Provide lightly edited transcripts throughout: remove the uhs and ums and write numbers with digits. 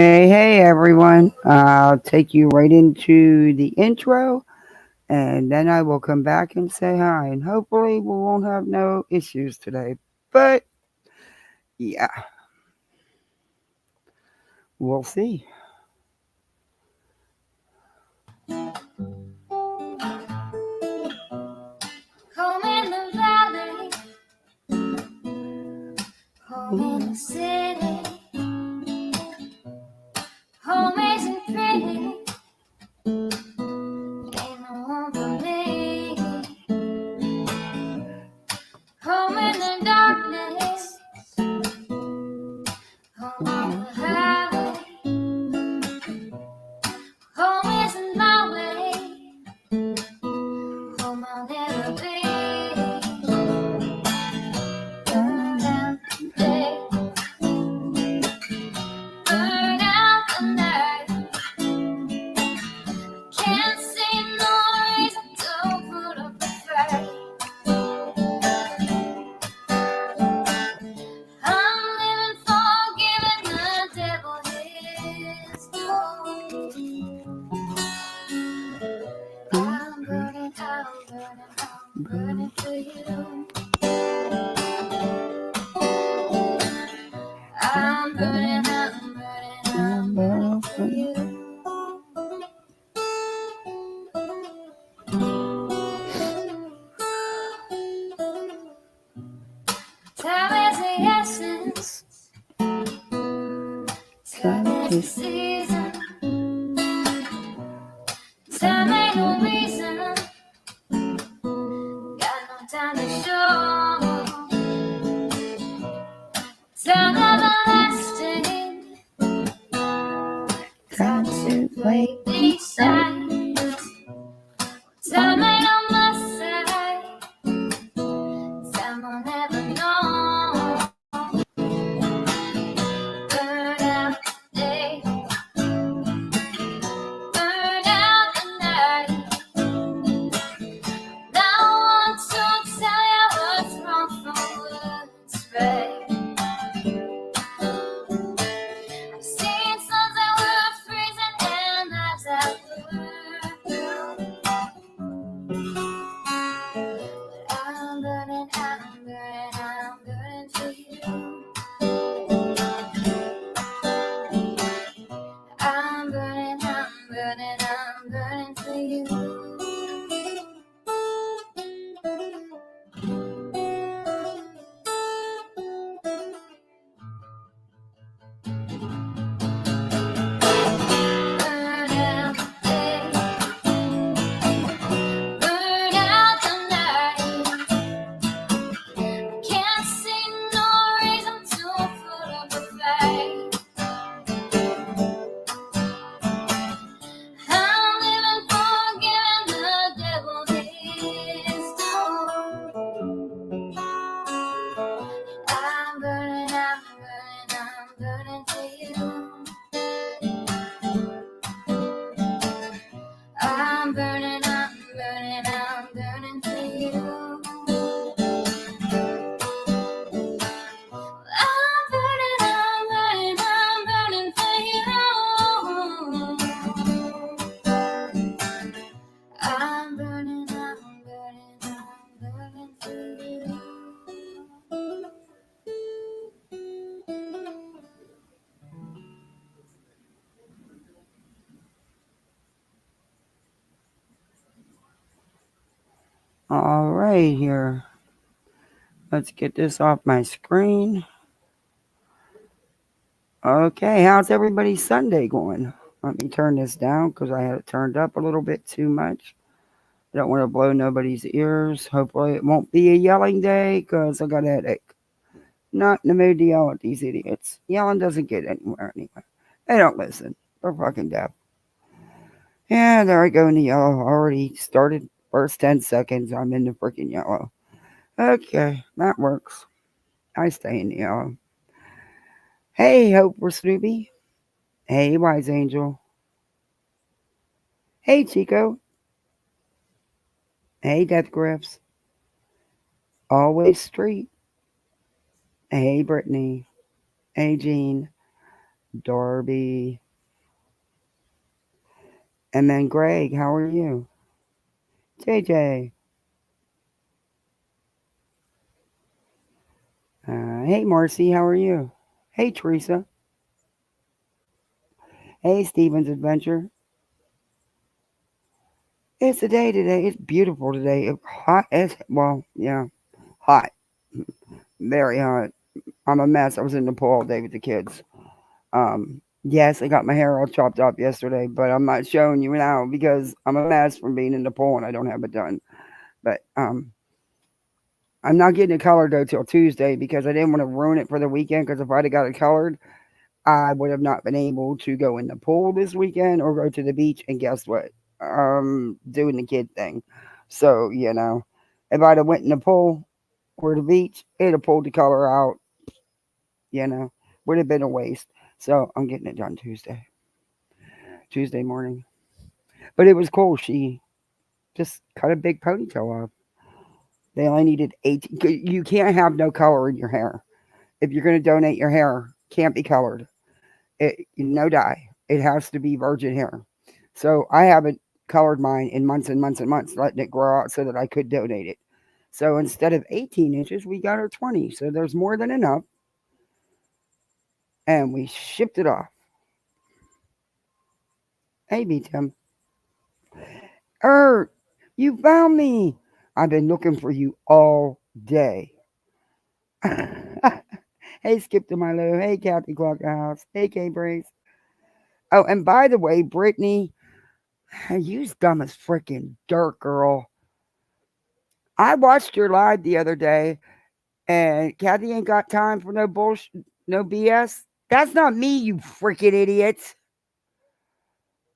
Hey, everyone. I'll take you right into the intro and then I will come back and say hi. And hopefully, we won't have no issues today. But yeah, we'll see. Home in the valley, home in the city, home isn't pretty, ain't no home for me. Home in the darkness, home on the highway, home isn't my way, home I'll never be. Burn out the day, burn out the night. Can't see no reason to put up a fight. I'm living for giving the devil his due. I'm burning, I'm burning for you. I'm burning, I'm burning for you. Time is the essence, time is the season. Time ain't no reason, got no time to show. Time everlasting, time to wait beside. Time ain't on my side, time will never know. Burn out the day, burn out the night. Now I want to tell you what's wrong from what's right. I've seen suns that were freezing and nights that were blue. But I'm burning, I'm burning, I'm burning for you. I'm burning, I'm burning, I'm burning for you. Burn out the day, burn out the night. Can't see no reason to put up a fight. I'm living for giving the devil his due. I'm burning, I'm burning, I'm burning for you. I'm burning, I'm burning, I'm burning for you. I'm burning, I'm burning, I'm burning for you. I'm burning, I'm burning, I'm burning for you. All right, here. Let's get this off my screen. Okay, how's everybody's Sunday going? Let me turn this down because I had it turned up a little bit too much. Don't want to blow nobody's ears. Hopefully, it won't be a yelling day because I got a headache. Not in the mood to yell at these idiots. Yelling doesn't get anywhere anyway. They don't listen. They're fucking deaf. Yeah, there I go in the yellow. Already started. First 10 seconds, I'm in the freaking yellow. Okay, that works. I stay in the yellow. Hey, Hope for Snoopy. Hey, Wise Angel. Hey, Chico. Hey, Death Griffs. Always Street. Hey, Brittany. Hey, Jean. Darby, and then Greg. How are you? JJ. Hey, Marcy. How are you? Hey, Teresa. Hey, Steven's Adventure. It's a day today. It's beautiful today. It's hot as well. Yeah, hot. Very hot. I'm a mess. I was in the pool all day with the kids. Yes, I got my hair all chopped up yesterday, but I'm not showing you now because I'm a mess from being in the pool and I don't have it done. But I'm not getting it colored though till Tuesday because I didn't want to ruin it for the weekend. Because if I'd have got it colored, I would have not been able to go in the pool this weekend or go to the beach. And guess what? Doing the kid thing. So if I'd have went in the pool or the beach, it'd have pulled the color out. You know, would have been a waste. So I'm getting it done Tuesday morning. But it was cool. She just cut a big ponytail off. They only needed 18. You can't have no color in your hair. If you're going to donate your hair, can't be colored. No dye. It has to be virgin hair. So I haven't colored mine in months and months and months, letting it grow out so that I could donate it. So instead of 18 inches, we got her 20. So there's more than enough. And we shipped it off. Hey, B Tim. You found me. I've been looking for you all day. Hey, Skip to Milo. Hey, Kathy Clockhouse. Hey, K Brace. Oh, and by the way, Brittany, you's dumb as freaking dirt, girl. I watched your live the other day, and Kathy ain't got time for no bullshit, no BS. That's not me, you freaking idiots.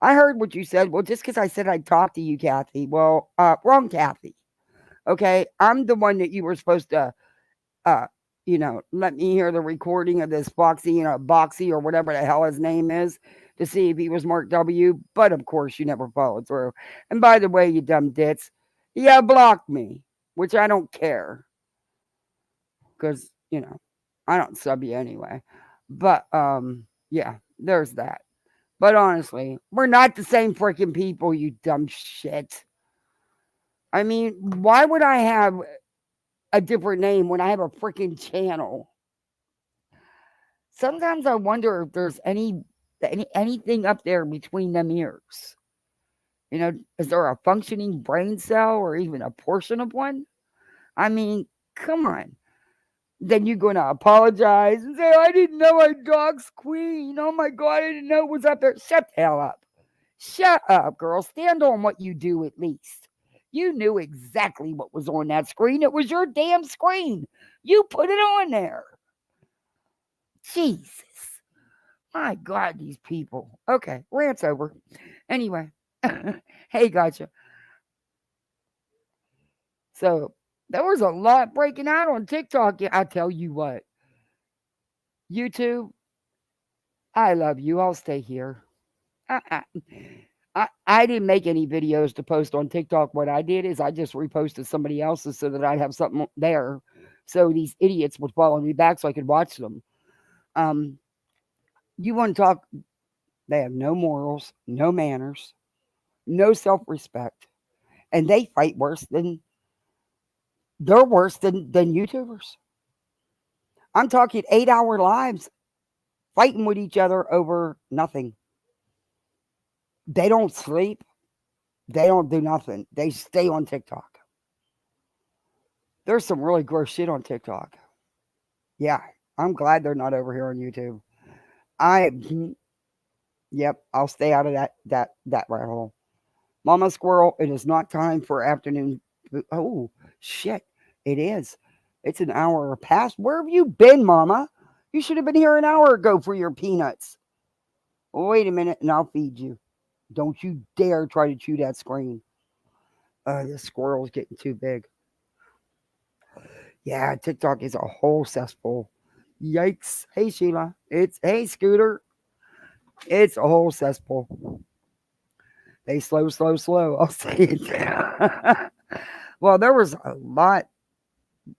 I heard what you said. Well, just because I said I'd talk to you, Kathy. Well, wrong Kathy. Okay, I'm the one that you were supposed to uh, let me hear the recording of this Boxy or whatever the hell his name is to see if he was Mark W. But of course, you never followed through. And by the way, you dumb ditz, you blocked me, which I don't care because, I don't sub you anyway. But, yeah, there's that. But honestly, we're not the same freaking people, you dumb shit. I mean, why would I have a different name when I have a freaking channel? Sometimes I wonder if there's anything up there between them ears. Is there a functioning brain cell or even a portion of one? I mean, come on. Then you're going to apologize and say, I didn't know I dog's queen. Oh my God, I didn't know it was up there. Shut the hell up. Shut up, girl. Stand on what you do at least. You knew exactly what was on that screen. It was your damn screen. You put it on there. Jesus. My God, these people. Okay, rant's over. Anyway, hey, gotcha. So there was a lot breaking out on TikTok. I tell you what, YouTube, I love you. I'll stay here. I, I didn't make any videos to post on TikTok. What I did is I just reposted somebody else's so that I'd have something there. So these idiots would follow me back so I could watch them. Um, you want to talk? They have no morals, no manners, no self respect, and they fight worse than they're worse than YouTubers. I'm talking 8-hour lives fighting with each other over nothing. They don't sleep. They don't do nothing. They stay on TikTok. There's some really gross shit on TikTok. Yeah, I'm glad they're not over here on YouTube. I, yep, I'll stay out of that rabbit hole. Mama Squirrel, it is not time for afternoon. Oh shit, it is. It's an hour past. Where have you been, Mama? You should have been here an hour ago for your peanuts. Wait a minute, and I'll feed you. Don't you dare try to chew that screen. This squirrel's getting too big. Yeah, TikTok is a whole cesspool. Yikes. Hey, Sheila. Hey, Scooter. It's a whole cesspool. They slow, slow, slow. I'll say it. Well, there was a lot.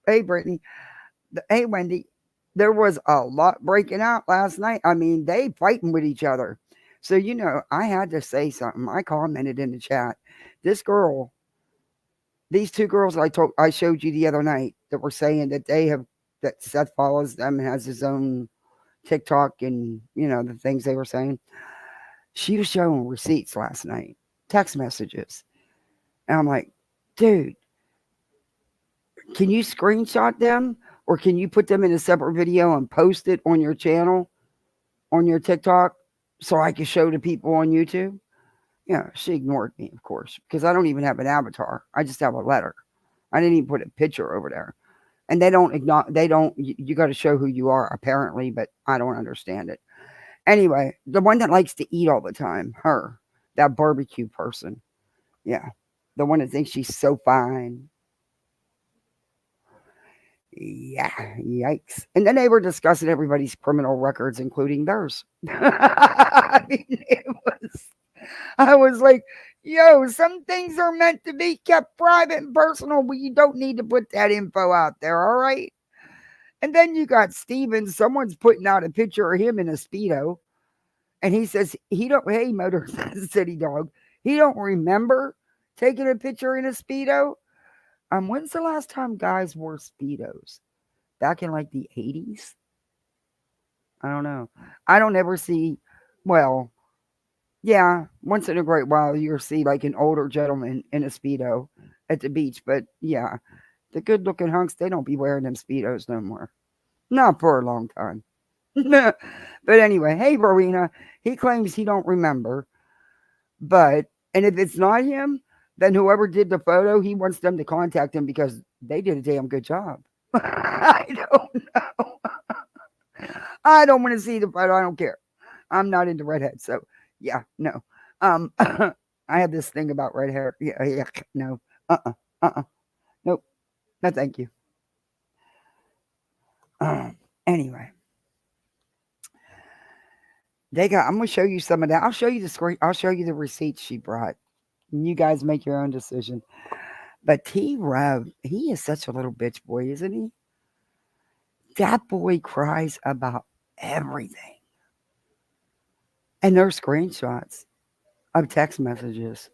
Hey, Brittany. Hey, Wendy. There was a lot breaking out last night. I mean, they fighting with each other. So, I had to say something. I commented in the chat. This girl, these two girls I showed you the other night that were saying that Seth follows them and has his own TikTok and, the things they were saying. She was showing receipts last night, text messages. And I'm like, dude, can you screenshot them or can you put them in a separate video and post it on your channel, on your TikTok, so I can show to people on YouTube? Yeah, she ignored me, of course, because I don't even have an avatar. I just have a letter. I didn't even put a picture over there. And they don't ignore, you got to show who you are, apparently, but I don't understand it. Anyway, the one that likes to eat all the time, her, that barbecue person. Yeah, the one that thinks she's so fine. Yeah, yikes. And then they were discussing everybody's criminal records, including theirs. I mean, I was like, yo, some things are meant to be kept private and personal, but you don't need to put that info out there, all right? And then you got Steven, someone's putting out a picture of him in a Speedo. And he says, hey, Motor City Dog, he don't remember taking a picture in a Speedo. When's the last time guys wore Speedos? Back in like the 80s? I don't know. I don't ever see, well, yeah, once in a great while you'll see like an older gentleman in a Speedo at the beach. But yeah, the good looking hunks, they don't be wearing them Speedos no more. Not for a long time. But anyway, hey, Rowena, he claims he don't remember. And if it's not him, then whoever did the photo, he wants them to contact him because they did a damn good job. I don't know. I don't want to see the photo. I don't care. I'm not into redheads. So, yeah, no. I have this thing about red hair. Yeah, no. Nope. No, thank you. Anyway. I'm gonna show you some of that. I'll show you the screen. I'll show you the receipts she brought. And you guys make your own decision. But TREV, he is such a little bitch boy, isn't he? That boy cries about everything. And there's screenshots of text messages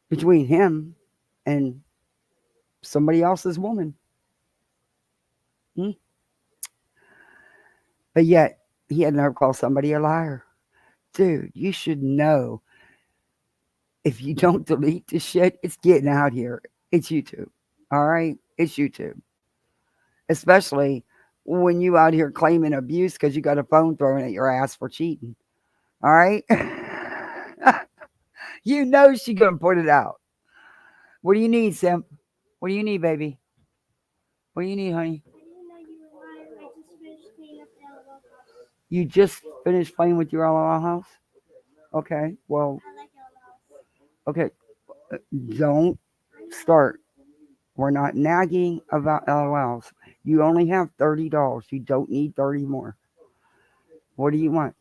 between him and somebody else's woman. But yet, he had never called somebody a liar. Dude, you should know if you don't delete the shit, it's getting out here. It's YouTube. All right? It's YouTube. Especially when you out here claiming abuse because you got a phone thrown at your ass for cheating. All right? You know she's going to put it out. What do you need, Simp? What do you need, baby? What do you need, honey? You just finished playing with your LOL house? Okay, well, okay, don't start. We're not nagging about LOLs. You only have $30. You don't need 30 more. What do you want?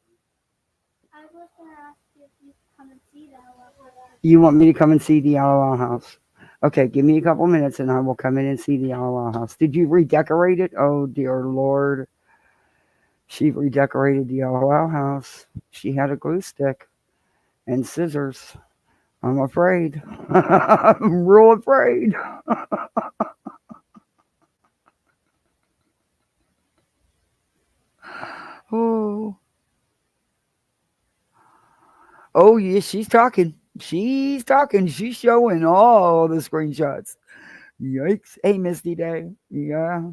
I was going to ask you if you come and see the LOL. You want me to come and see the LOL house? Okay, give me a couple minutes and I will come in and see the LOL house. Did you redecorate it? Oh, dear Lord. She redecorated the LOL house. She had a glue stick and scissors. I'm afraid. I'm real afraid. Oh. Oh, yeah, she's talking. She's talking. She's showing all the screenshots. Yikes. Hey, Misty Day. Yeah.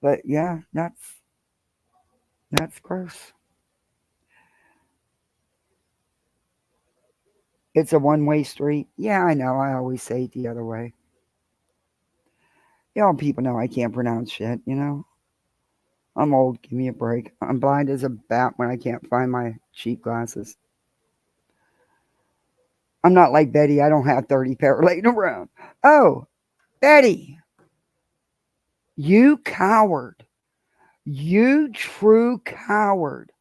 But yeah, that's gross. It's a one-way street. Yeah, I know. I always say it the other way. Y'all people know I can't pronounce shit. I'm old. Give me a break. I'm blind as a bat when I can't find my cheap glasses. I'm not like Betty. I don't have 30 pair laying around. Oh, Betty. You coward. You true coward.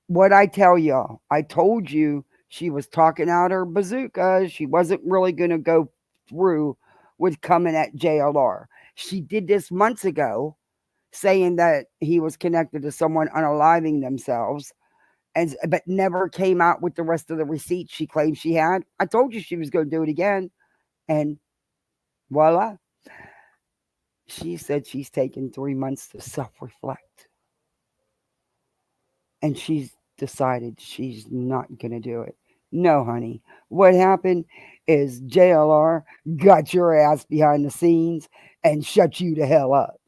What I tell y'all? I told you she was talking out her bazooka. She wasn't really going to go through with coming at JLR. She did this months ago, saying that he was connected to someone unaliving themselves, and but never came out with the rest of the receipts she claimed she had. I told you she was going to do it again, and voila, she said she's taken 3 months to self-reflect, and she's decided she's not going to do it. No, honey. What happened is JLR got your ass behind the scenes and shut you the hell up,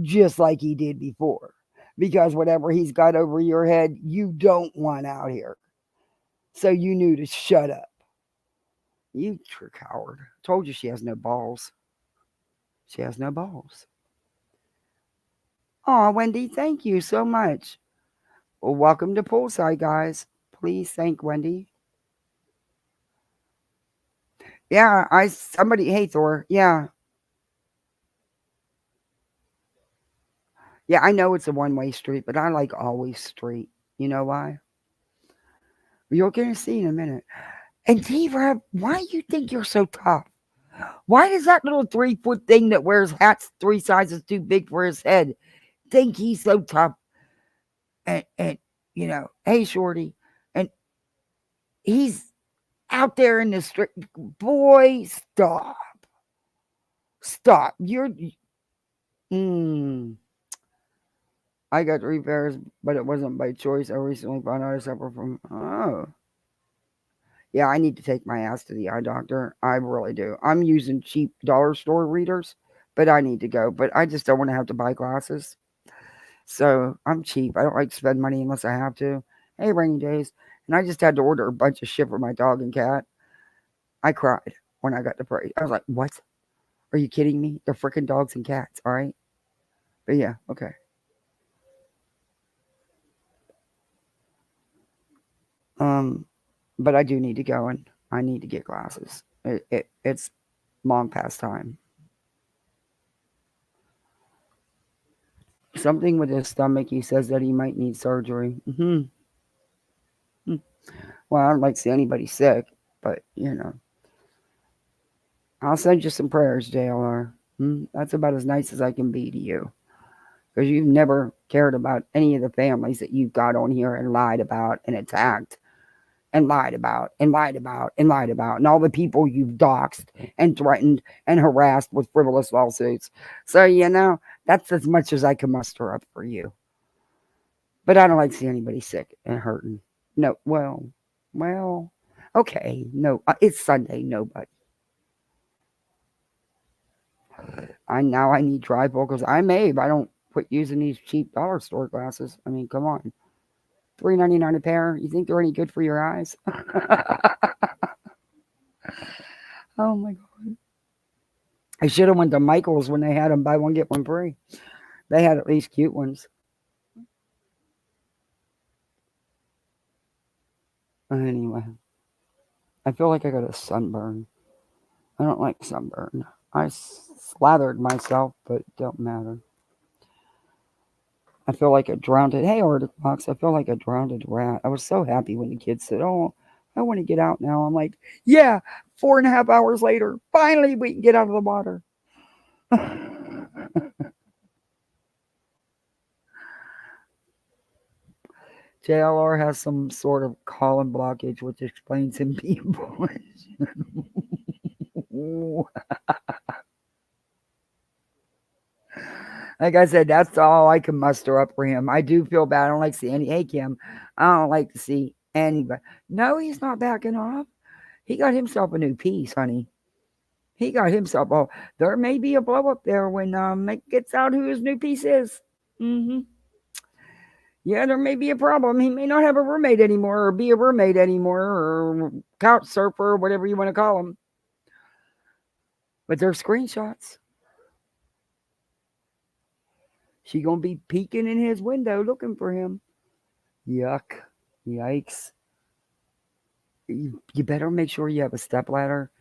just like he did before. Because whatever he's got over your head, you don't want out here. So you knew to shut up. You coward. Told you she has no balls. She has no balls. Aw, Wendy, thank you so much. Well, welcome to Poolside, guys. Please thank Wendy. Yeah, somebody, hey Thor. Yeah. Yeah, I know it's a one-way street, but I like always street. You know why? You're gonna see in a minute. And T-Rev, why do you think you're so tough? Why does that little 3-foot thing that wears hats 3 sizes too big for his head think he's so tough? And hey Shorty, and he's out there in the street. Boy, stop. You're. Mm, I got 3 pairs, but it wasn't by choice. I recently found out I suffer from. Oh. Yeah, I need to take my ass to the eye doctor. I really do. I'm using cheap dollar store readers, but I need to go. But I just don't want to have to buy glasses. So I'm cheap. I don't like to spend money unless I have to. Hey, rainy days. And I just had to order a bunch of shit for my dog and cat. I cried when I got the price. I was like, what? Are you kidding me? They're freaking dogs and cats, all right? But yeah, okay. Um, but I do need to go and I need to get glasses. It's long past time. Something with his stomach. He says that he might need surgery. Well, I don't like to see anybody sick, but I'll send you some prayers, JLR. That's about as nice as I can be to you. Because you've never cared about any of the families that you've got on here and lied about and attacked and lied about and lied about and lied about, and all the people you've doxxed and threatened and harassed with frivolous lawsuits. So, that's as much as I can muster up for you. But I don't like to see anybody sick and hurting. No, well, okay, no, it's Sunday, nobody. I need trifocals. I'm Abe. I don't quit using these cheap dollar store glasses. I mean, come on. $3.99 a pair. You think they're any good for your eyes? Oh my god. I should have went to Michael's when they had them buy one get one free. They had at least cute ones. Anyway, I feel like I got a sunburn. I don't like sunburn. I slathered myself, but it don't matter. I feel like a drowned. Hey, Arctic Fox. I feel like a drowned rat. I was so happy when the kids said, "Oh, I want to get out now." I'm like, "Yeah." 4.5 hours later, finally we can get out of the water. JLR has some sort of colon blockage, which explains him being bullish. Like I said, that's all I can muster up for him. I do feel bad. I don't like to see any. Hey, Kim, I don't like to see anybody. No, he's not backing off. He got himself a new piece, honey. He got himself. Oh, there may be a blow up there when Mick gets out who his new piece is. Mm-hmm. Yeah, there may be a problem. He may not have a roommate anymore, or be a roommate anymore, or couch surfer, or whatever you want to call him. But they're screenshots. She gonna be peeking in his window looking for him. Yuck. Yikes. You better make sure you have a step ladder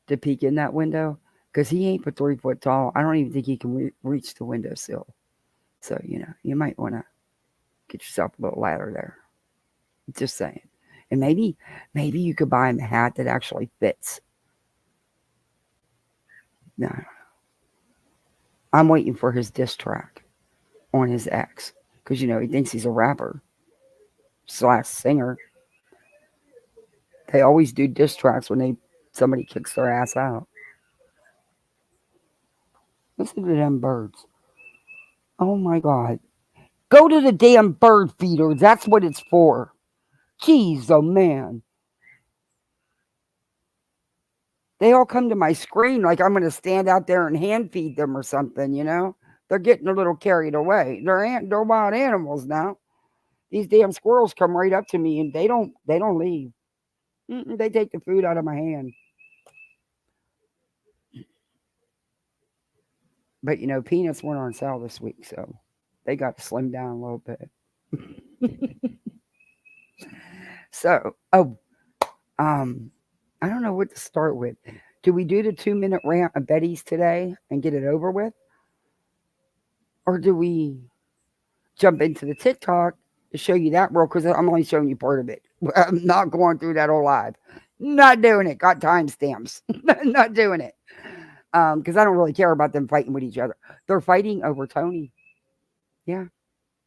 to peek in that window, because he ain't but 3 foot tall. I don't even think he can reach the windowsill. So, you might want to get yourself a little ladder there. Just saying. And maybe you could buy him a hat that actually fits. No, I'm waiting for his diss track on his ex because he thinks he's a rapper slash singer. They always do diss tracks when somebody kicks their ass out. Listen to them birds. Oh my god. Go to the damn bird feeder. That's what it's for. Jeez, oh man. They all come to my screen like I'm going to stand out there and hand feed them or something. They're getting a little carried away. They're wild animals now. These damn squirrels come right up to me and they don't leave. They take the food out of my hand. But peanuts weren't on sale this week, so they got to slim down a little bit. So, I don't know what to start with. Do we do the 2-minute rant of Betty's today and get it over with? Or do we jump into the TikTok to show you that real? Because I'm only showing you part of it. I'm not going through that whole live. Not doing it. Got timestamps. Not doing it. Because I don't really care about them fighting with each other. They're fighting over Tony. Yeah.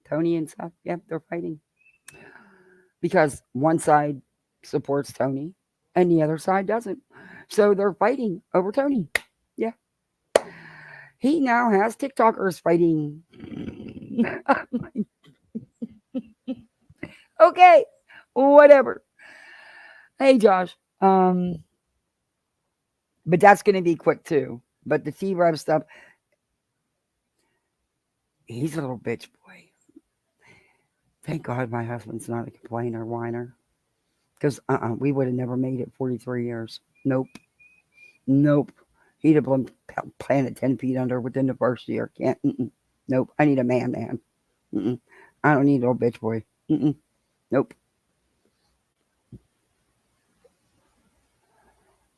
Tony and stuff. Yeah, they're fighting. Because one side supports Tony and the other side doesn't. So they're fighting over Tony. Yeah. He now has TikTokers fighting. Okay. Whatever. Hey Josh. But that's gonna be quick too. But the TREV stuff, he's a little bitch boy. Thank God my husband's not a complainer whiner. Because we would have never made it 43 years. Nope. Nope. He'd have been planted 10 feet under within the first year. Can't. Nope. I need a man. I don't need a little bitch boy. Nope.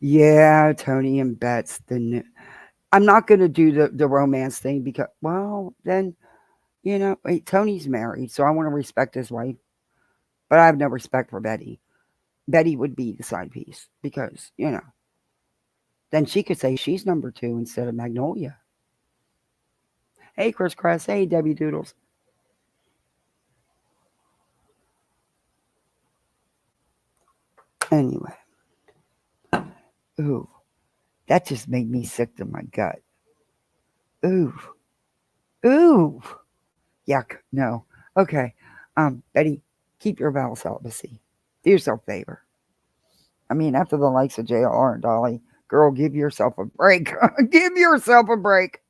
Yeah, Tony and Betts. I'm not going to do the romance thing because, well, then, Tony's married, so I want to respect his wife. But I have no respect for Betty. Betty would be the side piece because, then she could say she's number 2 instead of Magnolia. Hey, Chris Kress. Hey, Debbie Doodles. Anyway. Ooh. That just made me sick to my gut. Ooh. Ooh. Yuck. No. Okay. Betty, keep your vow of celibacy. Do yourself a favor. I mean, after the likes of JR and Dolly, girl, give yourself a break. Give yourself a break.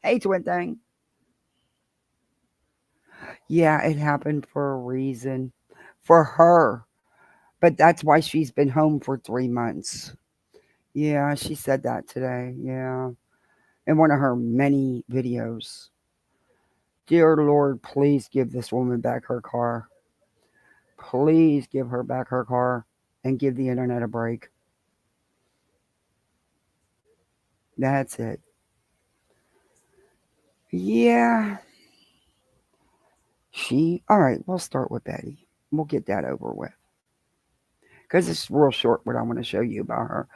Hey, twin thing. Yeah, it happened for a reason. For her. But that's why she's been home for 3 months. Yeah, she said that today. Yeah. In one of her many videos. Dear Lord, please give this woman back her car. Please give her back her car and give the internet a break. That's it. Yeah. All right, we'll start with Betty. We'll get that over with. Because it's real short what I want to show you about her.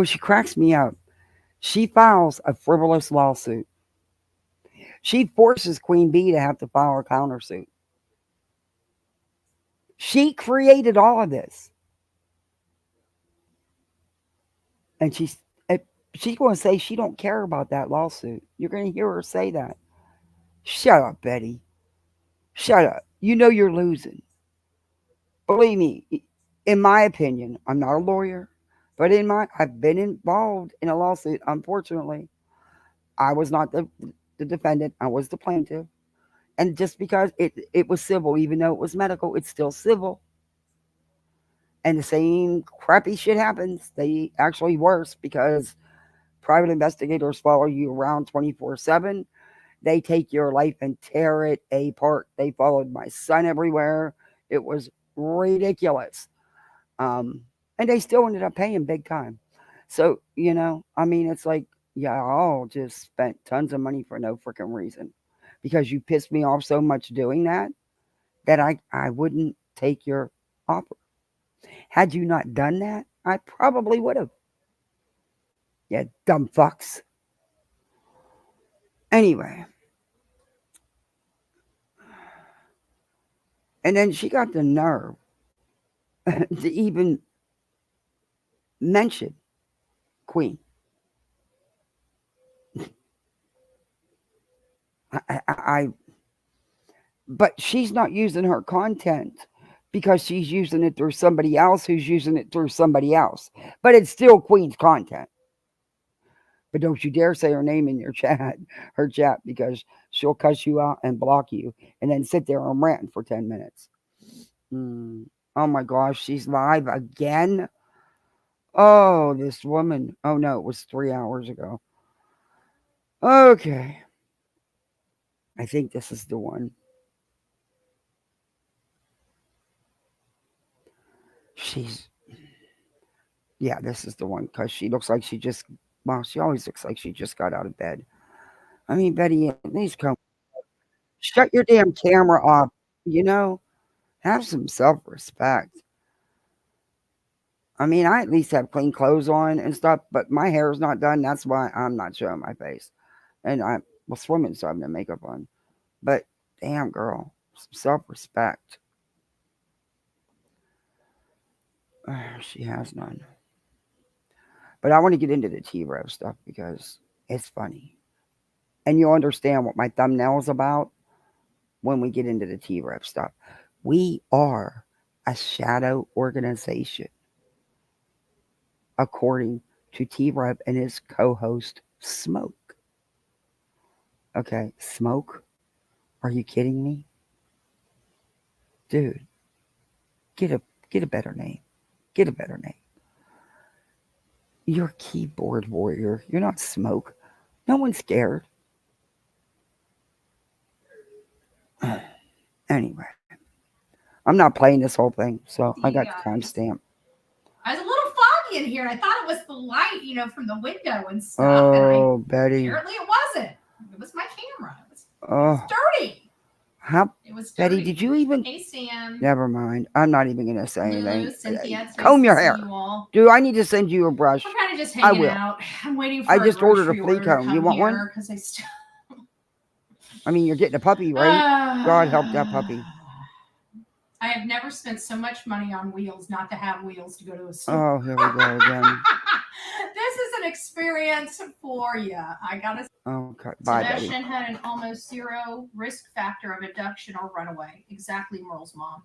She cracks me up. She files a frivolous lawsuit. She forces Queen Bee to have to file a countersuit. She created all of this. And she's going to say she don't care about that lawsuit. You're going to hear her say that. Shut up, Betty. Shut up. You know you're losing. Believe me, in my opinion, I'm not a lawyer, but I've been involved in a lawsuit. Unfortunately, I was not the defendant. I was the plaintiff. And just because it was civil, even though it was medical, it's still civil. And the same crappy shit happens. They actually worse because private investigators follow you around 24/7. They take your life and tear it apart. They followed my son everywhere. It was ridiculous. And they still ended up paying big time. So, it's like, y'all just spent tons of money for no freaking reason. Because you pissed me off so much doing that I wouldn't take your offer. Had you not done that, I probably would have. Yeah, dumb fucks. Anyway, and then she got the nerve to even mention Queen. I but she's not using her content because she's using it through somebody else who's using it through somebody else. But it's still Queen's content. But don't you dare say her name in your chat, her chat, because she'll cuss you out and block you and then sit there and rant for 10 minutes. Mm. Oh my gosh, she's live again. Oh, this woman. Oh no, it was 3 hours ago. Okay. I think this is the one. She's, yeah, this is the one because she looks like she just, well, she always looks like she just got out of bed. I mean, Betty, at least come, shut your damn camera off. You know, have some self respect. I mean, I at least have clean clothes on and stuff, but my hair is not done. That's why I'm not showing my face. And I was swimming, so I have no makeup on. But damn, girl, some self respect. She has none. But I want to get into the TREV stuff because it's funny. And you'll understand what my thumbnail is about when we get into the TREV stuff. We are a shadow organization, according to TREV and his co host, Smoke. Okay, Smoke? Are you kidding me? Dude, get a get a better name. Get a better name. You're a keyboard warrior. You're not Smoke. No one's scared. Anyway, I'm not playing this whole thing, so I You got the guys. timestamp. I was a little foggy in here, and I thought it was the light, from the window and stuff. Oh, And Betty. apparently it wasn't. It was my camera. It Oh, was dirty. how, It was Betty? dirty. Did you even? Hey, Sam. Never mind. I'm not even gonna say Lulu, anything. Cynthia, it's nice Comb to your see hair. you all. Do I need to send you a brush? I'm kind of just I hanging will. out. I'm waiting for I a just ordered a grocery flea order to comb. You come want one? here because I still. I mean, you're getting a puppy, right? God help that puppy. I have never spent so much money on wheels not to have wheels to go to a store. Oh, here we go again. This is an experience for you. I gotta. Okay, bye, Betty. Sebastian had an almost zero risk factor of abduction or runaway. Exactly, Merle's mom.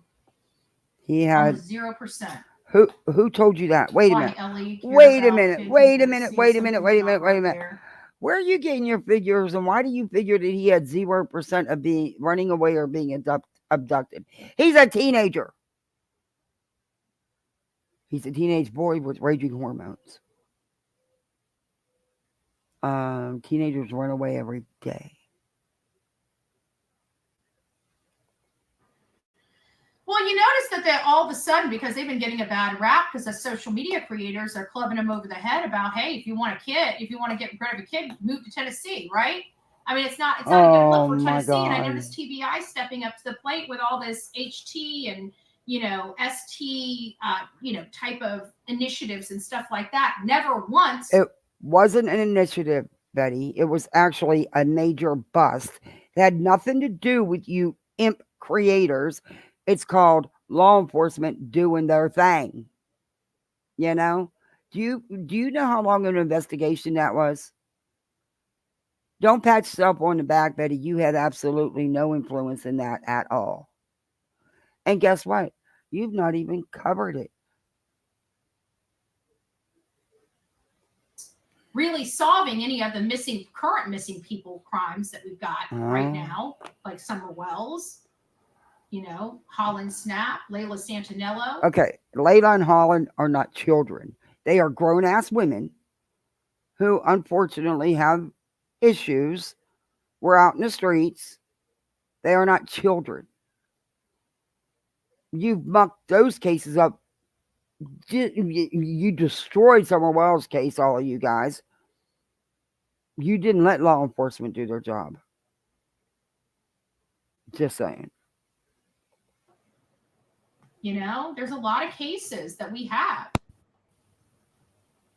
He had Almost 0%. who told you that? Wait a Why, minute. Ellie? Wait a minute. Wait a minute. Wait a minute. Wait a minute. Wait a minute. There. Where are you getting your figures, and why do you figure that he had 0% of being running away or being abducted? He's a teenager. He's a teenage boy with raging hormones. Teenagers run away every day. Well, you notice that they all of a sudden, because they've been getting a bad rap because the social media creators are clubbing them over the head about, hey, if you want a kid, if you want to get rid of a kid, move to Tennessee, right? I mean, it's not a good look for Tennessee. And I noticed TBI stepping up to the plate with all this HT and ST, type of initiatives and stuff like that. Never once. It wasn't an initiative, Betty. It was actually a major bust. It had nothing to do with you imp creators. It's called law enforcement doing their thing. You know? Do you know how long an investigation that was? Don't pat yourself on the back, Betty. You had absolutely no influence in that at all. And guess what? You've not even covered it. Really solving any of the current missing people crimes that we've got right now, like Summer Wells, Holland Snap, Layla Santinello. Okay, Layla and Holland are not children. They are grown ass women who unfortunately have issues. We're out in the streets. They are not children. You've mucked those cases up. You destroyed Summer Wells' case, all of you guys. You didn't let law enforcement do their job. Just saying. There's a lot of cases that we have.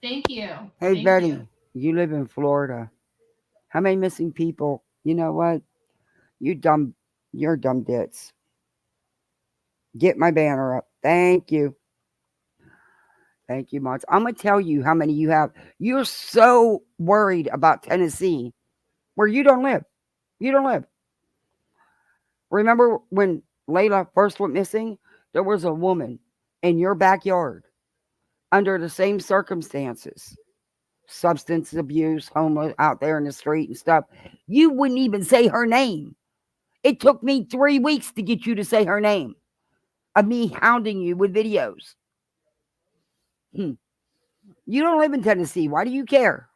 Thank you. Hey, Thank Betty. you. You live in Florida. How many missing people? You know what? You dumb, you're dumb dits. Get my banner up. Thank you. Thank you, Mods. I'm going to tell you how many you have. You're so worried about Tennessee where you don't live. You don't live. Remember when Layla first went missing? There was a woman in your backyard under the same circumstances, substance abuse, homeless out there in the street and stuff. You wouldn't even say her name. It took me 3 weeks to get you to say her name, of me hounding you with videos. You don't live in Tennessee. Why do you care?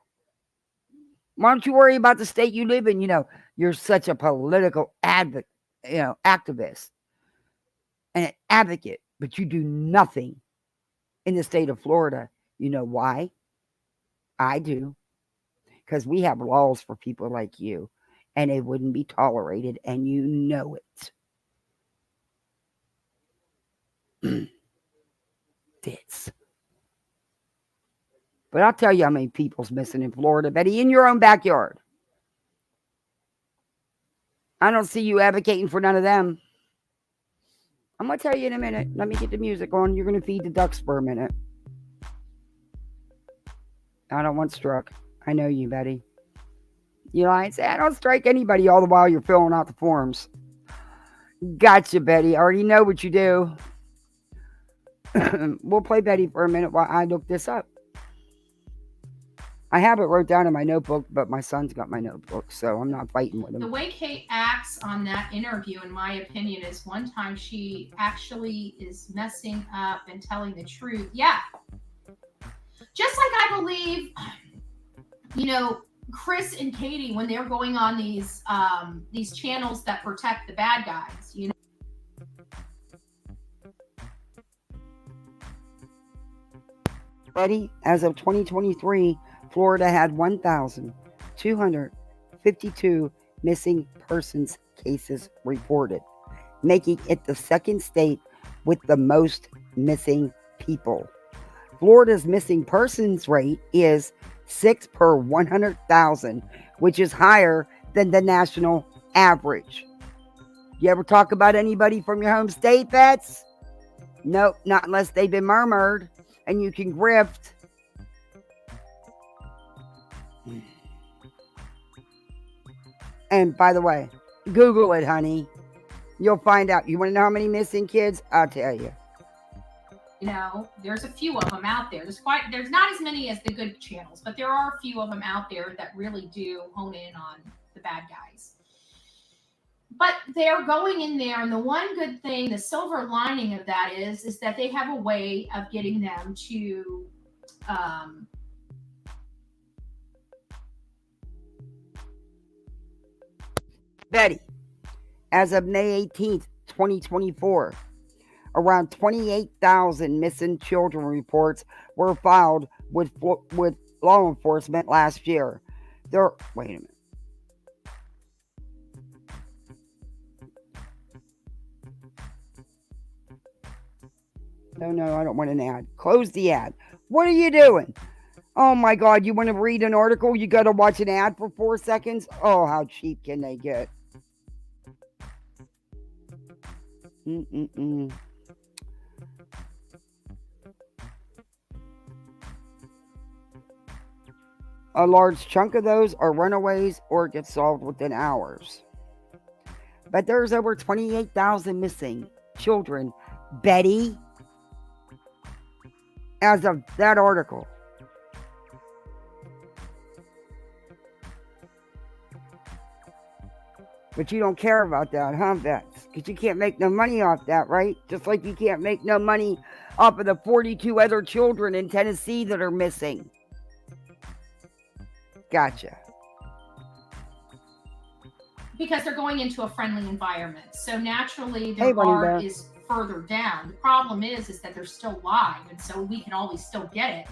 Why don't you worry about the state you live in? You're such a political activist and an advocate, but you do nothing in the state of Florida. You know why? I do. Because we have laws for people like you, and it wouldn't be tolerated, and you know it. Dits. But I'll tell you how many people's missing in Florida, Betty, in your own backyard. I don't see you advocating for none of them. I'm going to tell you in a minute. Let me get the music on. You're going to feed the ducks for a minute. I don't want struck. I know you, Betty. You know, I say I don't strike anybody all the while you're filling out the forms. Gotcha, Betty. I already know what you do. We'll play Betty for a minute while I look this up. I have it wrote down in my notebook, but my son's got my notebook, so I'm not fighting with him. The way Kate acts on that interview, in my opinion, is one time she actually is messing up and telling the truth. Yeah. Just like I believe, Chris and Katie, when they're going on these channels that protect the bad guys, Betty, as of 2023, Florida had 1,252 missing persons cases reported, making it the second state with the most missing people. Florida's missing persons rate is 6 per 100,000, which is higher than the national average. You ever talk about anybody from your home state, Bets? Nope, not unless they've been murmured and you can grift. And by the way, Google it, honey. You'll find out. You want to know how many missing kids? I'll tell you. There's a few of them out there. There's not as many as the good channels, but there are a few of them out there that really do hone in on the bad guys. But they're going in there, and the one good thing, the silver lining of that is that they have a way of getting them to Betty, as of May 18th, 2024, around 28,000 missing children reports were filed with law enforcement last year. Wait a minute. No, I don't want an ad. Close the ad. What are you doing? Oh my God, you want to read an article? You got to watch an ad for 4 seconds? Oh, how cheap can they get? A large chunk of those are runaways or get solved within hours. But there's over 28,000 missing children, Betty, as of that article. But you don't care about that, huh, Vets? Because you can't make no money off that, right? Just like you can't make no money off of the 42 other children in Tennessee that are missing. Gotcha. Because they're going into a friendly environment. So naturally, their guard is further down. The problem is that they're still live, and so we can always still get it.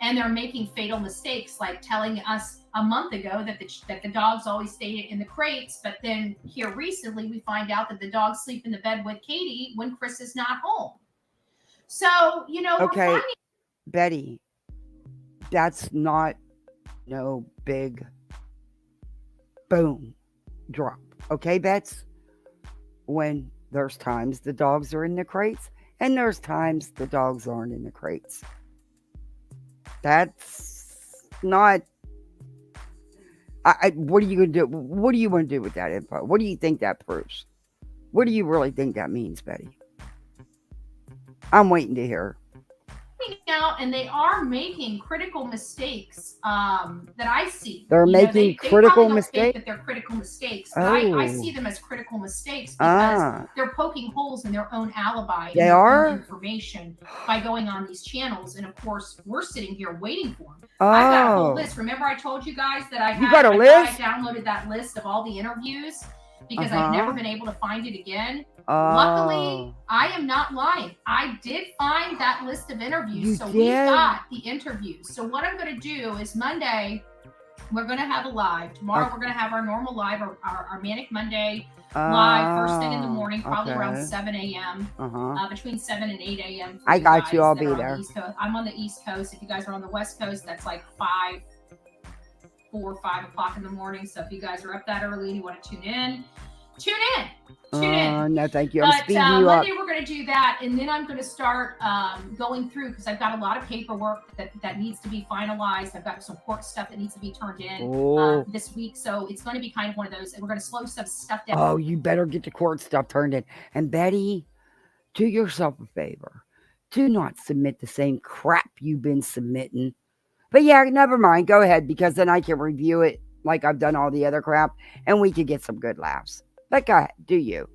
And they're making fatal mistakes, like telling us a month ago that the dogs always stay in the crates, but then here recently we find out that the dogs sleep in the bed with Katie when Chris is not home. So, okay, Betty, that's not no big boom drop. Okay, Bets? When there's times the dogs are in the crates and there's times the dogs aren't in the crates. That's not. What are you going to do? What do you want to do with that info? What do you think that proves? What do you really think that means, Betty? I'm waiting to hear. Out and they are making critical mistakes that I see. They're making they critical probably don't think mistakes? that they're critical mistakes, but I Oh. see them as critical mistakes because Ah. they're poking holes in their own alibi They and their are? own information by going on these channels. And of course, we're sitting here waiting for them. Oh. I've got a whole list. Remember, I told you guys that I You got a list? I downloaded that list of all the interviews because I've never been able to find it again. Oh. Luckily, I am not lying. I did find that list of interviews. You So did? we got the interviews. So what I'm going to do is Monday, we're going to have a live. Tomorrow, we're going to have our normal live, our Manic Monday live first thing in the morning, probably around 7 a.m. Between 7 and 8 a.m. I got you. I'll be that are on there. the East Coast. I'm on the East Coast. If you guys are on the West Coast, that's like 4 or 5 o'clock in the morning. So if you guys are up that early and you want to tune in, tune in. No, thank you. I'm speeding you up. Monday we're going to do that, and then I'm going to start going through because I've got a lot of paperwork that needs to be finalized. I've got some court stuff that needs to be turned in this week, so it's going to be kind of one of those. And we're going to slow some stuff down. Oh, you better get the court stuff turned in. And Betty, do yourself a favor. Do not submit the same crap you've been submitting. But yeah, never mind. Go ahead, because then I can review it like I've done all the other crap, and we can get some good laughs. But go ahead, do you.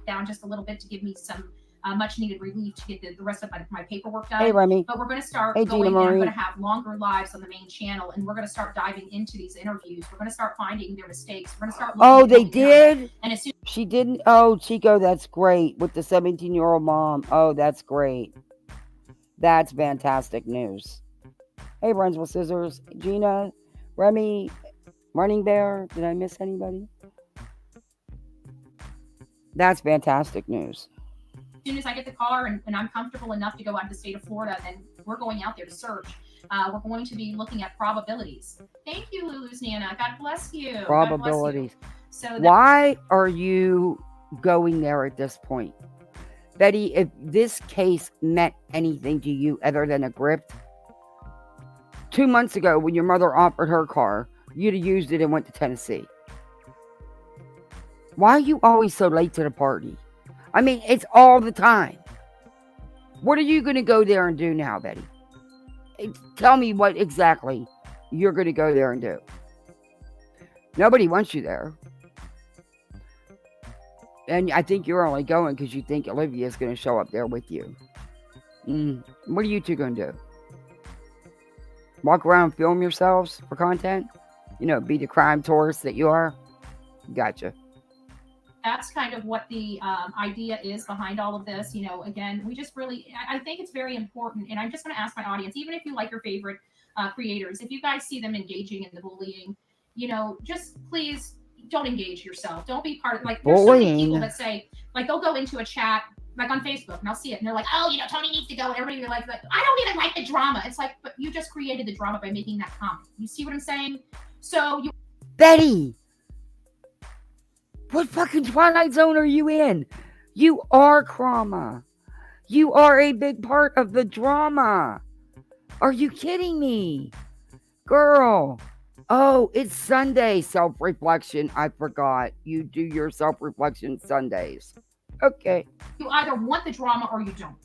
Down just a little bit to give me some much needed relief to get the rest of my paperwork done. Hey, Remy. But we're going to start Hey, going in. Gina I'm Marie. going to have longer lives on the main channel, and we're going to start diving into these interviews. We're going to start finding their mistakes. We're going to start looking Oh, at they what we've done. did? And as soon She didn't? Oh, Chico, that's great. With the 17-year-old mom. Oh, that's great. That's fantastic news. Hey, Runs with Scissors. Gina, Remy, Running Bear. Did I miss anybody? That's fantastic news. as soon as I get the car and I'm comfortable enough to go out of the state of Florida, then we're going out there to search. We're going to be looking at probabilities. Thank you, Lulu's Nana. God bless you. Probabilities. God bless you. So why are you going there at this point? Betty, if this case meant anything to you other than a grift, 2 months ago when your mother offered her car, you'd have used it and went to Tennessee. Why are you always so late to the party? I mean, it's all the time. What are you going to go there and do now, Betty? Tell me what exactly you're going to go there and do. Nobody wants you there. And I think you're only going because you think Olivia's going to show up there with you. What are you two going to do? Walk around and film yourselves for content? You know, be the crime tourist that you are? Gotcha. That's kind of what the idea is behind all of this. You know, again, we just really, I think it's very important. And I'm just going to ask my audience, even if you like your favorite creators, if you guys see them engaging in the bullying, you know, just please don't engage yourself. Don't be part of, like, there's so many people that say, like, they'll go into a chat, like on Facebook, and I'll see it, and they're like, oh, you know, Tony needs to go, and everybody like, I don't even like the drama. It's like, but you just created the drama by making that comment. You see what I'm saying? So you, Betty, what fucking Twilight Zone are you in? You are Krama. You are a big part of the drama. Are you kidding me? Girl. Oh, it's Sunday self-reflection. I forgot. You do your self-reflection Sundays. Okay. You either want the drama or you don't.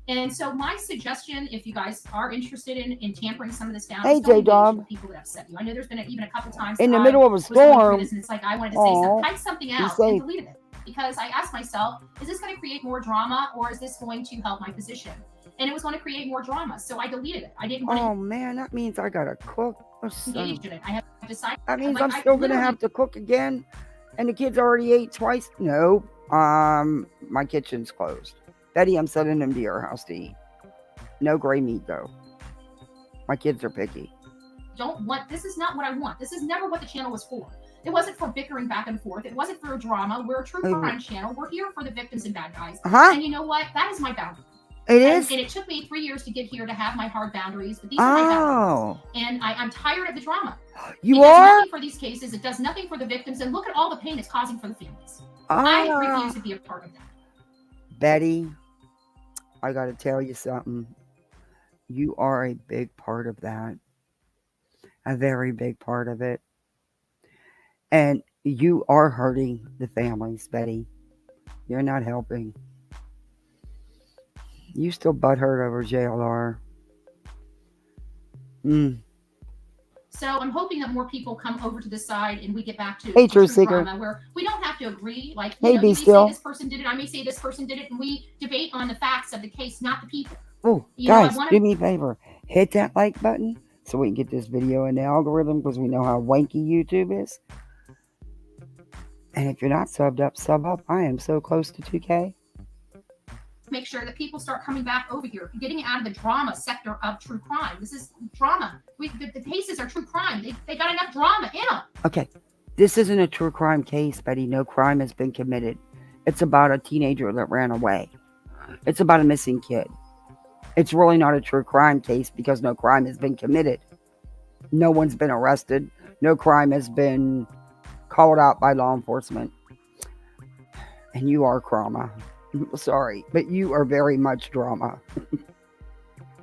And so my suggestion, if you guys are interested in tampering some of this down, hey, J-Dog. People that upset you. I know there's been even a couple times in the middle of a storm. And it's like I wanted to say something, type something out and deleted it because I asked myself, is this going to create more drama or is this going to help my position? And it was going to create more drama, so I deleted it. I didn't want to. Oh man, that means I gotta cook. Engage in it. I have decided. That means I'm still gonna have to cook again, and the kids already ate twice. No, my kitchen's closed. Betty, I'm sending them to your house to eat. No gray meat though. My kids are picky. Don't want. This is not what I want. This is never what the channel was for. It wasn't for bickering back and forth. It wasn't for a drama. We're a true crime channel. We're here for the victims and bad guys. And you know what? That is my boundary. It And is? it took me 3 years to get here to have my hard boundaries, but these are my boundaries. Oh, And I'm tired of the drama. you It does are? nothing for these cases. It does nothing for the victims. And look at all the pain it's causing for the families. I refuse Ah, to be a part of that. Betty, I got to tell you something. You are a big part of that, a very big part of it. And you are hurting the families, Betty. You're not helping. You still butthurt over JLR. Mm. So I'm hoping that more people come over to this side and we get back to Hey, true Truth Seeker. drama where we don't have to agree. Like, Hey, you Be may Still. say this person did it, I may say this person did it, and we debate on the facts of the case, not the people. Oh, guys, do me a favor. Hit that like button so we can get this video in the algorithm because we know how wanky YouTube is. And if you're not subbed up, sub up. I am so close to 2K. Make sure that people start coming back over here, getting out of the drama sector of true crime. This is drama. The cases are true crime. They got enough drama in them. Okay, this isn't a true crime case, Betty. No crime has been committed. It's about a teenager that ran away. It's about a missing kid. It's really not a true crime case because no crime has been committed. No one's been arrested. No crime has been called out by law enforcement. And you are drama. Sorry, but you are very much drama.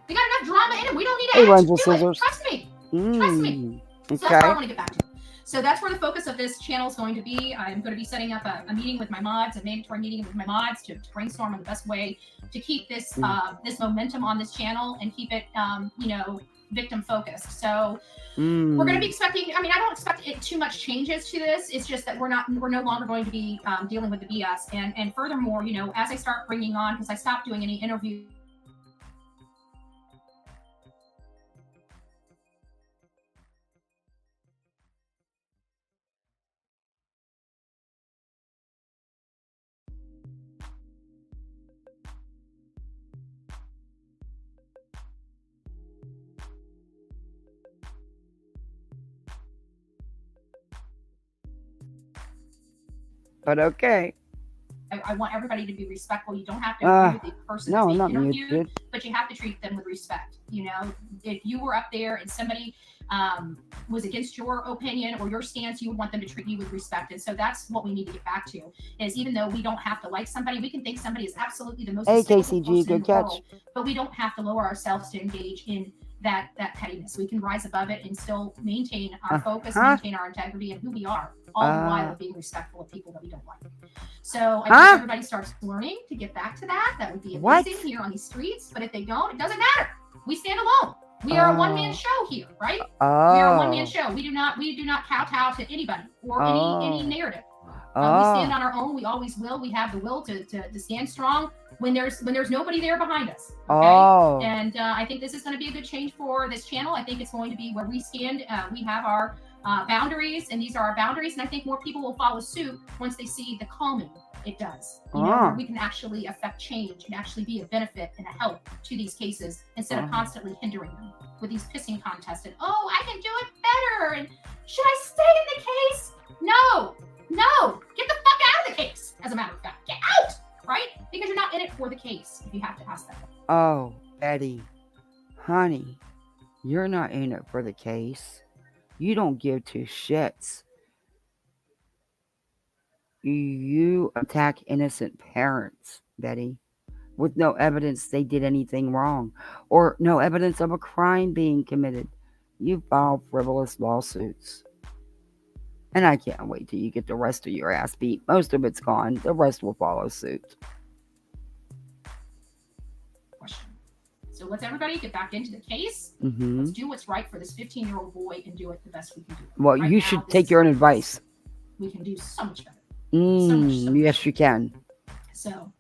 They got enough drama in them. We don't need to Hey, add Runs to with it. Scissors. Trust me. Trust me. So Okay. that's what I want to get back to. So that's where the focus of this channel is going to be. I'm going to be setting up a meeting with my mods, a mandatory meeting with my mods to brainstorm on the best way to keep this this momentum on this channel and keep it, victim focused. So we're going to be expecting. I mean, I don't expect too much changes to this. It's just that we're no longer going to be dealing with the BS. And furthermore, as I start bringing on, because I stopped doing any interviews. But okay. I want everybody to be respectful. You don't have to agree with the person that's being interviewed, but you have to treat them with respect. If you were up there and somebody was against your opinion or your stance, you would want them to treat you with respect. And so that's what we need to get back to, is even though we don't have to like somebody, we can think somebody is absolutely the most KCG, good catch. world, but we don't have to lower ourselves to engage in that pettiness. We can rise above it and still maintain our focus, maintain our integrity and who we are, all the while being respectful of people that we don't like. So I think everybody starts learning to get back to that. That would be amazing here on these streets. But if they don't, it doesn't matter. We stand alone. We are a one-man show here, right? We are a one-man show. We do not kowtow to anybody or any narrative. We stand on our own. We always will. We have the will to stand strong when there's nobody there behind us. Okay. And I think this is going to be a good change for this channel. I think it's going to be where we stand. We have our boundaries, and these are our boundaries. And I think more people will follow suit once they see the calming it does. Where we can actually affect change and actually be a benefit and a help to these cases instead of constantly hindering them with these pissing contests. And I can do it better. And should I stay in the case? No, get the fuck out of the case. As a matter of fact, get out, right? Because you're not in it for the case. If you have to ask that. Oh, Eddie, honey, you're not in it for the case. You don't give two shits. You attack innocent parents, Betty, with no evidence they did anything wrong or no evidence of a crime being committed. You file frivolous lawsuits. And I can't wait till you get the rest of your ass beat. Most of it's gone. The rest will follow suit. So let's everybody get back into the case. Let's do what's right for this 15-year-old boy and do it the best we can do. Well, right you should take your own advice. We can do so much better. Yes, you can. So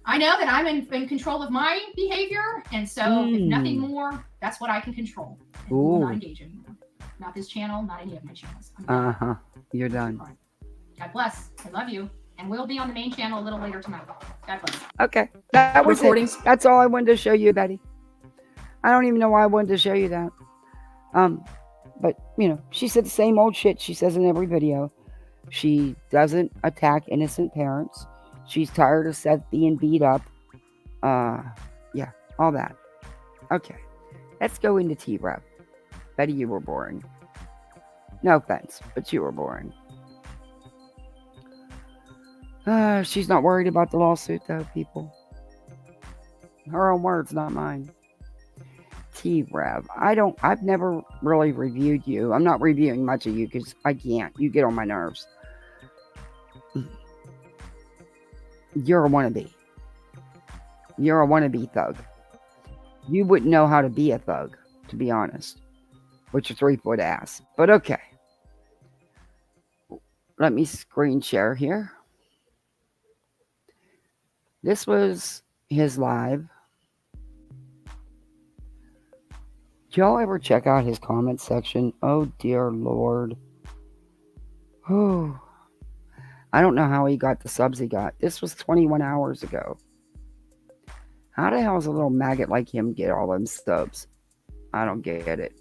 I know that I'm in control of my behavior. And so if nothing more, that's what I can control. And we will not engage anymore. Not this channel, not any of my channels. You're done. God bless. I love you. And we'll be on the main channel a little later tonight. God bless. Okay. That was it. That's all I wanted to show you, Betty. I don't even know why I wanted to show you that. But, she said the same old shit she says in every video. She doesn't attack innocent parents. She's tired of Seth being beat up. Yeah, all that. Okay, let's go into TREV. Betty, you were boring. No offense, but you were boring. She's not worried about the lawsuit, though, people. Her own words, not mine. TREV. I've never really reviewed you. I'm not reviewing much of you because I can't. You get on my nerves. You're a wannabe. You're a wannabe thug. You wouldn't know how to be a thug, to be honest, with your 3-foot ass. But okay. Let me screen share here. This was his live. Did y'all ever check out his comment section? Oh, dear Lord. Oh, I don't know how he got the subs he got. This was 21 hours ago. How the hell does a little maggot like him get all them subs? I don't get it.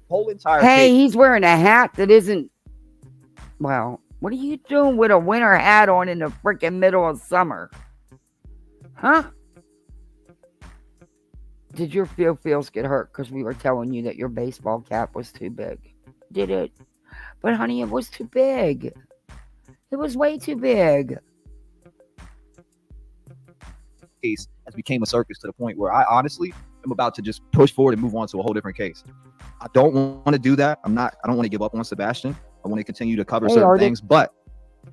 Whole entire Hey, case. he's wearing a hat that isn't... Well, what are you doing with a winter hat on in the freaking middle of summer? Huh? Did your feels get hurt because we were telling you that your baseball cap was too big? Did it? But honey, it was too big. It was way too big. Case has became a circus to the point where I honestly am about to just push forward and move on to a whole different case. I don't want to do that. I don't want to give up on Sebastian. I want to continue to cover certain things, but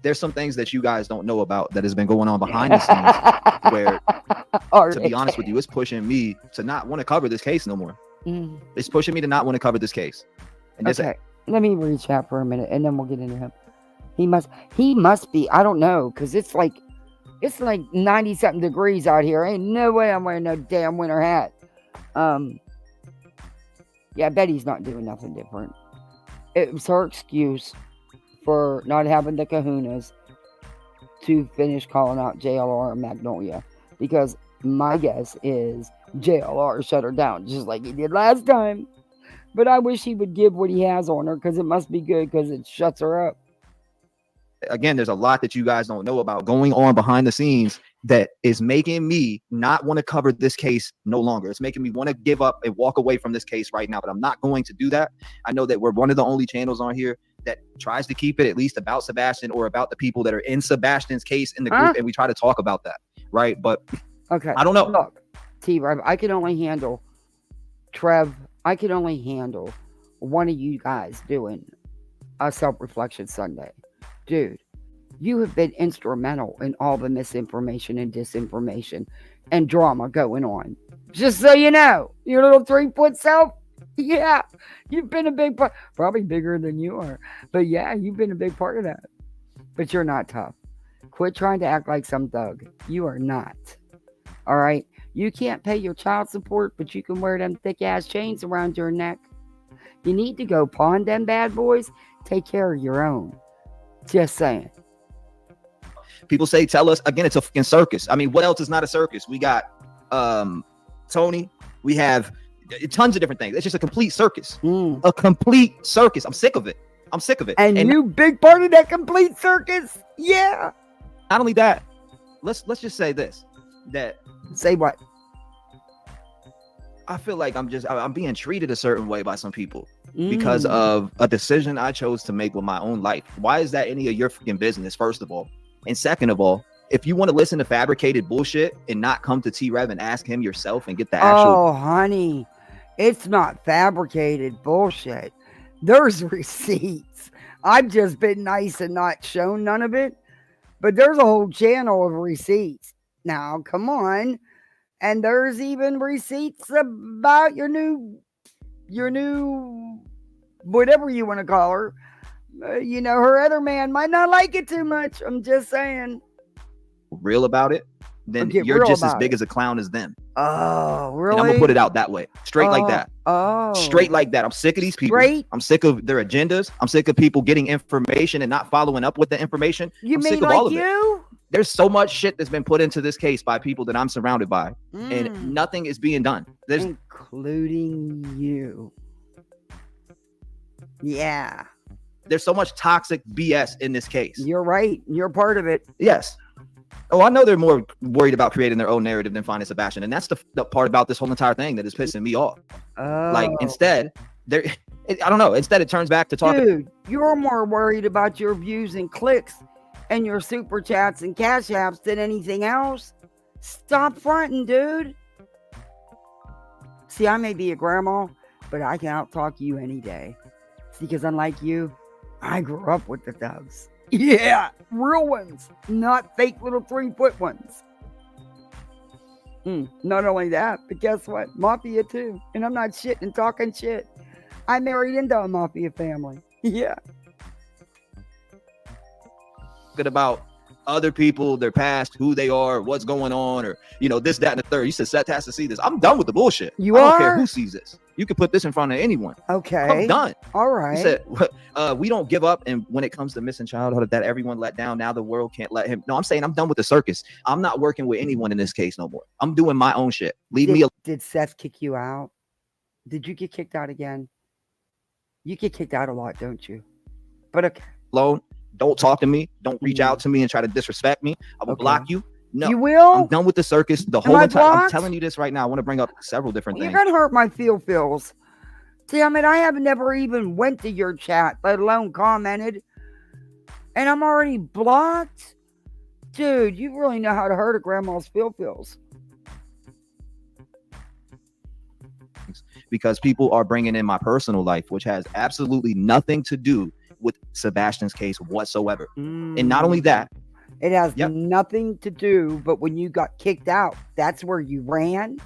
there's some things that you guys don't know about that has been going on behind the scenes where, to be honest with you, it's pushing me to not want to cover this case no more. It's pushing me to not want to cover this case. And okay, let me read chat for a minute and then we'll get into him. He must be, I don't know, because it's like 90 something degrees out here. Ain't no way I'm wearing no damn winter hat. Yeah, Betty's not doing nothing different. It was her excuse for not having the kahunas to finish calling out JLR and Magnolia, because my guess is JLR shut her down just like he did last time. But I wish he would give what he has on her, because it must be good, because it shuts her up. Again, there's a lot that you guys don't know about going on behind the scenes that is making me not want to cover this case no longer. It's making me want to give up and walk away from this case right now, but I'm not going to do that. I know that we're one of the only channels on here that tries to keep it at least about Sebastian or about the people that are in Sebastian's case in the group, and we try to talk about that, right? But okay, I don't know. Look, TREV, I can only handle Trev. I can only handle one of you guys doing a self-reflection Sunday. Dude, you have been instrumental in all the misinformation and disinformation and drama going on. Just so you know, your little 3-foot self, yeah, you've been a big part, probably bigger than you are, but yeah, you've been a big part of that. But you're not tough. Quit trying to act like some thug. You are not. All right? You can't pay your child support, but you can wear them thick-ass chains around your neck. You need to go pawn them bad boys. Take care of your own. Just saying. People say, tell us again, it's a fucking circus. I mean, what else is not a circus? We got Tony. We have tons of different things. It's just a complete circus. A complete circus. I'm sick of it. And you big part of that complete circus. Yeah. Not only that, let's just say this. Say what? I feel like I'm being treated a certain way by some people because of a decision I chose to make with my own life. Why is that any of your freaking business, first of all? And second of all, if you want to listen to fabricated bullshit and not come to TREV and ask him yourself and get the actual... Oh, honey, it's not fabricated bullshit. There's receipts. I've just been nice and not shown none of it, but there's a whole channel of receipts. Now, come on. And there's even receipts about your new, whatever you want to call her. Her other man might not like it too much. I'm just saying. Real about it, then you're just as big as a clown as them. Oh, really? And I'm gonna put it out that way, straight like that. Oh, straight like that. I'm sick of these people. I'm sick of their agendas. I'm sick of people getting information and not following up with the information. I'm sick of all of it. There's so much shit that's been put into this case by people that I'm surrounded by, and nothing is being done. Including you. Yeah. There's so much toxic BS in this case. You're right. You're part of it. Yes. Oh, I know they're more worried about creating their own narrative than finding Sebastian, and that's the part about this whole entire thing that is pissing me off. Like instead, I don't know. Instead, it turns back to talking. Dude, you're more worried about your views and clicks and your super chats and cash apps than anything else. Stop fronting, dude. See, I may be a grandma, but I can out-talk you any day. See, because unlike you, I grew up with the thugs. Yeah, real ones, not fake little 3-foot ones. Not only that, but guess what? Mafia too. And I'm not shitting and talking shit. I married into a mafia family. Yeah. Good about other people, their past, who they are, what's going on, or this, that, and the third. You said Seth has to see this. I'm done with the bullshit. I don't care who sees this. You can put this in front of anyone. Okay. I'm done. All right. You said we don't give up, and when it comes to missing childhood that everyone let down, now the world can't let him. No, I'm saying I'm done with the circus. I'm not working with anyone in this case no more. I'm doing my own shit. Leave me alone. Did Seth kick you out? Did you get kicked out again? You get kicked out a lot, don't you? But okay. Alone. Don't talk to me. Don't reach out to me and try to disrespect me. I will block you. No, you will. I'm done with the circus. The whole entire. I'm telling you this right now. I want to bring up several different things. You're gonna hurt my feels. Damn it! I have never even went to your chat, let alone commented, and I'm already blocked. Dude, you really know how to hurt a grandma's feels. Because people are bringing in my personal life, which has absolutely nothing to do with Sebastian's case whatsoever. And not only that, it has nothing to do, but when you got kicked out, that's where you ran.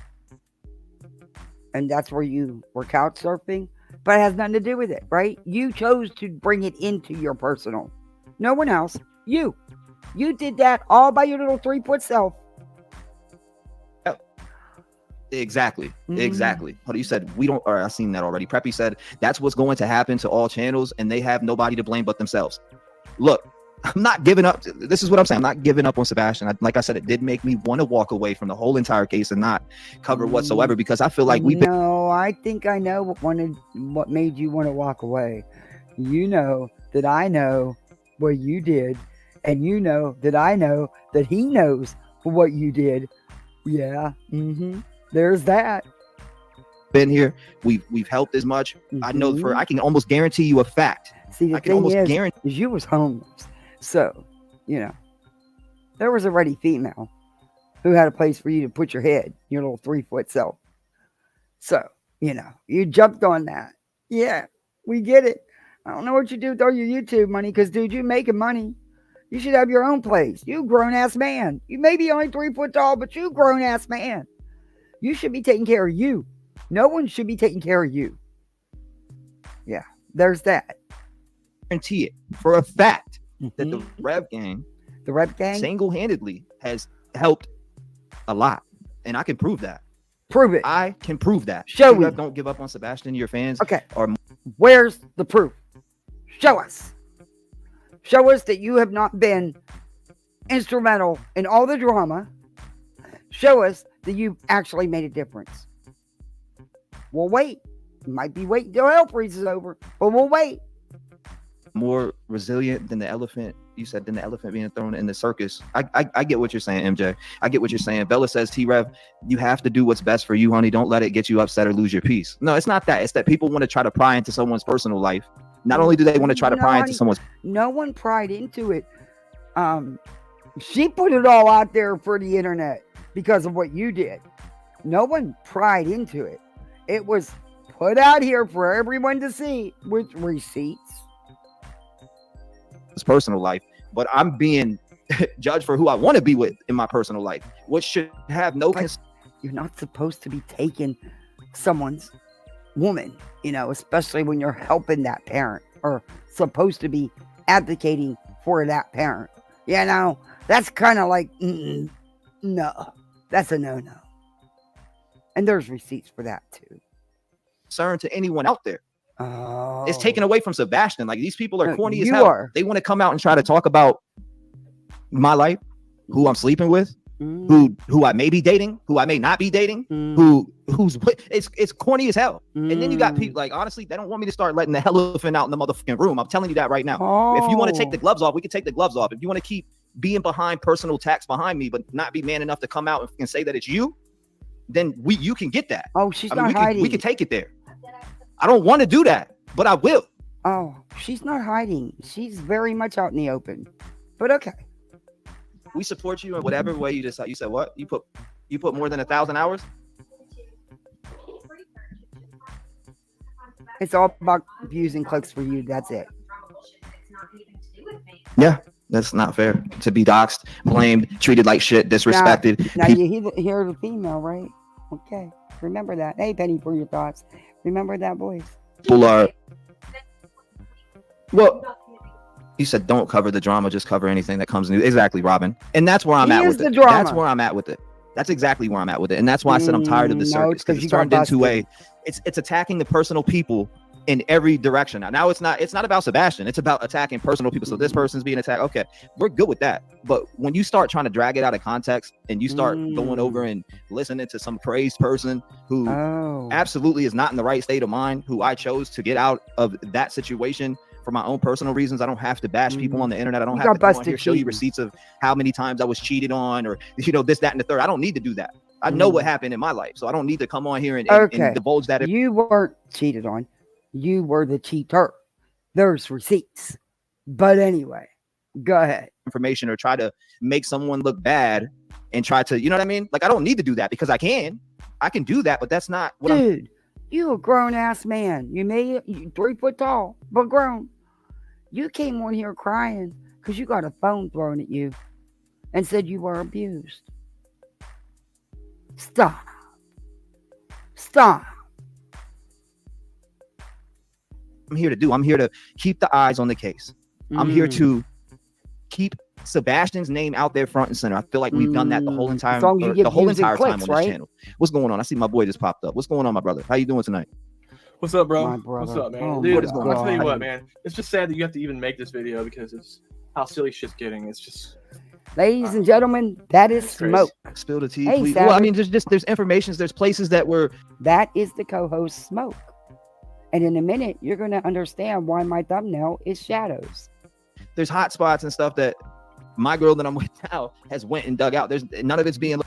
And that's where you were couch surfing. But it has nothing to do with it, right? You chose to bring it into your personal. No one else. You. You did that all by your little 3-foot self. Exactly. But you said we don't, or I've seen that already. Preppy said that's what's going to happen to all channels, and they have nobody to blame but themselves. Look, I'm not giving up. This is what I'm saying. I'm not giving up on Sebastian. Like I said, it did make me want to walk away from the whole entire case and not cover whatsoever, because I feel like I think I know what made you want to walk away. You know that I know what you did, and you know that I know that he knows what you did. Yeah. There's that. Been here. We've helped as much. I know I can almost guarantee you a fact. See, the thing is you was homeless. So, there was already female who had a place for you to put your head, your little 3-foot self. So, you jumped on that. Yeah, we get it. I don't know what you do with all your YouTube money, because, dude, you making money. You should have your own place. You grown-ass man. You may be only 3 foot tall, but you grown-ass man. You should be taking care of you. No one should be taking care of you. Yeah, there's that. Guarantee it for a fact that the Rev Gang, single-handedly has helped a lot, and I can prove that. Prove it. I can prove that. Show me. Don't give up on Sebastian. Your fans. Okay. Where's the proof? Show us. Show us that you have not been instrumental in all the drama. Show us that you actually made a difference. We'll wait. You might be waiting till hell freezes over, but we'll wait. More resilient than the elephant. You said than the elephant being thrown in the circus. I get what you're saying, MJ. I get what you're saying. Bella says, T-Rev, you have to do what's best for you, honey. Don't let it get you upset or lose your peace. No, it's not that. It's that people want to try to pry into someone's personal life. Not only do they want to try to pry into someone's... No one pried into it. She put it all out there for the internet because of what you did. No one pried into it. It was put out here for everyone to see with receipts. His personal life, but I'm being judged for who I want to be with in my personal life, which should have no... You're not supposed to be taking someone's woman, especially when you're helping that parent or supposed to be advocating for that parent. That's kind of like, no, that's a no-no. And there's receipts for that too. Concern to anyone out there. Oh. It's taken away from Sebastian. Like, these people are corny as hell. They want to come out and try to talk about my life, who I'm sleeping with, who I may be dating, who I may not be dating, who's it's corny as hell. And then you got people, like, honestly, they don't want me to start letting the elephant out in the motherfucking room. I'm telling you that right now. If you want to take the gloves off, we can take the gloves off. If you want to keep being behind personal attacks behind me, but not be man enough to come out and say that it's you, then you can get that. Oh, she's I mean, not hiding. we can take it there. I don't want to do that, but I will. Oh, she's not hiding. She's very much out in the open. But okay. We support you in whatever way you decide. You said what? You put more than 1,000 hours? It's all about views and clicks for you. That's it. Yeah, that's not fair to be doxxed, blamed, treated like shit, disrespected. Now you hear the female, right? Okay. Remember that. Hey, Penny, for your thoughts. Remember that voice. People are. Well, you said don't cover the drama, just cover anything that comes new. Exactly, Robin. And that's where I'm at with it. That's where I'm at with it. That's exactly where I'm at with it. And that's why I said I'm tired of the circus, because it's turned into it's attacking the personal people in every direction. Now it's not about Sebastian. It's about attacking personal people. So this person's being attacked. Okay, we're good with that. But when you start trying to drag it out of context and you start going over and listening to some crazed person who absolutely is not in the right state of mind, who I chose to get out of that situation for my own personal reasons. I don't have to bash people on the internet. I don't have to come on here, show you receipts of how many times I was cheated on, or this, that, and the third. I don't need to do that. I know what happened in my life, so I don't need to come on here and divulge that. You weren't cheated on. You were the cheater. There's receipts. But anyway, go ahead. Information, or try to make someone look bad and try to, you know what I mean? Like, I don't need to do that, because I can do that, but that's not what Dude, you a grown ass man. You 3 foot tall, but grown. You came on here crying because you got a phone thrown at you and said you were abused. Stop. I'm here to keep the eyes on the case. I'm here to keep Sebastian's name out there front and center. I feel like we've done that the whole entire time on this channel. What's going on? I see my boy just popped up. What's going on, my brother? How you doing tonight? What's up, bro? My brother. What's up, man? Oh, Dude, my I'll tell you God. what, man. It's just sad that you have to even make this video, because it's how silly shit's getting. It's just, Ladies and gentlemen, that is smoke. Spill the tea, Hey, please. Savage. Well, I mean, there's information. There's places that were. That is the co-host smoke. And in a minute, you're going to understand why my thumbnail is shadows. There's hot spots and stuff that my girl that I'm with now has went and dug out. There's none of it's being.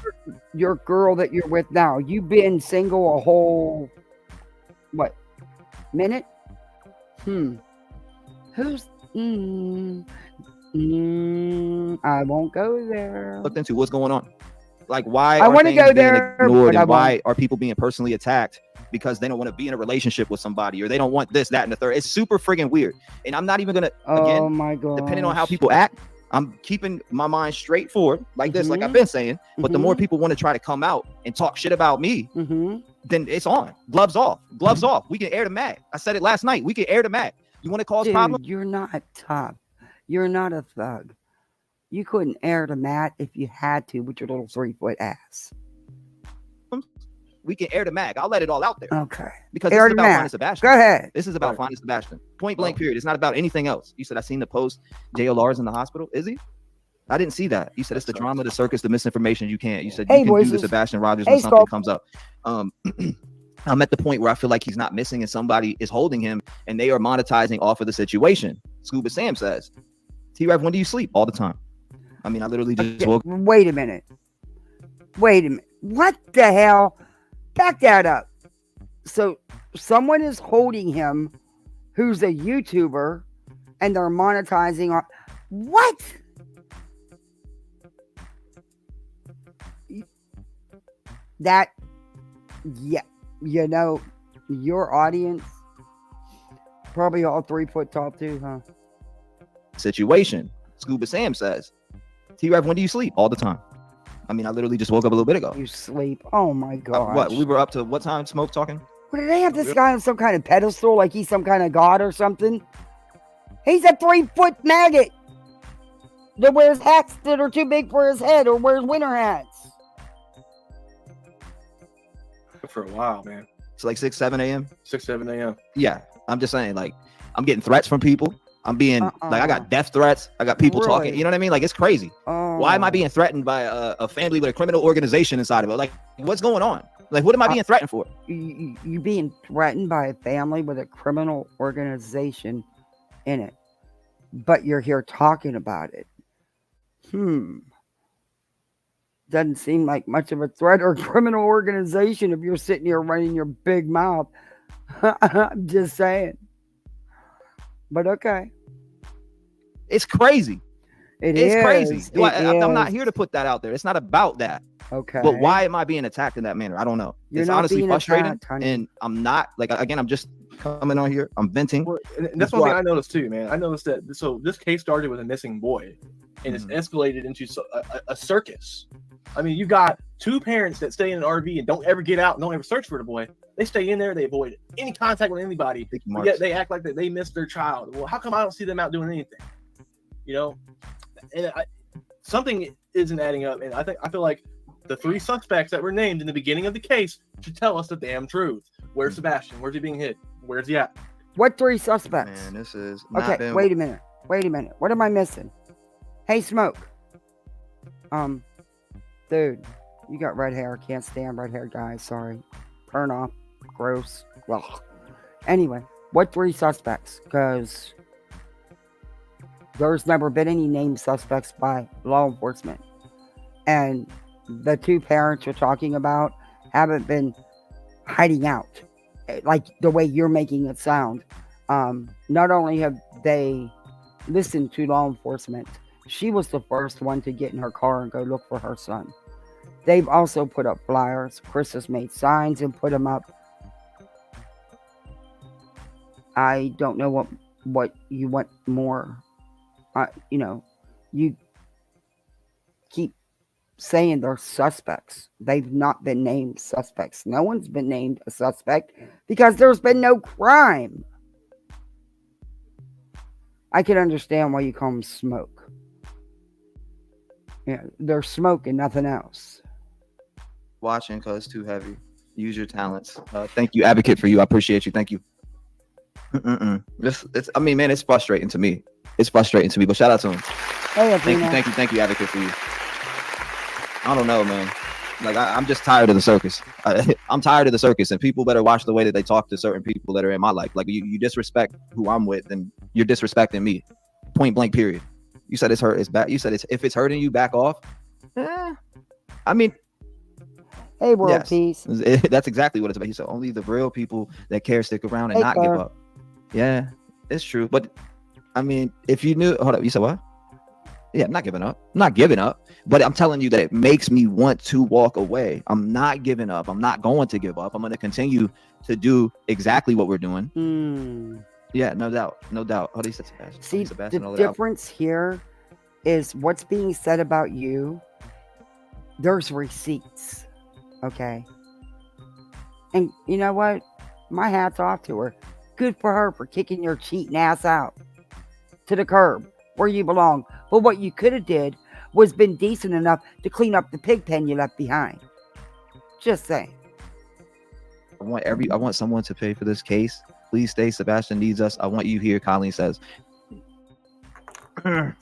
Your girl that you're with now, you've been single a whole, minute? Who's, I won't go there. Looked into what's going on. Like, why I are want to things go being there, ignored, but and why are people being personally attacked because they don't want to be in a relationship with somebody, or they don't want this, that, and the third? It's super friggin' weird. And I'm not even gonna, again, oh my God, depending on how people act, I'm keeping my mind straight forward like this, like I've been saying. But the more people want to try to come out and talk shit about me, then it's on. Gloves off. Gloves off. We can air the mag. I said it last night. We can air the mag. You want to cause problems? You're not tough. You're not a thug. You couldn't air the mat if you had to with your little 3-foot ass. We can air the mag. I'll let it all out there. Okay. Because this is about finding Sebastian. Go ahead. This is about finding Sebastian. Point blank, period. It's not about anything else. You said I seen the post. JLR's in the hospital. Is he? I didn't see that. You said it's the drama, the circus, the misinformation. You can't. You said you can do the Sebastian Rogers when something comes up. I'm at the point where I feel like he's not missing and somebody is holding him and they are monetizing off of the situation. Scuba Sam says, T-Rev, when do you sleep? All the time. I mean, I literally just woke. Wait a minute. What the hell? Back that up. So someone is holding him who's a YouTuber and they're monetizing on what? That, yeah, you know, your audience probably all 3-foot tall too, huh? Situation. Scuba Sam says, T-Rev, when do you sleep? All the time. I mean, I literally just woke up a little bit ago. You sleep. Oh my God. What? We were up to what time? Smoke talking? What, did they have this guy on some kind of pedestal like he's some kind of god or something? He's a 3-foot maggot that wears hats that are too big for his head or wears winter hats. for a while, man. It's like 6, 7 a.m. 6, 7 a.m. Yeah, I'm just saying, like, I'm getting threats from people. I'm being like, I got death threats. I got people talking. You know what I mean? Like, it's crazy. Why am I being threatened by a family with a criminal organization inside of it? Like, what's going on? Like, what am I being threatened for? You being threatened by a family with a criminal organization in it, but you're here talking about it. Doesn't seem like much of a threat or criminal organization if you're sitting here running your big mouth. I'm just saying. But okay. It's crazy. It's crazy. I'm not is. here to put that out there. It's not about that. Okay. But why am I being attacked in that manner? I don't know. You're it's not honestly being frustrating. attacked, honey. And I'm not, like, again, I'm just coming on here. I'm venting. Well, and that's one thing I noticed too, man. I noticed that so this case started with a missing boy, and it's escalated into a circus. I mean, you got two parents that stay in an RV and don't ever get out and don't ever search for the boy. They stay in there. They avoid any contact with anybody. Yet they act like that they missed their child. Well, how come I don't see them out doing anything? You know, and something isn't adding up. And I feel like the three suspects that were named in the beginning of the case should tell us the damn truth. Where's Sebastian? Where's he being hid? Where's he at? What three suspects? Man, this is okay. Wait a minute. What am I missing? Hey, Smoke. Dude, you got red hair. Can't stand red hair guys. Sorry. Turn off. Gross. Ugh. Anyway, what three suspects? Because there's never been any named suspects by law enforcement. And the two parents you're talking about haven't been hiding out like the way you're making it sound. Not only have they listened to law enforcement, she was the first one to get in her car and go look for her son. They've also put up flyers. Chris has made signs and put them up. I don't know what you want more. You keep saying they're suspects. They've not been named suspects. No one's been named a suspect because there's been no crime. I can understand why you call them Smoke. Yeah, they're Smoke and nothing else. Watching because it's too heavy. Use your talents. Thank you, advocate for you. I appreciate you. Thank you. I mean, man, it's frustrating to me. It's frustrating to me. But shout out to him. Hey, thank you, advocate for you. I don't know, man. Like I'm just tired of the circus. I'm tired of the circus, and people better watch the way that they talk to certain people that are in my life. Like you disrespect who I'm with, and you're disrespecting me. Point blank. Period. You said it's hurt. It's bad. You said if it's hurting you, back off. I mean. Hey, world peace. That's exactly what it's about. He said only the real people that care stick around and not give up. Yeah, it's true. But I mean, if you knew, hold up, you said what? Yeah, I'm not giving up. I'm not giving up. But I'm telling you that it makes me want to walk away. I'm not giving up. I'm not going to give up. I'm going to continue to do exactly what we're doing. Yeah, no doubt. No doubt. Oh, he said Sebastian. See, Sebastian, the difference here is what's being said about you. There's receipts. Okay. And you know what? My hat's off to her. Good for her for kicking your cheating ass out to the curb where you belong. But what you could have did was been decent enough to clean up the pig pen you left behind. Just saying. I want someone to pay for this case. Please stay. Sebastian needs us. I want you here. Colleen says.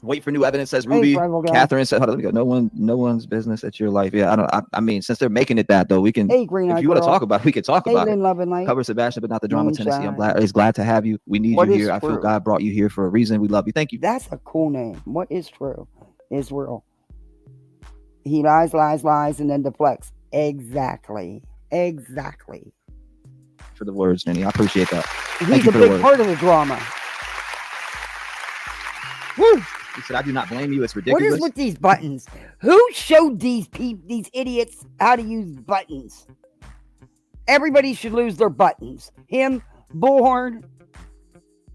Wait for new evidence, says Ruby. Catherine said, hold on, no one's business at your life. Yeah, I mean, since they're making it that though, we can, if you want to talk about it, we can talk about it. Cover Sebastian, but not the drama. Tennessee. I'm glad to have you. We need you here. I feel God brought you here for a reason. We love you. Thank you. That's a cool name. What is true is real. He lies, and then deflects. Exactly. For the words, Nanny. I appreciate that. He's a big part of the drama. Woo! He said, I do not blame you. It's ridiculous. What is with these buttons? Who showed these idiots how to use buttons? Everybody should lose their buttons. Him, Bullhorn.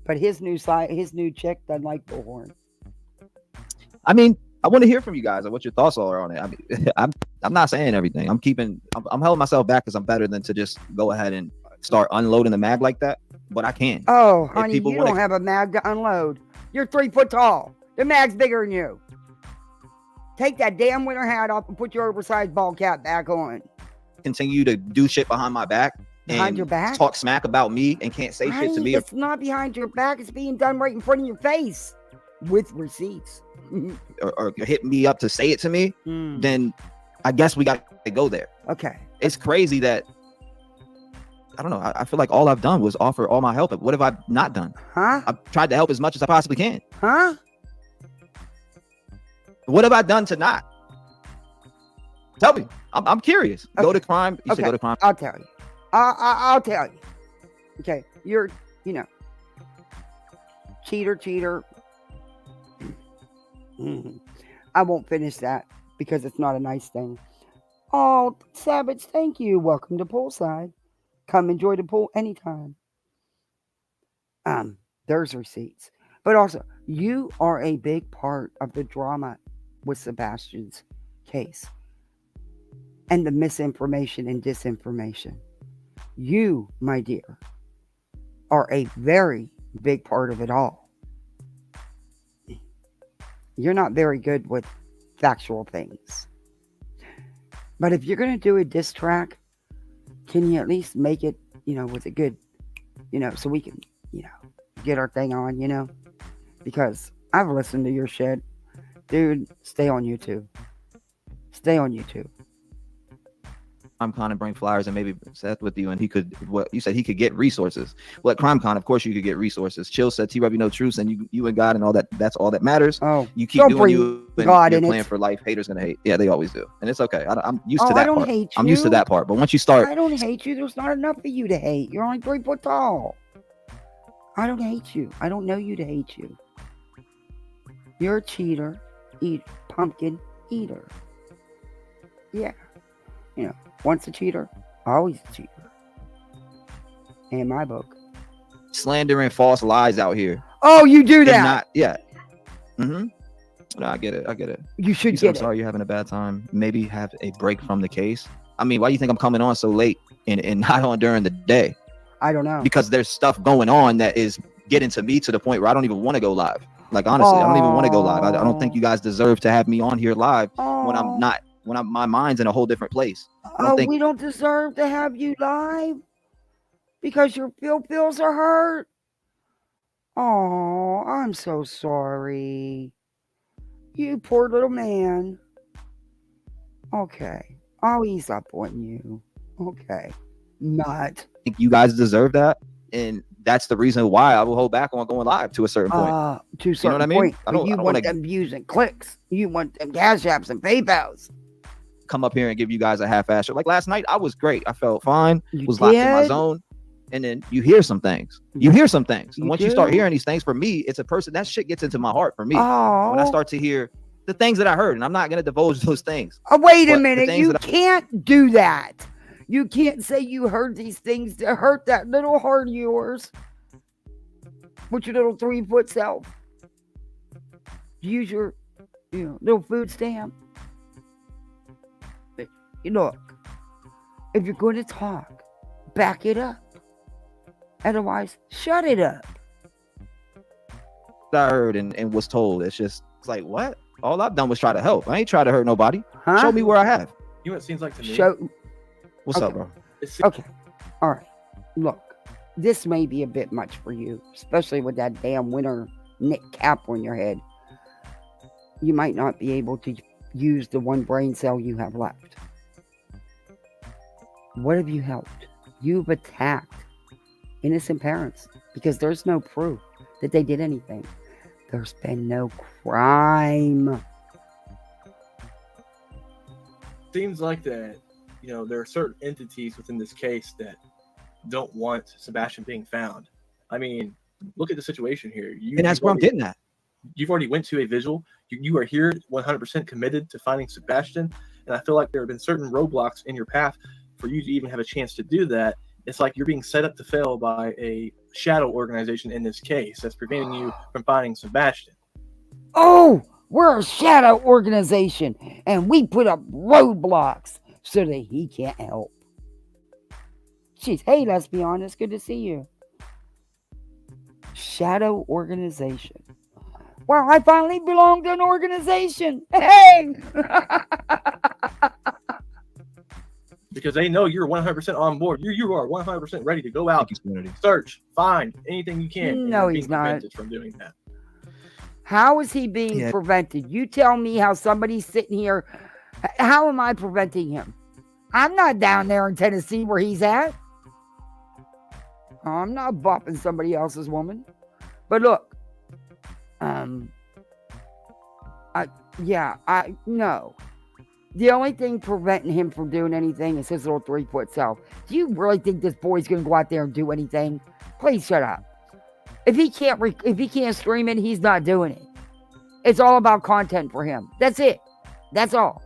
But his new chick doesn't like Bullhorn. I mean, I want to hear from you guys and what your thoughts are on it. I mean, I'm not saying everything. I'm holding myself back because I'm better than to just go ahead and start unloading the mag like that. But I can. Oh, honey, you don't have a mag to unload. You're 3 foot tall. The mag's bigger than you. Take that damn winter hat off and put your oversized ball cap back on. Continue to do shit behind my back. Behind your back? Talk smack about me and can't say shit to me. It's not behind your back. It's being done right in front of your face with receipts. or hit me up to say it to me. Then I guess we got to go there. Okay. It's crazy that I don't know. I feel like all I've done was offer all my help. What have I not done? Huh? I've tried to help as much as I possibly can. Huh? What have I done to not? Tell me. I'm curious. Okay. Go to crime. You said go to crime. I'll tell you. I'll tell you. Okay, you're, cheater. I won't finish that because it's not a nice thing. Oh, Savage, thank you. Welcome to Poolside. Come enjoy the pool anytime. There's receipts. But also, you are a big part of the drama with Sebastian's case and the misinformation and disinformation. You, my dear, are a very big part of it all. You're not very good with factual things. But if you're going to do a diss track, can you at least make it, with a good, so we can, get our thing on, because I've listened to your shit. Dude, stay on YouTube. Stay on YouTube. CrimeCon and bring flyers and maybe Seth with you, and he could. What you said, he could get resources. Well, at CrimeCon, of course, you could get resources. Chill said, "T-Rev, no truth, and you and God and all that. That's all that matters. Oh, you keep doing you. And God you're in playing it. for life. Haters gonna hate. Yeah, they always do, and it's okay. I'm used to I that don't part. hate I'm used to you. that part. But once you start, I don't hate you. There's not enough of you to hate. You're only 3 foot tall. I don't hate you. I don't know you to hate you. You're a cheater, pumpkin eater. Yeah. Once a cheater, always a cheater. In my book. slandering false lies out here. Oh, you do that. Not, yeah. Mm-hmm. No, I get it. You should You said, get I'm it. sorry you're having a bad time. Maybe have a break from the case. I mean, why do you think I'm coming on so late and not on during the day? I don't know. Because there's stuff going on that is getting to me to the point where I don't even want to go live. Like, honestly, I don't even want to go live. I don't think you guys deserve to have me on here live when I'm not, my mind's in a whole different place. We don't deserve to have you live because your feels are hurt. Oh, I'm so sorry. You poor little man. Okay. I'll ease up on you. Okay. Not. I think you guys deserve that. And that's the reason why I will hold back on going live to a certain point. To a certain what I mean? point. I don't want wanna them views and clicks. You want them cash apps and PayPals. Come up here and give you guys a half-ass show. Like last night, I was great. I felt fine. You was locked in my did? zone. And then you hear some things. You hear some things. And You once you do? start hearing these things, for me, it's a person, that shit gets into my heart for me. Oh. When I start to hear the things that I heard, and I'm not going to divulge those things. Wait a But the minute. things You that can't do that. You can't say you heard these things that hurt that little heart of yours with your little 3-foot self. Use your little food stamp. Look, if you're going to talk, back it up. Otherwise, shut it up. I heard and was told, it's like, what? All I've done was try to help. I ain't try to hurt nobody. Huh? Show me where I have. You know what it seems like to me? What's up, Okay. bro? Okay. All right. Look, this may be a bit much for you, especially with that damn winter knit cap on your head. You might not be able to use the one brain cell you have left. What have you helped? You've attacked innocent parents because there's no proof that they did anything. There's been no crime. Seems like that, there are certain entities within this case that don't want Sebastian being found. I mean, look at the situation here. And that's where I'm getting at. You've already went to a vigil. You are here 100% committed to finding Sebastian. And I feel like there have been certain roadblocks in your path for you to even have a chance to do that. It's like you're being set up to fail by a shadow organization in this case that's preventing you from finding Sebastian. Oh, we're a shadow organization and we put up roadblocks so that he can't help. Jeez, hey, let's be honest. Good to see you. Shadow organization. Well, I finally belong to an organization. Hey! Because they know you're 100% on board. You are 100% ready to go out, search, find anything you can. and No, you're he's being not. prevented from doing that. How is he being prevented? You tell me how somebody's sitting here. How am I preventing him? I'm not down there in Tennessee where he's at. I'm not bopping somebody else's woman. But look, Yeah, no. The only thing preventing him from doing anything is his little 3-foot self. Do you really think this boy's gonna go out there and do anything? Please shut up. If he can't stream it, he's not doing it. It's all about content for him. That's it. That's all.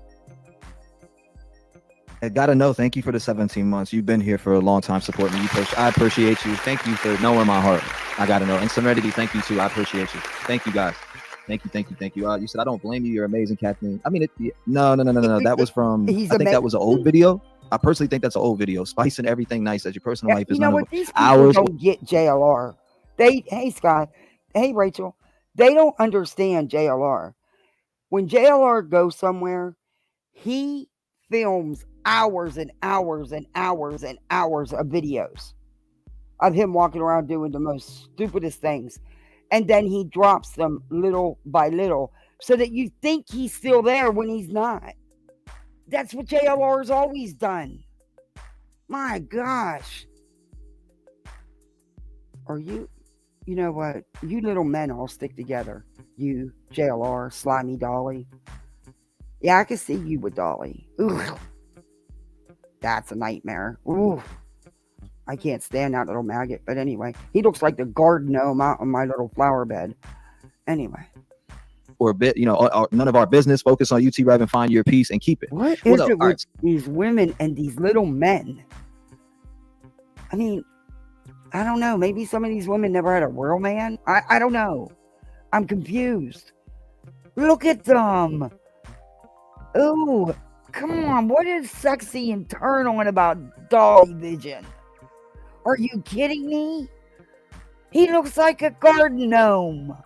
I gotta know. Thank you for the 17 months. You've been here for a long time supporting me. I appreciate you. Thank you for knowing my heart. I gotta know. And Serenity, thank you too. I appreciate you. Thank you guys. Thank you. You said I don't blame you. You're amazing, Kathleen. I mean, no. That was from. I think that was an old video. I personally think that's an old video. Spicing everything nice as your personal life is. You know what? These people don't get JLR. Hey Scott, hey Rachel, they don't understand JLR. When JLR goes somewhere, he films hours and hours and hours and hours of videos of him walking around doing the most stupidest things. And then he drops them little by little so that you think he's still there when he's not. That's what JLR's always done. My gosh. You know what? You little men all stick together. You, JLR, Slimy Dolly. Yeah, I can see you with Dolly. Ugh. That's a nightmare. Ooh. I can't stand that little maggot. But anyway, he looks like the garden gnome out on my little flower bed. Anyway. Or a bit, none of our business. Focus on UT-Rev and find your peace and keep it. What is it with these women and these little men? I mean, I don't know. Maybe some of these women never had a real man. I don't know. I'm confused. Look at them. Ooh, come on. What is sexy and turn on about Dolly Vision? Are you kidding me? He looks like a garden gnome.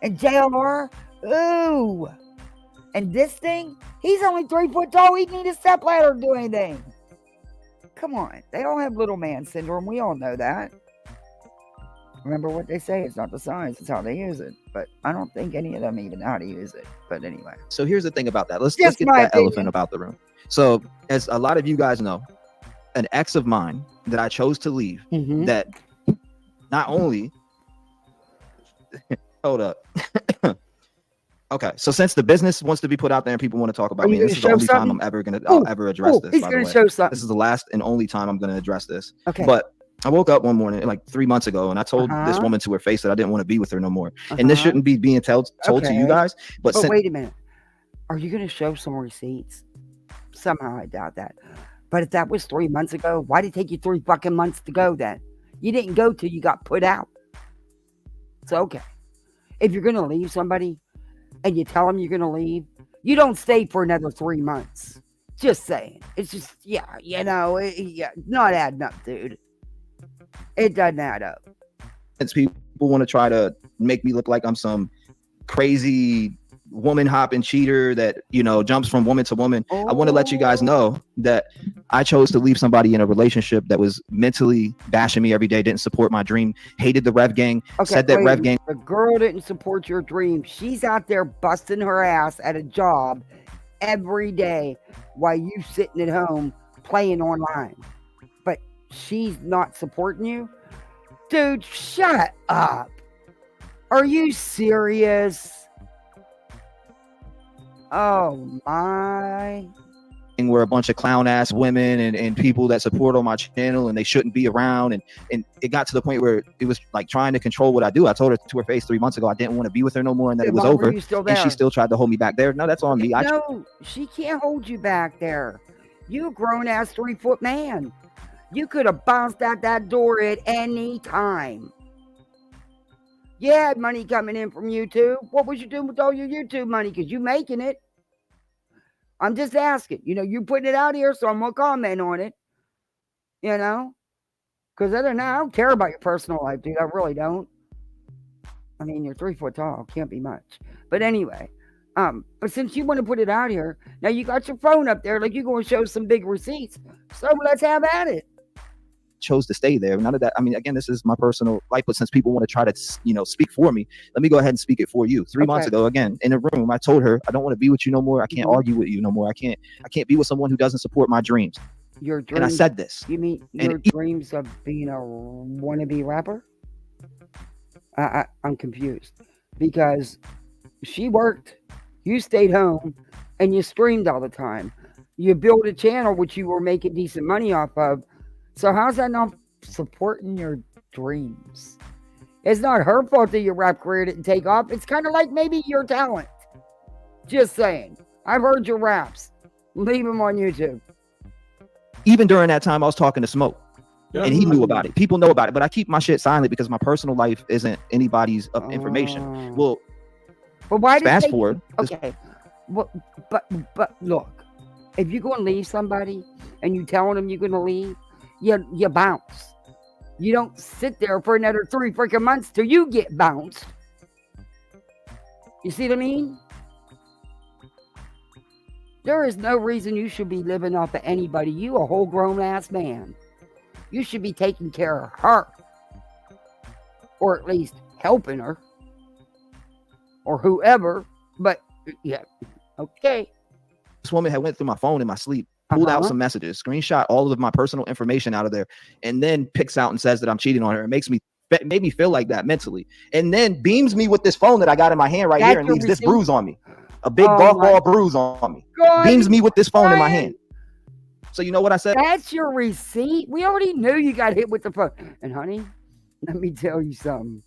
And JLR, ooh. And this thing, he's only 3 foot tall. He'd need a step ladder to do anything. Come on. They all have little man syndrome. We all know that. Remember what they say. It's not the size. It's how they use it. But I don't think any of them even know how to use it. But anyway. So here's the thing about that. Let's get that elephant about the room. So as a lot of you guys know, an ex of mine that I chose to leave, that not only... Hold up. Okay, so since the business wants to be put out there and people want to talk about me, this is the only time I'm ever I'll ever address this. He's gonna show something. This is the last and only time I'm gonna address this. Okay. But I woke up one morning like 3 months ago and I told this woman to her face that I didn't want to be with her no more. And this shouldn't be being told to you guys. But wait a minute. Are you gonna show some receipts? Somehow I doubt that. But if that was 3 months ago, why did it take you 3 fucking months to go then? You didn't go till you got put out. It's okay. If you're gonna leave somebody and you tell them you're gonna leave, you don't stay for another 3 months. Just saying. It's just, not adding up, dude. It doesn't add up. Since people want to try to make me look like I'm some crazy woman hopping cheater that jumps from woman to woman, I want to let you guys know that I chose to leave somebody in a relationship that was mentally bashing me every day, didn't support my dream, hated the Rev Gang, said that Rev Gang. The girl didn't support your dream. She's out there busting her ass at a job every day while you sitting at home playing online. But she's not supporting you? Dude, shut up. Are you serious? Oh my. Where a bunch of clown ass women and people that support on my channel and they shouldn't be around, and it got to the point where it was like trying to control what I do. I told her to her face 3 months ago I didn't want to be with her no more and that it was over, and she still tried to hold me back there. No, that's on me. No, she can't hold you back there. You a grown ass 3 foot man. You could have bounced out that door at any time. You had money coming in from YouTube. What was you doing with all your YouTube money? Because you making it. I'm just asking. You're putting it out here, so I'm going to comment on it. Because other than that, I don't care about your personal life, dude. I really don't. I mean, you're 3 foot tall. Can't be much. But anyway, but since you want to put it out here, now you got your phone up there like you're going to show some big receipts. So let's have at it. Chose to stay there. None of that. I mean, again, this is my personal life, but since people want to try to speak for me, let me go ahead and speak it for you. 3 months ago, again in a room, I told her I don't want to be with you no more. I can't argue with you no more. I can't be with someone who doesn't support my dreams. Your dreams, and I said this. You mean your dreams of being a wannabe rapper? I'm confused because she worked. You stayed home and you streamed all the time. You built a channel which you were making decent money off of. So how's that not supporting your dreams? It's not her fault that your rap career didn't take off. It's kind of like maybe your talent. Just saying. I've heard your raps. Leave them on YouTube. Even during that time, I was talking to Smoke. And he knew about it. People know about it, but I keep my shit silent because my personal life isn't anybody's information. Well, but why fast forward. Okay, but look, if you're going to leave somebody and you telling them you're going to leave, you bounce. You don't sit there for another 3 freaking months till you get bounced. You see what I mean? There is no reason you should be living off of anybody. You a whole grown ass man. You should be taking care of her. Or at least helping her. Or whoever. But yeah. Okay. This woman had went through my phone in my sleep, pulled out some messages, screenshot all of my personal information out of there, and then picks out and says that I'm cheating on her. It made me feel like that mentally. And then beams me with this phone that I got in my hand right here and leaves this bruise on me. A big golf ball bruise on me. God, beams me with this phone in my hand. So you know what I said? That's your receipt. We already knew you got hit with the phone. And honey, let me tell you something.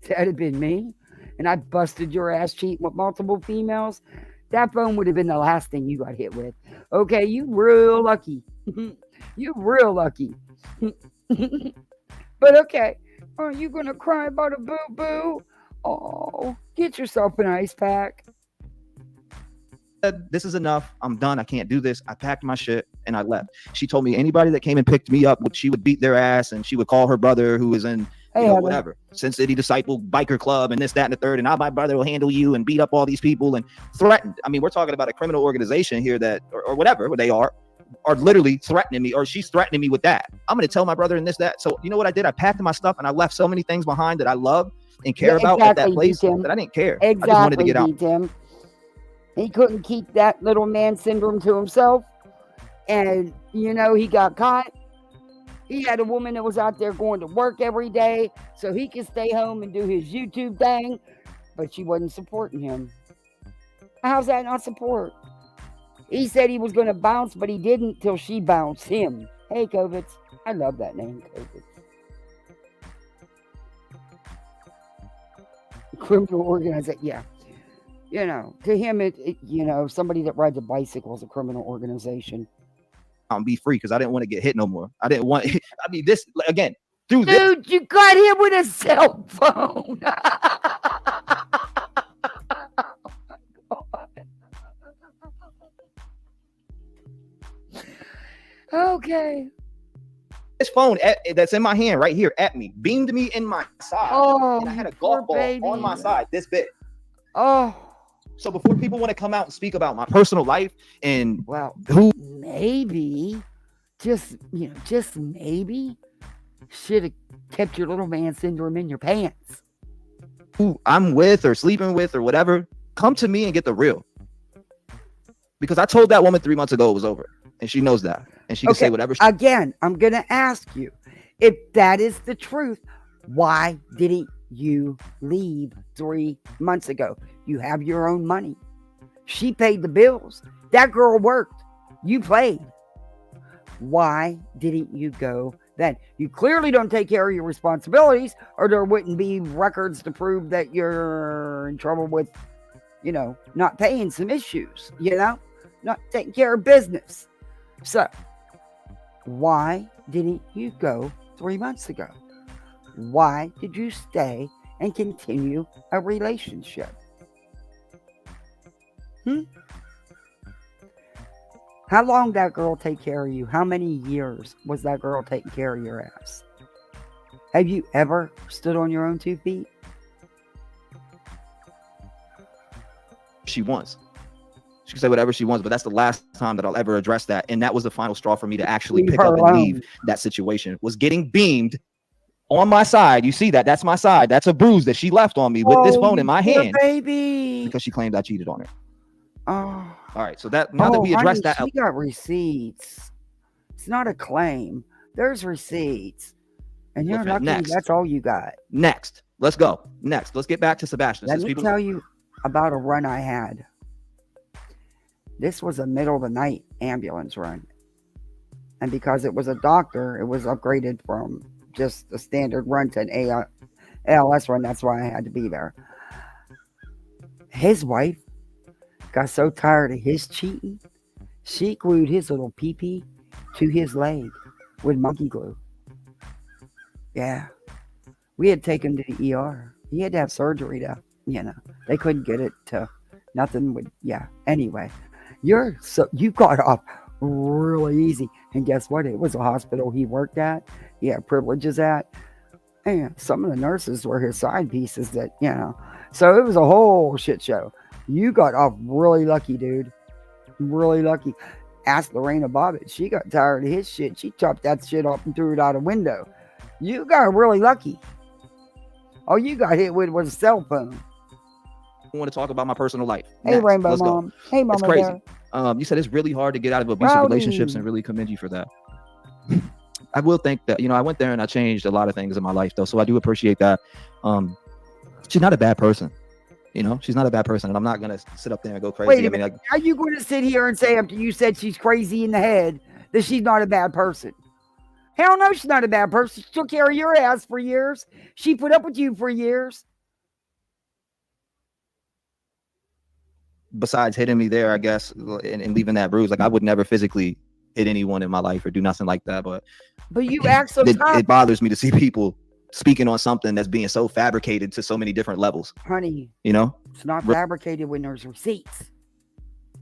If that had been me, and I busted your ass cheating with multiple females, that phone would have been the last thing you got hit with. Okay, you real lucky. You real lucky. But okay, are you gonna cry about a boo-boo? Oh, get yourself an ice pack. This is enough. I'm done. I can't do this. I packed my shit and I left. She told me anybody that came and picked me up, she would beat their ass, and she would call her brother who was in whatever Sin City Disciple Biker Club and this, that, and the third, and my brother will handle you, and beat up all these people and threatened. I mean, we're talking about a criminal organization here that, or whatever they are literally threatening me, or she's threatening me with that. I'm going to tell my brother and this, that. So you know what I did? I packed my stuff and I left so many things behind that I love and care about at that place that I didn't care. I just wanted to get out. He couldn't keep that little man syndrome to himself. And, he got caught. He had a woman that was out there going to work every day so he could stay home and do his YouTube thing. But she wasn't supporting him. How's that not support? He said he was going to bounce, but he didn't till she bounced him. Hey, Kovitz. I love that name, Kovitz. Criminal organization, yeah. To him, somebody that rides a bicycle is a criminal organization. Be free because I didn't want to get hit no more. I didn't want. I mean, this again through Dude, this. You got hit with a cell phone. Okay. This phone that's in my hand right here at me beamed me in my side. Oh, and I had a golf ball on my side this big. Oh. So before people want to come out and speak about my personal life and maybe, just maybe, should have kept your little man syndrome in your pants. Who I'm with or sleeping with or whatever, come to me and get the real. Because I told that woman 3 months ago it was over, and she knows that, and she can say whatever. Again, I'm gonna ask you, if that is the truth, why didn't you leave 3 months ago? You have your own money. She paid the bills. That girl worked. You played. Why didn't you go then? You clearly don't take care of your responsibilities, or there wouldn't be records to prove that you're in trouble with, not paying some issues, not taking care of business. So, why didn't you go 3 months ago? Why did you stay and continue a relationship? How long that girl take care of you? How many years was that girl taking care of your ass? Have you ever stood on your own 2 feet? She wants. She can say whatever she wants, but that's the last time that I'll ever address that. And that was the final straw for me to actually pick up and leave that situation, was getting beamed on my side. You see that? That's my side. That's a bruise that she left on me with this phone in my hand. Baby. Because she claimed I cheated on her. Oh. All right. So that now that we addressed that. She got receipts. It's not a claim. There's receipts. And you're lucky that's all you got. Next. Let's go. Next. Let's get back to Sebastian. Let me tell you about a run I had. This was a middle of the night ambulance run. And because it was a doctor, it was upgraded from just a standard run to an ALS run. That's why I had to be there. His wife got so tired of his cheating, she glued his little pee-pee to his leg with monkey glue. Yeah. We had taken him to the ER. He had to have surgery to, they couldn't get it to nothing would, Anyway, you got off really easy. And guess what? It was a hospital he worked at. He had privileges at. And some of the nurses were his side pieces that, So it was a whole shit show. You got off really lucky, dude. Really lucky. Ask Lorena Bobbitt. She got tired of his shit. She chopped that shit off and threw it out a window. You got really lucky. All you got hit with was a cell phone. I want to talk about my personal life. Hey, Next. Rainbow Let's Mom. Go. Hey, Mama It's crazy. Bear. You said it's really hard to get out of abusive relationships, and really commend you for that. I will think that, I went there and I changed a lot of things in my life, though. So I do appreciate that. She's not a bad person. She's not a bad person. And I'm not going to sit up there and go crazy. Wait a minute. Are you going to sit here and say after you said she's crazy in the head that she's not a bad person? Hell no, she's not a bad person. She took care of your ass for years. She put up with you for years. Besides hitting me there, I guess, and leaving that bruise, like I would never physically hit anyone in my life or do nothing like that. But you act so tough. It bothers me to see people speaking on something that's being so fabricated to so many different levels. Honey, it's not fabricated when there's receipts.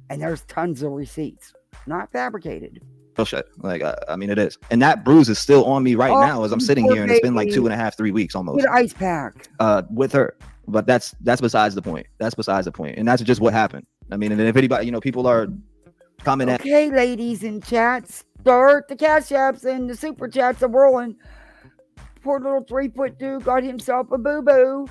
And there's tons of receipts. Not fabricated. Shit. Like, it is. And that bruise is still on me right now as I'm sitting here, and it's been like 2.5, 3 weeks almost. Get an ice pack. With her. But that's besides the point. That's besides the point. And that's just what happened. And if anybody, people are coming at. Okay, ladies in chats, start the cash apps and the super chats are rolling. Poor little 3-foot dude got himself a boo-boo.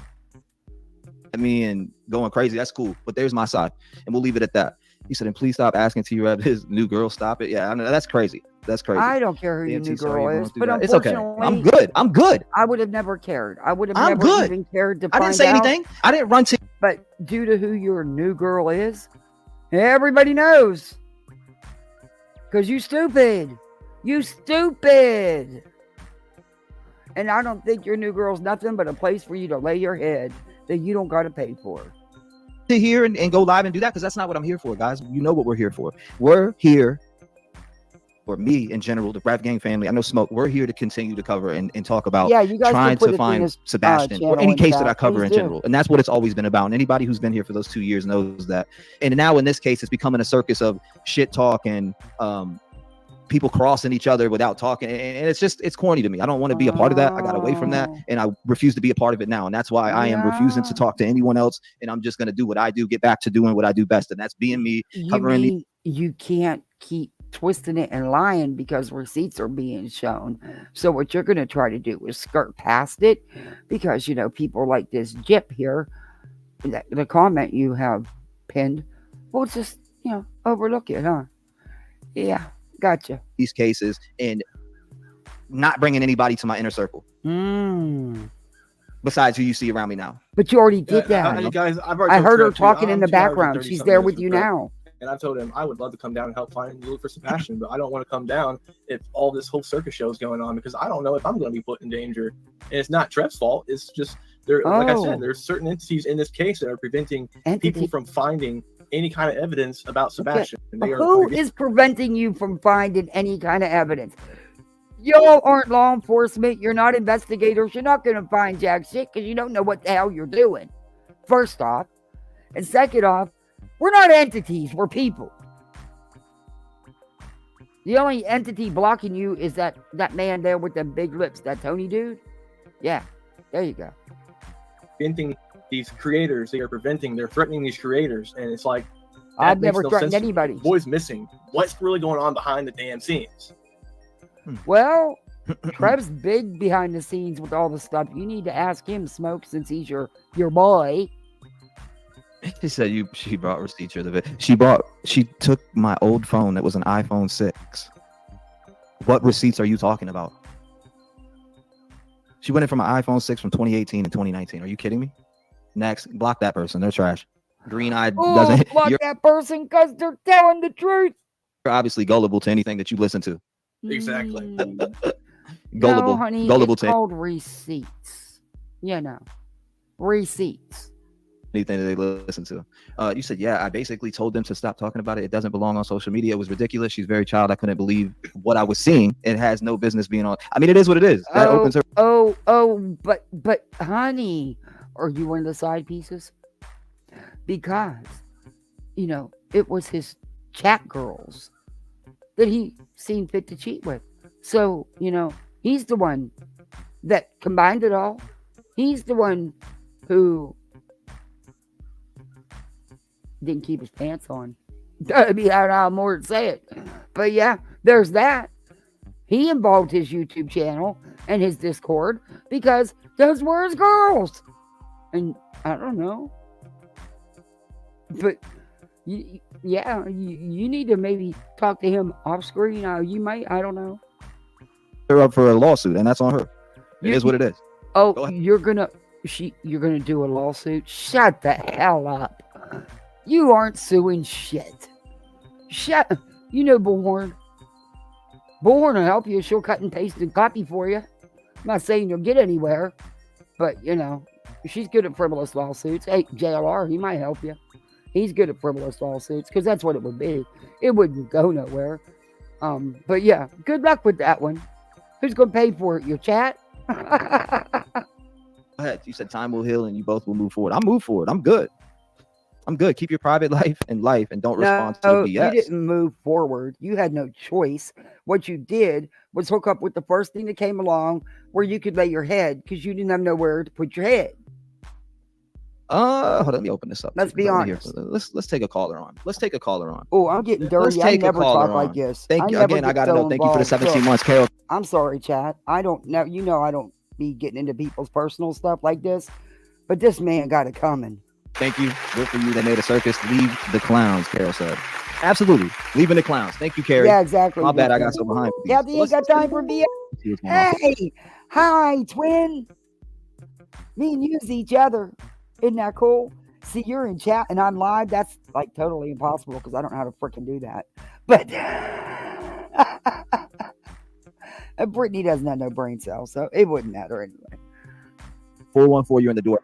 Me and going crazy. That's cool. But there's my side. And we'll leave it at that. He said, and please stop asking TREV his new girl. Stop it. Yeah, I know that's crazy. That's crazy. I don't care who your new girl is, but it's okay. I'm good. I would have never cared. I would have never even cared to find out. I didn't say anything. I didn't run to. But due to who your new girl is, everybody knows. Because you stupid. You stupid. And I don't think your new girl's nothing but a place for you to lay your head that you don't got to pay for. To hear and go live and do that, because that's not what I'm here for, guys. You know what we're here for. We're here, or me in general, the Rap Gang family. I know Smoke. We're here to continue to cover and talk about you guys trying to find Sebastian or any case that I cover in general. And that's what it's always been about. And anybody who's been here for those 2 years knows that. And now in this case, it's becoming a circus of shit talk and people crossing each other without talking, and it's corny to me. I don't want to be a part of that. I got away from that, and I refuse to be a part of it now, and that's why I am refusing to talk to anyone else, and I'm just going to do what I do, get back to doing what I do best, and that's being me, covering you can't keep twisting it and lying because receipts are being shown. So what you're going to try to do is skirt past it, because people like this Jip here, the comment you have pinned, we'll just overlook it, huh? Yeah. Gotcha. These cases and not bringing anybody to my inner circle. Besides who you see around me now. But you already did that. Guys, I heard her talking in the background. She's there with you now. And I told him I would love to come down and help find and look for Sebastian, but I don't want to come down if all this whole circus show is going on, because I don't know if I'm going to be put in danger. And it's not Trev's fault. It's just like I said, there's certain entities in this case that are preventing people from finding any kind of evidence about Sebastian. Okay. Who is preventing you from finding any kind of evidence? Y'all aren't law enforcement. You're not investigators. You're not going to find jack shit because you don't know what the hell you're doing. First off. And second off, we're not entities. We're people. The only entity blocking you is that man there with them big lips, that Tony dude. Yeah, there you go. Preventing these creators, they're threatening these creators, and it's like, I've never threatened anybody. Boy's missing. What's really going on behind the damn scenes? Well, Trev's big behind the scenes with all the stuff. You need to ask him, Smoke, since he's your boy. She said she brought receipts of it. She took my old phone that was an iPhone 6. What receipts are you talking about? She went in from an iPhone 6 from 2018 to 2019. Are you kidding me? Next, block that person. They're trash. Green-eyed Oh, doesn't. fuck You're that person because they're telling the truth. obviously gullible to anything that you listen to. Exactly. Gullible, No, honey, gullible it's to called receipts. You know, receipts. anything that they listen to. You said, yeah, I basically told them to stop talking about it. It doesn't belong on social media. It was ridiculous. She's very child. I couldn't believe what I was seeing. It has no business being on. I mean, it is what it is. That opens her. But honey, are you one of the side pieces? Because, you know, it was his chat girls that he seen fit to cheat with. So, you know, he's the one that combined it all. He's the one who didn't keep his pants on. I mean, I don't know how more to say it. But yeah, there's that. He involved his YouTube channel and his Discord because those were his girls. And I don't know. But you need to maybe talk to him off screen. You might, I don't know. Her up for a lawsuit, and that's on her. It is what it is. Oh, you're gonna do a lawsuit? Shut the hell up. You aren't suing shit. You know Bullhorn. Bullhorn will help you. She'll cut and paste and copy for you. I'm not saying you'll get anywhere, but you know, she's good at frivolous lawsuits. Hey, JLR, he might help you. He's good at frivolous lawsuits because that's what it would be. It wouldn't go nowhere. But yeah, good luck with that one. Who's gonna pay for it? Your chat? Go ahead. You said time will heal and you both will move forward. I'll move forward. I'm good. Keep your private life and don't respond to BS. You didn't move forward. You had no choice. What you did was hook up with the first thing that came along where you could lay your head because you didn't have nowhere to put your head. Hold on, let me open this up. Let's be honest. Let's take a caller on. Oh, I'm getting dirty. I never talk like this. Thank you again. I gotta know. Thank you for the 17 months, Carol. I'm sorry, Chad. I don't know. You know, I don't be getting into people's personal stuff like this, but this man got it coming. Thank you. Good for you. They made a circus. Leave the clowns, Carol said. Absolutely. Leaving the clowns. Thank you, Carrie. Yeah, exactly. My bad. I got so behind. Yeah, you ain't got time for BS. Hey, hi, twin. Me and you's each other. Isn't that cool? See, you're in chat and I'm live. That's like totally impossible because I don't know how to freaking do that. But Brittany doesn't have no brain cells, so it wouldn't matter anyway. 414, you're in the door.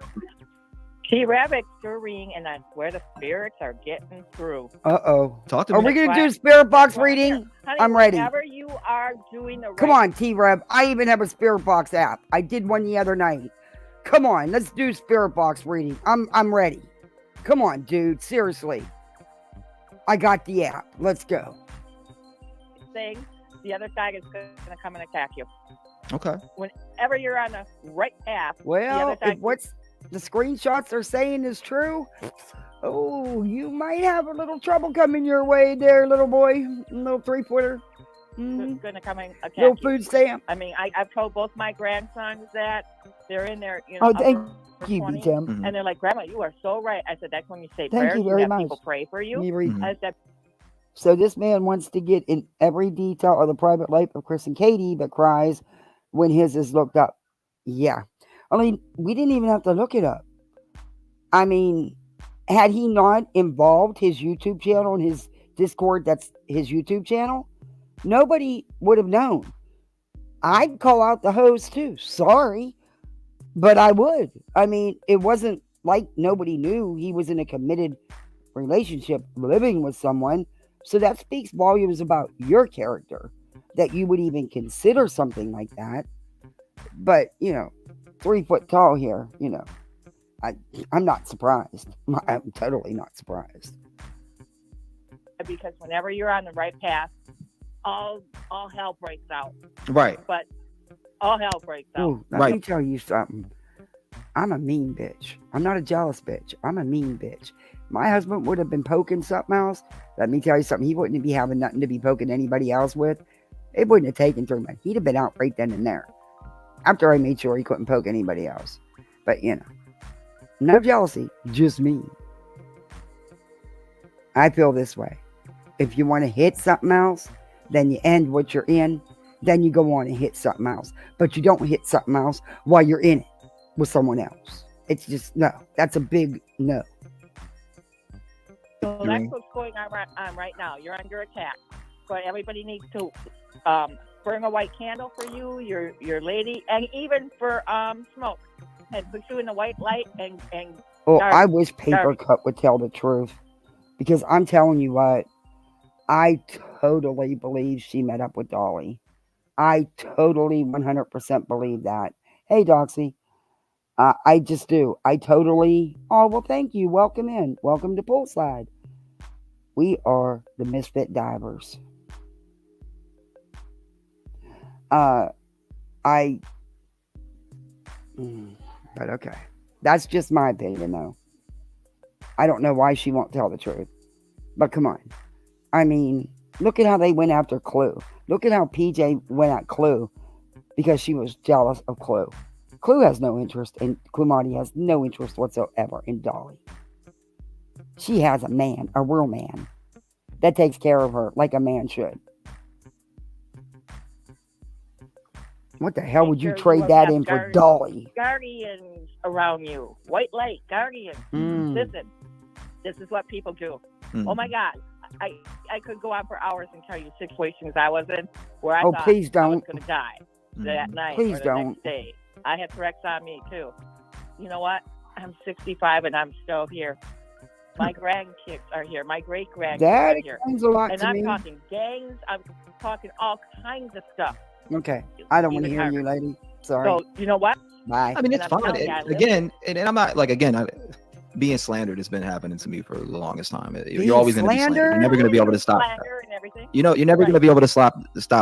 T-Rabbit's stirring, and I swear the spirits are getting through. Uh-oh. Talk to me. Are we going to do spirit box reading? Honey, I'm ready. Whenever you are doing the Come on, T-Reb. I even have a spirit box app. I did one the other night. Come on, let's do spirit box reading. I'm ready. Come on, dude. Seriously. I got the app. Let's go. thing, the other side is going to come and attack you. Okay. Whenever you're on the right path, well, if what's the screenshots are saying is true, oh, you might have a little trouble coming your way there, little boy, little 3-footer. Going to come and attack little you. Food stamp. I mean, I've told both my grandsons that they're in there, Oh, thank you, Tim. Mm-hmm. And they're like, Grandma, you are so right. I said, that's when you say Thank prayers. you very have much. people pray for you. Mm-hmm. I said, so this man wants to get in every detail of the private life of Chris and Katie, but cries when his is looked up. Yeah. I mean, we didn't even have to look it up. I mean, had he not involved his YouTube channel and his Discord, that's his YouTube channel, nobody would have known. I'd call out the host too. Sorry. But I would. I mean, it wasn't like nobody knew he was in a committed relationship living with someone. So that speaks volumes about your character, that you would even consider something like that. But, 3 foot tall here, I'm not surprised. I'm totally not surprised. because whenever you're on the right path, all hell breaks out. Right. But all hell breaks out. Ooh, let me tell you something. I'm a mean bitch. I'm not a jealous bitch. I'm a mean bitch. My husband would have been poking something else. Let me tell you something. He wouldn't be having nothing to be poking anybody else with. It wouldn't have taken through me. He'd have been out right then and there. After I made sure he couldn't poke anybody else. But, no jealousy. Just me. I feel this way. If you want to hit something else, then you end what you're in. Then you go on and hit something else. But you don't hit something else while you're in it with someone else. It's just, no. That's a big no. that's what's going on right now. You're under attack. But everybody needs to burn a white candle for you, your lady, and even for smoke. And put you in the white light and Well, Darby, I wish Paper Cut would tell the truth. Because I'm telling you what, I totally believe she met up with Dolly. I totally 100% believe that. Hey, Doxy. I just do. I totally. Oh, well, thank you. Welcome in. Welcome to Poolside. We are the Misfit Divers. But okay. That's just my opinion, though. I don't know why she won't tell the truth. But come on. I mean, look at how they went after Clue. Look at how PJ went at Clue because she was jealous of Clue. Clue has no interest in Clue Marty has no interest whatsoever in Dolly. She has a man, a real man, that takes care of her like a man should. What the hell would you trade that in for Dolly? Guardians around you. White light, guardians. Listen, this is what people do. Oh my God. I could go on for hours and tell you situations I was in where I thought I was going to die that night or the next day. I had threats on me too. You know what? I'm 65 and I'm still here. My grandkids are here. My great grandkids are here. That a lot and to I'm me. talking gangs. I'm talking all kinds of stuff. Okay. I don't want to hear you, lady. Sorry. So, you know what? Bye. I mean, it's fine. Again, and I'm not like, again, being slandered has been happening to me for the longest time. You're always going to be slandered. You're never going to be able to stop. You know, you're never going to be able to stop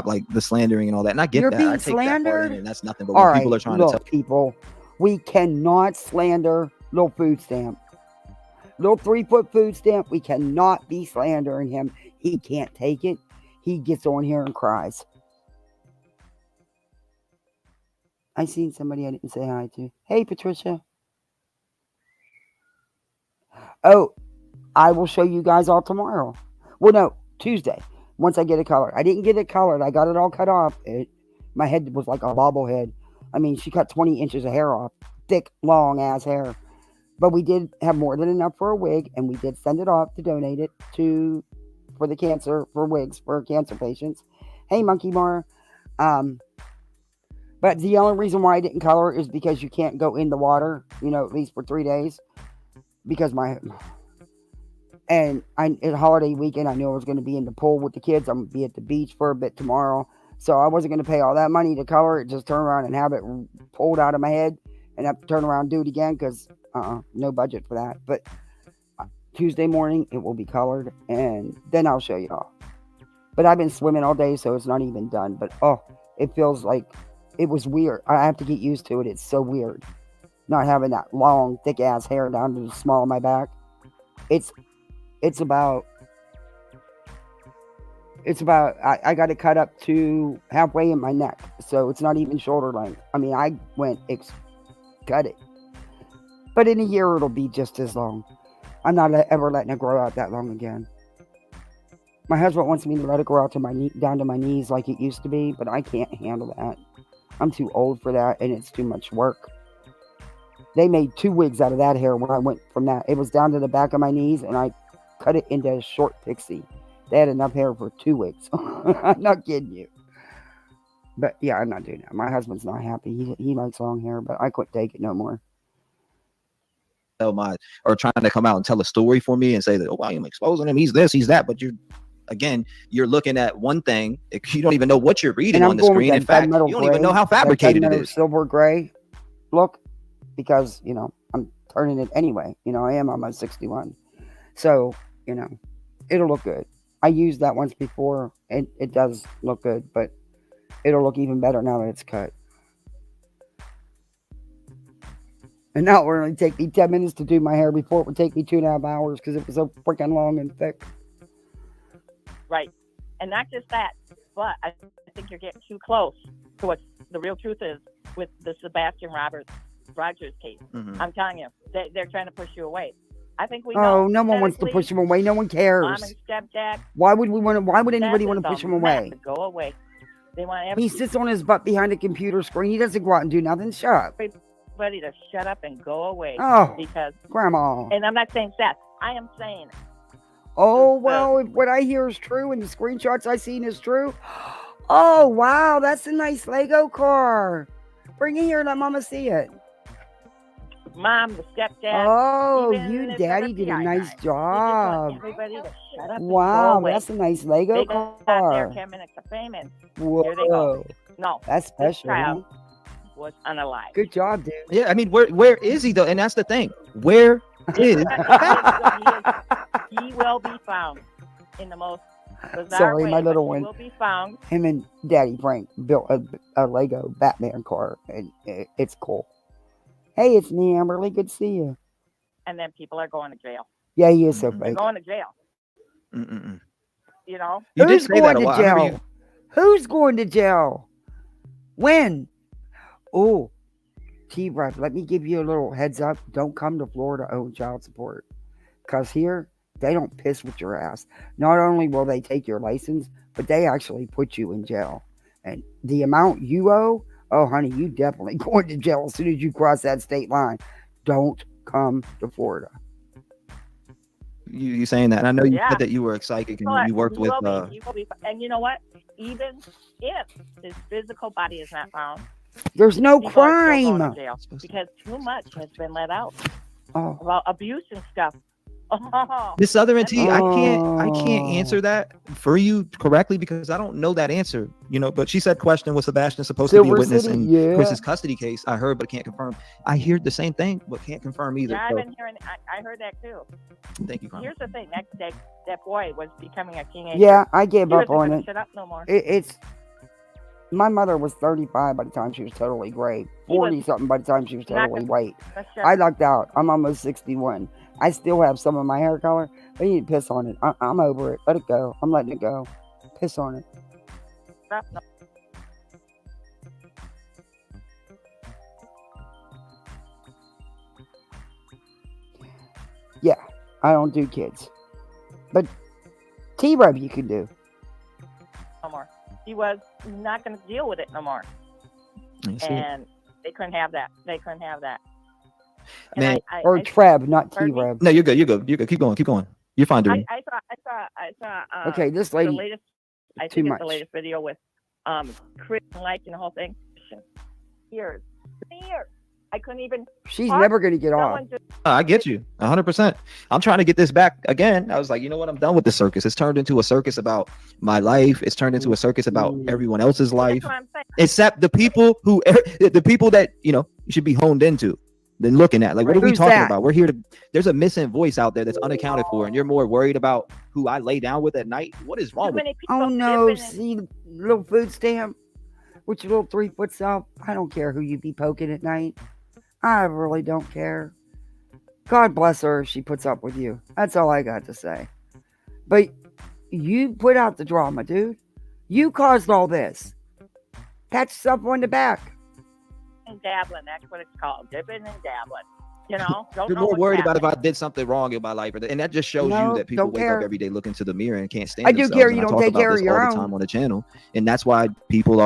like the slandering and all that. And I get You're that. being I take slandered. That part in, and that's nothing but what people are trying to tell people. We cannot slander Little Food Stamp. Little 3-foot food stamp. We cannot be slandering him. He can't take it. He gets on here and cries. I seen somebody I didn't say hi to. Hey, Patricia. Oh, I will show you guys all tomorrow. Well, no, Tuesday. Once I get it colored. I didn't get it colored. I got it all cut off. My head was like a bobblehead. I mean, she cut 20 inches of hair off. Thick, long ass hair. But we did have more than enough for a wig, and we did send it off to donate it for the cancer, for wigs for cancer patients. Hey, Monkey Mar. But the only reason why I didn't color is because you can't go in the water, at least for 3 days. Because it's holiday weekend, I knew I was going to be in the pool with the kids. I'm going to be at the beach for a bit tomorrow. So I wasn't going to pay all that money to color it, just turn around and have it pulled out of my head and have to turn around and do it again because no budget for that. But Tuesday morning, it will be colored and then I'll show y'all. But I've been swimming all day, so it's not even done. But it feels like it was weird. I have to get used to it. It's so weird. Not having that long, thick ass hair down to the small of my back. It's about I got it cut up to halfway in my neck. So it's not even shoulder length. I mean, I went cut it. But in a year, it'll be just as long. I'm not ever letting it grow out that long again. My husband wants me to let it grow out to down to my knees like it used to be, but I can't handle that. I'm too old for that, and it's too much work. They made 2 wigs out of that hair when I went from that. It was down to the back of my knees, and I cut it into a short pixie. They had enough hair for 2 wigs. I'm not kidding you. But yeah, I'm not doing that. My husband's not happy. He likes long hair, but I couldn't take it no more. Or trying to come out and tell a story for me and say that, I'm exposing him. He's this, he's that. But you're looking at one thing. You don't even know what you're reading on the screen. In fact, you don't even know how fabricated it is. Silver gray look, because, I'm turning it anyway. I am almost 61. So, it'll look good. I used that once before, and it does look good, but it'll look even better now that it's cut. And now it will only take me 10 minutes to do my hair. Before it would take me 2.5 hours because it was so freaking long and thick. Right. And not just that, but I think you're getting too close to what the real truth is with the Sebastian Rogers case. Mm-hmm. I'm telling you, they're trying to push you away. I think we know. Oh, no one wants to push him away. No one cares. Mom and stepdad. Why would anybody want to push him away? Go away. They want He sits on his butt behind a computer screen. He doesn't go out and do nothing. Shut up. Everybody to shut up and go away. Oh, because Grandma. And I'm not saying Seth. I am saying Oh, well, if what I hear is true and the screenshots I seen is true. Oh, wow, that's a nice Lego car. Bring it here and let Mama see it. Mom, the stepdad. Oh, even you if daddy they're did a PI nice guy. They just job. want everybody to shut up and go Wow, away. that's a nice Lego They got car. their 10 minutes of fame and Whoa, here they go. No, that's this special. Huh? child was unalive. Good job, dude. Yeah, I mean, where is he though? And that's the thing. Where is He will be found in the most bizarre Sorry, way, my little but one. he will be found. Him and Daddy Frank built a Lego Batman car, and it's cool. Hey, it's me, Amberly. Good to see you. And then people are going to jail. Yeah, he is so They're fake. going to jail. Mm-mm-mm. You know? You did Who's say that going a to while. I remember jail? Who's going to jail? When? Oh, T-Rev, let me give you a little heads up. Don't come to Florida own child support. Because here, they don't piss with your ass. Not only will they take your license, but they actually put you in jail. And the amount you owe, oh, honey, you definitely going to jail as soon as you cross that state line. Don't come to Florida. you saying that. And I know you Yeah. said that you were a psychic and you worked He with. will be, and you know what? Even if his physical body is not found, There's no people are still crime. going to jail because too much has been let out Oh, about abuse and stuff. Oh, Miss Southern T, I can't Oh. answer that for you correctly because I don't know that answer. You know, but she said question, was Sebastian supposed to be a Silver witness City, in yeah. Chris's custody case? I heard but can't confirm. I hear the same thing but can't confirm either. yeah, I've So, been hearing. I heard that too. thank you, Carmen. Here's the thing: that boy was becoming a teenager. Yeah, I gave he up wasn't on gonna it. shut up no more. It's my mother was 35 by the time she was totally gray. He was 40 something by the time she was not totally gonna- white. Let's shut I up. lucked out. I'm almost 61. I still have some of my hair color, but you need to piss on it. I'm over it. Let it go. I'm letting it go. Piss on it. Shut up. Yeah, I don't do kids. But T-Rev you can do. No more. He was not going to deal with it no more, You see it. and they couldn't have that. They couldn't have that. And Man, Or Trev, not Pardon me? T-Rev. No, you're good. You're good. You're good. Keep going. You're fine, dude. I saw. Okay, this The lady, latest. I too think it's much. the latest video with Chris liking the whole thing. Years. I couldn't even. she's What? never going to get off. Someone just I get you 100%. I'm trying to get this back again. I was like, you know what? I'm done with this circus. It's turned into a circus about my life. It's turned into a circus about everyone else's life, That's what I'm saying. except the people that, you know, you should be honed into, then looking at. Like, what are we Who's talking that? about? We're here to, there's a missing voice out there that's unaccounted for, and you're more worried about who I lay down with at night. What is wrong Too with many people Oh no, dipping in- see the little food stamp with your little 3-foot self. I don't care who you be poking at night. I really don't care. God bless her if she puts up with you. That's all I got to say. But you put out the drama, dude. You caused all this. Pat yourself on the back. and dabbling. That's what it's called. Dipping and dabbling. You know, don't You're know more what's worried about if happening. I did something wrong in my life, and that just shows No, you that people don't wake care. up every day, look into the mirror, and can't stand I do themselves. care And you I don't talk take about care of this your all own. the time on the channel, and that's why people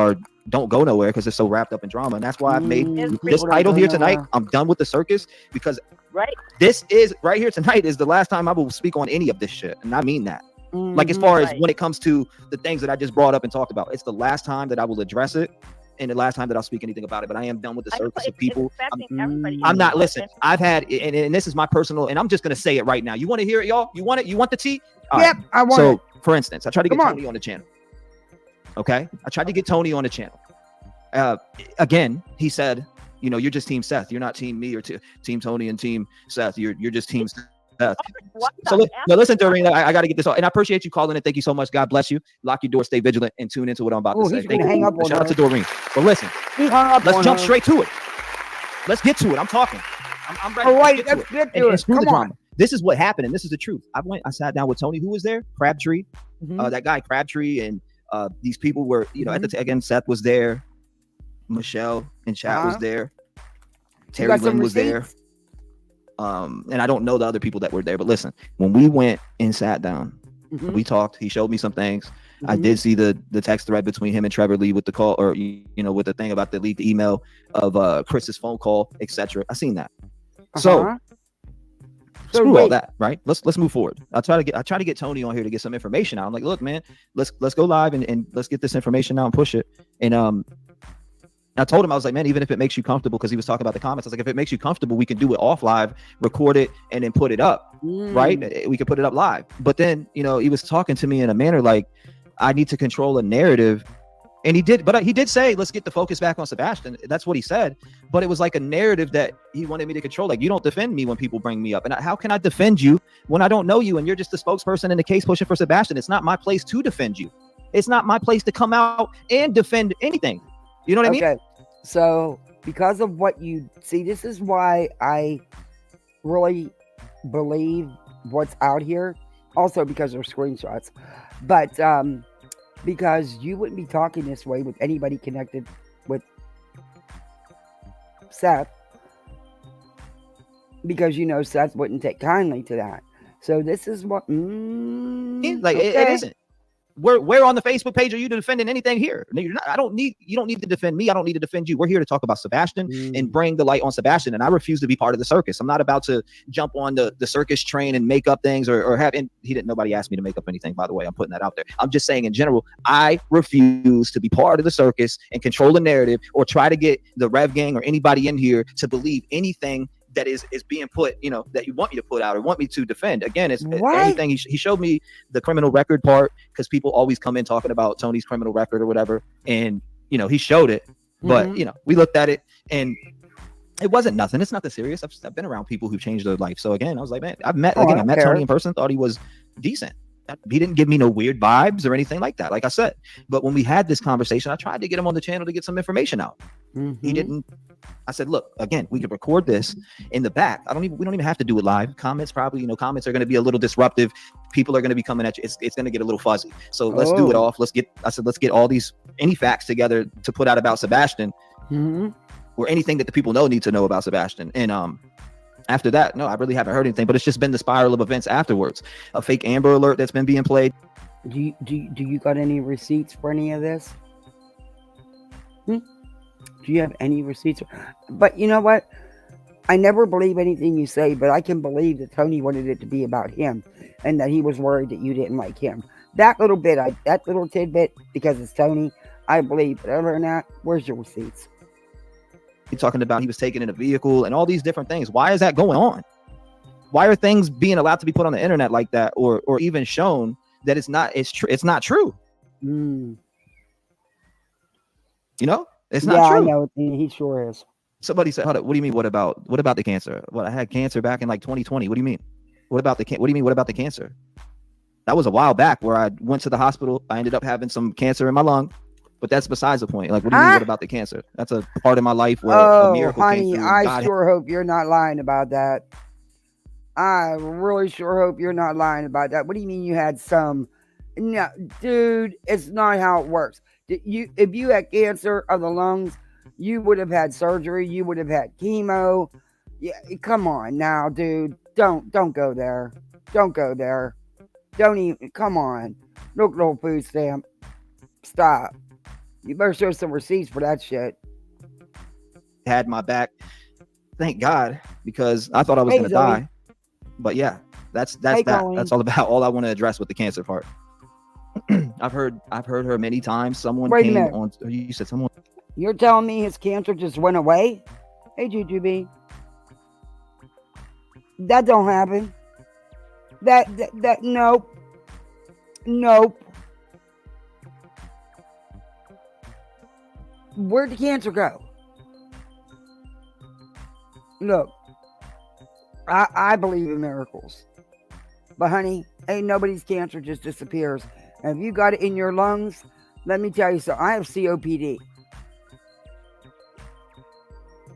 don't go nowhere because they're so wrapped up in drama. And that's why I've made People this don't title go here tonight. nowhere. I'm done with the circus because Right? this is right here tonight is the last time I will speak on any of this shit, and I mean that. Like as far as Right. when it comes to the things that I just brought up and talked about, it's the last time that I will address it, and the last time that I'll speak anything about it. But I am done with the I know circus of it's people. affecting everybody. I'm not listening. I've had, and this is my personal, and I'm just gonna say it right now. You want to hear it, y'all? You want it? You want the tea? All Yep, right. I want So, it. for instance, I tried to get Come on. Tony on the channel. Okay, I tried to get Tony on the channel. Again, he said, you know, you're just Team Seth. You're not Team me or Team Tony and Team Seth. You're just Team Seth. What So the no, F? listen, Doreen, I got to get this off, and I appreciate you calling in. Thank you so much. God bless you. Lock your door, stay vigilant, and tune into what I'm about Oh, to say. he's Thank gonna you. hang up on Shout out her. to Doreen. But listen, He hung up let's on jump her. straight to it. Let's get to it. I'm talking. I'm ready. All right, Let's get to let's it. get And to it. screw the Come drama. on. This is what happened, and this is the truth. I sat down with Tony, who was there, Crabtree, Mhm. that guy Crabtree, and these people were, you know, at the again, Seth was there, Michelle and chat was there, You Terry got some Lynn was there, receipts? and I don't know the other people that were there, but listen, when we went and sat down, Mhm. we talked. He showed me some things. I Mhm. did see the text thread between him and Trevor Lee with the call, or you know, with the thing about the leaked email of Chris's phone call, etc. I seen that. So Uh-huh. screw all that, right? Let's move forward. I try to get Tony on here to get some information out. I'm like, look, man, let's go live and let's get this information out and push it. And I told him, I was like, man, even if it makes you comfortable, because he was talking about the comments, I was like, if it makes you comfortable, we can do it off live, record it, and then put it up, right? We could put it up live. But then, you know, he was talking to me in a manner like, I need to control a narrative. And he did, but he did say, let's get the focus back on Sebastian. That's what he said. But it was like a narrative that he wanted me to control. Like, you don't defend me when people bring me up. And how can I defend you when I don't know you and you're just the spokesperson in the case pushing for Sebastian? It's not my place to defend you. It's not my place to come out and defend anything. You know what I mean? Okay. So because of what you see, this is why I really believe what's out here. Also because they're screenshots. But because you wouldn't be talking this way with anybody connected with Seth. Because you know Seth wouldn't take kindly to that. So this is what like it isn't. Where on the Facebook page are you defending anything here? No, you're not. You don't need to defend me. I don't need to defend you. We're here to talk about Sebastian and bring the light on Sebastian. And I refuse to be part of the circus. I'm not about to jump on the circus train and make up things or have, and nobody asked me to make up anything, by the way. I'm putting that out there. I'm just saying in general, I refuse to be part of the circus and control the narrative or try to get the Rev Gang or anybody in here to believe anything that is being put, you know, that you want me to put out or want me to defend. Again, it's anything. He showed me the criminal record part because people always come in talking about Tony's criminal record or whatever. And, you know, he showed it, but, you know, we looked at it and it wasn't nothing. It's nothing serious. I've been around people who changed their life. So again, I was like, man, I met Tony in person, thought he was decent. He didn't give me no weird vibes or anything like that, like I said. But when we had this conversation, I tried to get him on the channel to get some information out. He didn't. I said, look, again, we could record this in the back. We don't even have to do it live. Comments probably, comments are going to be a little disruptive. People are going to be coming at you. It's going to get a little fuzzy. So let's do it off. Let's get all any facts together to put out about Sebastian or anything that the people need to know about Sebastian. And after that, no, I really haven't heard anything, but it's just been the spiral of events afterwards. A fake Amber Alert that's been being played. Do you got any receipts for any of this? Do you have any receipts? But you know what? I never believe anything you say, but I can believe that Tony wanted it to be about him and that he was worried that you didn't like him. That little tidbit, because it's Tony, I believe. But other than that, where's your receipts? He's talking about he was taken in a vehicle and all these different things. Why is that going on? Why are things being allowed to be put on the internet like that, or even shown that it's not true? You know, it's not true. I know. He sure is. Somebody said, hold up, what do you mean? What about the cancer? Well, I had cancer back in like 2020. What do you mean? What do you mean? What about the cancer? That was a while back where I went to the hospital. I ended up having some cancer in my lung. But that's besides the point. Like, what do you mean? What about the cancer? That's a part of my life where a miracle came through. I sure hope you're not lying about that. I really sure hope you're not lying about that. What do you mean you had some? No, dude, it's not how it works. If you had cancer of the lungs, you would have had surgery. You would have had chemo. Yeah, come on now, dude. Don't go there. Don't go there. Don't even. Come on. Look, little food stamp. Stop. You better show some receipts for that shit. Had my back. Thank God, because I thought I was going to die. But yeah, that's all about all I want to address with the cancer part. I've heard her many times. Someone came on. You said someone. You're telling me his cancer just went away? Hey, GGB. That don't happen. That nope. Where'd the cancer go? Look, I believe in miracles. But honey, ain't nobody's cancer just disappears. And if you got it in your lungs, let me tell you something. I have COPD.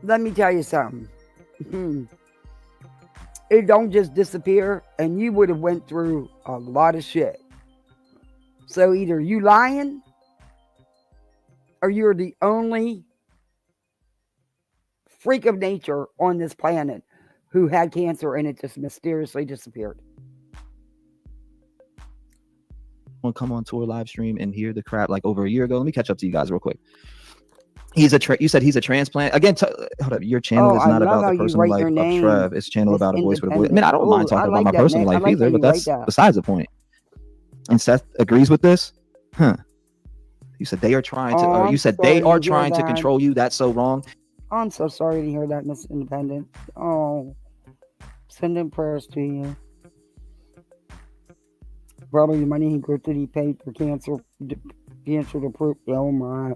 Let me tell you something. It don't just disappear, and you would have went through a lot of shit. So either you lying, or you're the only freak of nature on this planet who had cancer and it just mysteriously disappeared. Come on tour live stream and hear the crap like over a year ago. Let me catch up to you guys real quick. You said he's a transplant. Again, hold up. Your channel is not about the personal life of Trev. It's channel about a voice for the voice. I mean, I don't mind talking about my personal life either, but that's besides the point. And Seth agrees with this? Huh. You said they are trying to, you said they are trying to control you. That's so wrong. I'm so sorry to hear that, Miss Independent. Oh, sending prayers to you. Probably the money he paid for cancer to prove. Oh my.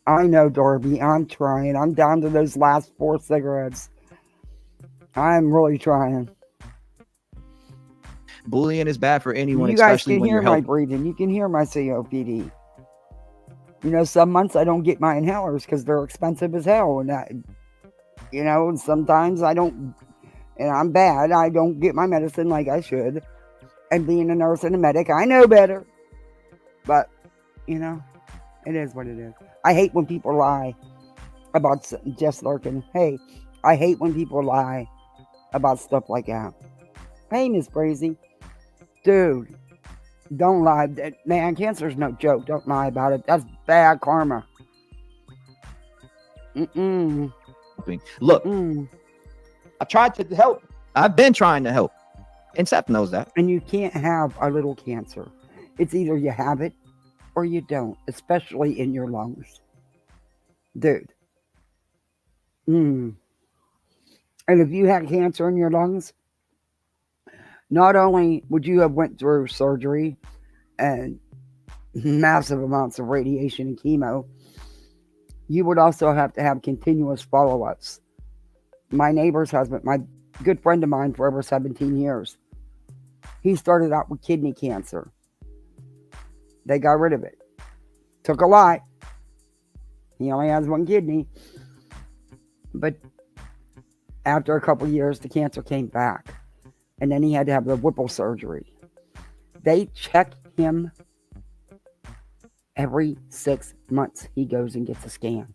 I know, Darby. I'm trying. I'm down to those last 4 cigarettes. I'm really trying. Bullying is bad for anyone, you guys especially can when hear you're my helping. breathing. You can hear my COPD. You know, some months I don't get my inhalers because they're expensive as hell. And sometimes I don't, and I'm bad. I don't get my medicine like I should. And being a nurse and a medic, I know better. But, it is what it is. I hate when people lie about Jess Larkin. Hey, I hate when people lie about stuff like that. Hey, Miss Brazy. Dude, don't lie. Man, cancer's no joke. Don't lie about it. That's bad karma. Look, I've tried to help. I've been trying to help. And Seth knows that. And you can't have a little cancer. It's either you have it or you don't, especially in your lungs. Dude. And if you had cancer in your lungs, not only would you have went through surgery and massive amounts of radiation and chemo, you would also have to have continuous follow-ups. My neighbor's husband, my good friend of mine for over 17 years, he started out with kidney cancer. They got rid of it. Took a lot. He only has 1 kidney. But after a couple of years, the cancer came back. And then he had to have the Whipple surgery. They check him every 6 months. He goes and gets a scan.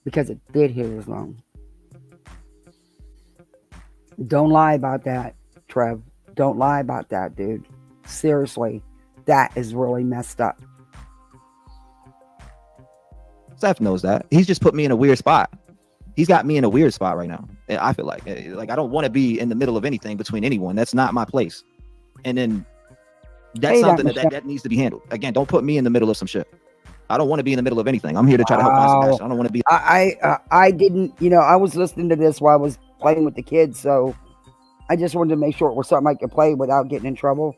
Because it did hit his lung. Don't lie about that, Trev. Don't lie about that, dude. Seriously. That is really messed up. Seth knows that. He's just put me in a weird spot. He's got me in a weird spot right now. I feel like I don't want to be in the middle of anything between anyone. That's not my place. And then that's something that needs to be handled. Again, don't put me in the middle of some shit. I don't want to be in the middle of anything. I'm here to try to help my Sebastian. I don't want to be. I didn't, I was listening to this while I was playing with the kids, so I just wanted to make sure it was something I could play without getting in trouble.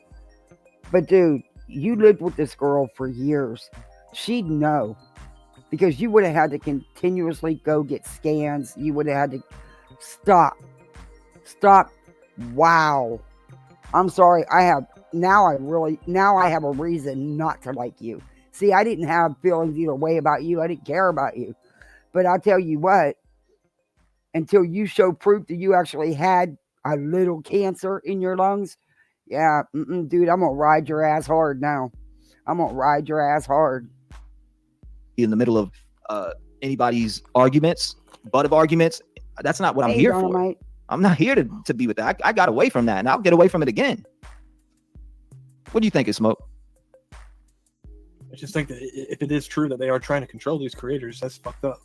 But dude, you lived with this girl for years. She'd know. Because you would have had to continuously go get scans. You would have had to stop. Wow. I'm sorry. Now I have a reason not to like you. See, I didn't have feelings either way about you. I didn't care about you. But I'll tell you what, until you show proof that you actually had a little cancer in your lungs, yeah, dude, I'm going to ride your ass hard now. I'm going to ride your ass hard. In the middle of anybody's arguments, butt of arguments. That's not what I'm here for. I'm not here to be with that. I got away from that, and I'll get away from it again. What do you think, Smoke? I just think that if it is true that they are trying to control these creators, that's fucked up.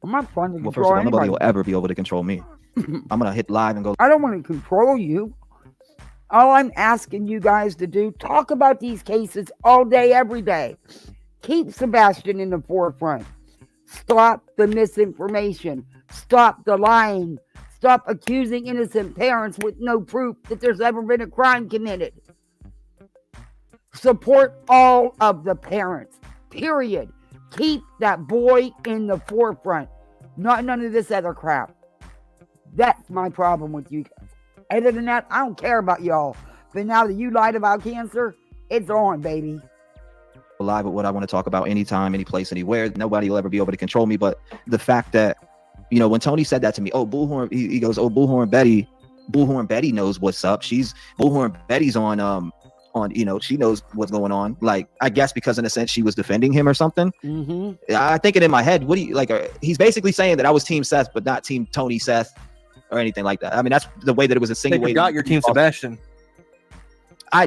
I'm not trying to control first of all, anybody. Nobody will ever be able to control me. I'm going to hit live and go. I don't want to control you. All I'm asking you guys to do, talk about these cases all day, every day. Keep Sebastian in the forefront. Stop the misinformation. Stop the lying. Stop accusing innocent parents with no proof that there's ever been a crime committed. Support all of the parents. Period. Keep that boy in the forefront. Not none of this other crap. That's my problem with you guys. Other than that, I don't care about y'all. But now that you lied about cancer, it's on, baby. Live with what I want to talk about anytime, any place, anywhere. Nobody will ever be able to control me. But the fact that, when Tony said that to me, Bullhorn, he goes, Bullhorn Betty knows what's up. Bullhorn Betty's on, she knows what's going on. Like, I guess because in a sense she was defending him or something. I think it in my head. What do you like? He's basically saying that I was Team Seth, but not Team Tony Seth or anything like that. I mean, that's the way that it was insinuated. You got your Team Sebastian.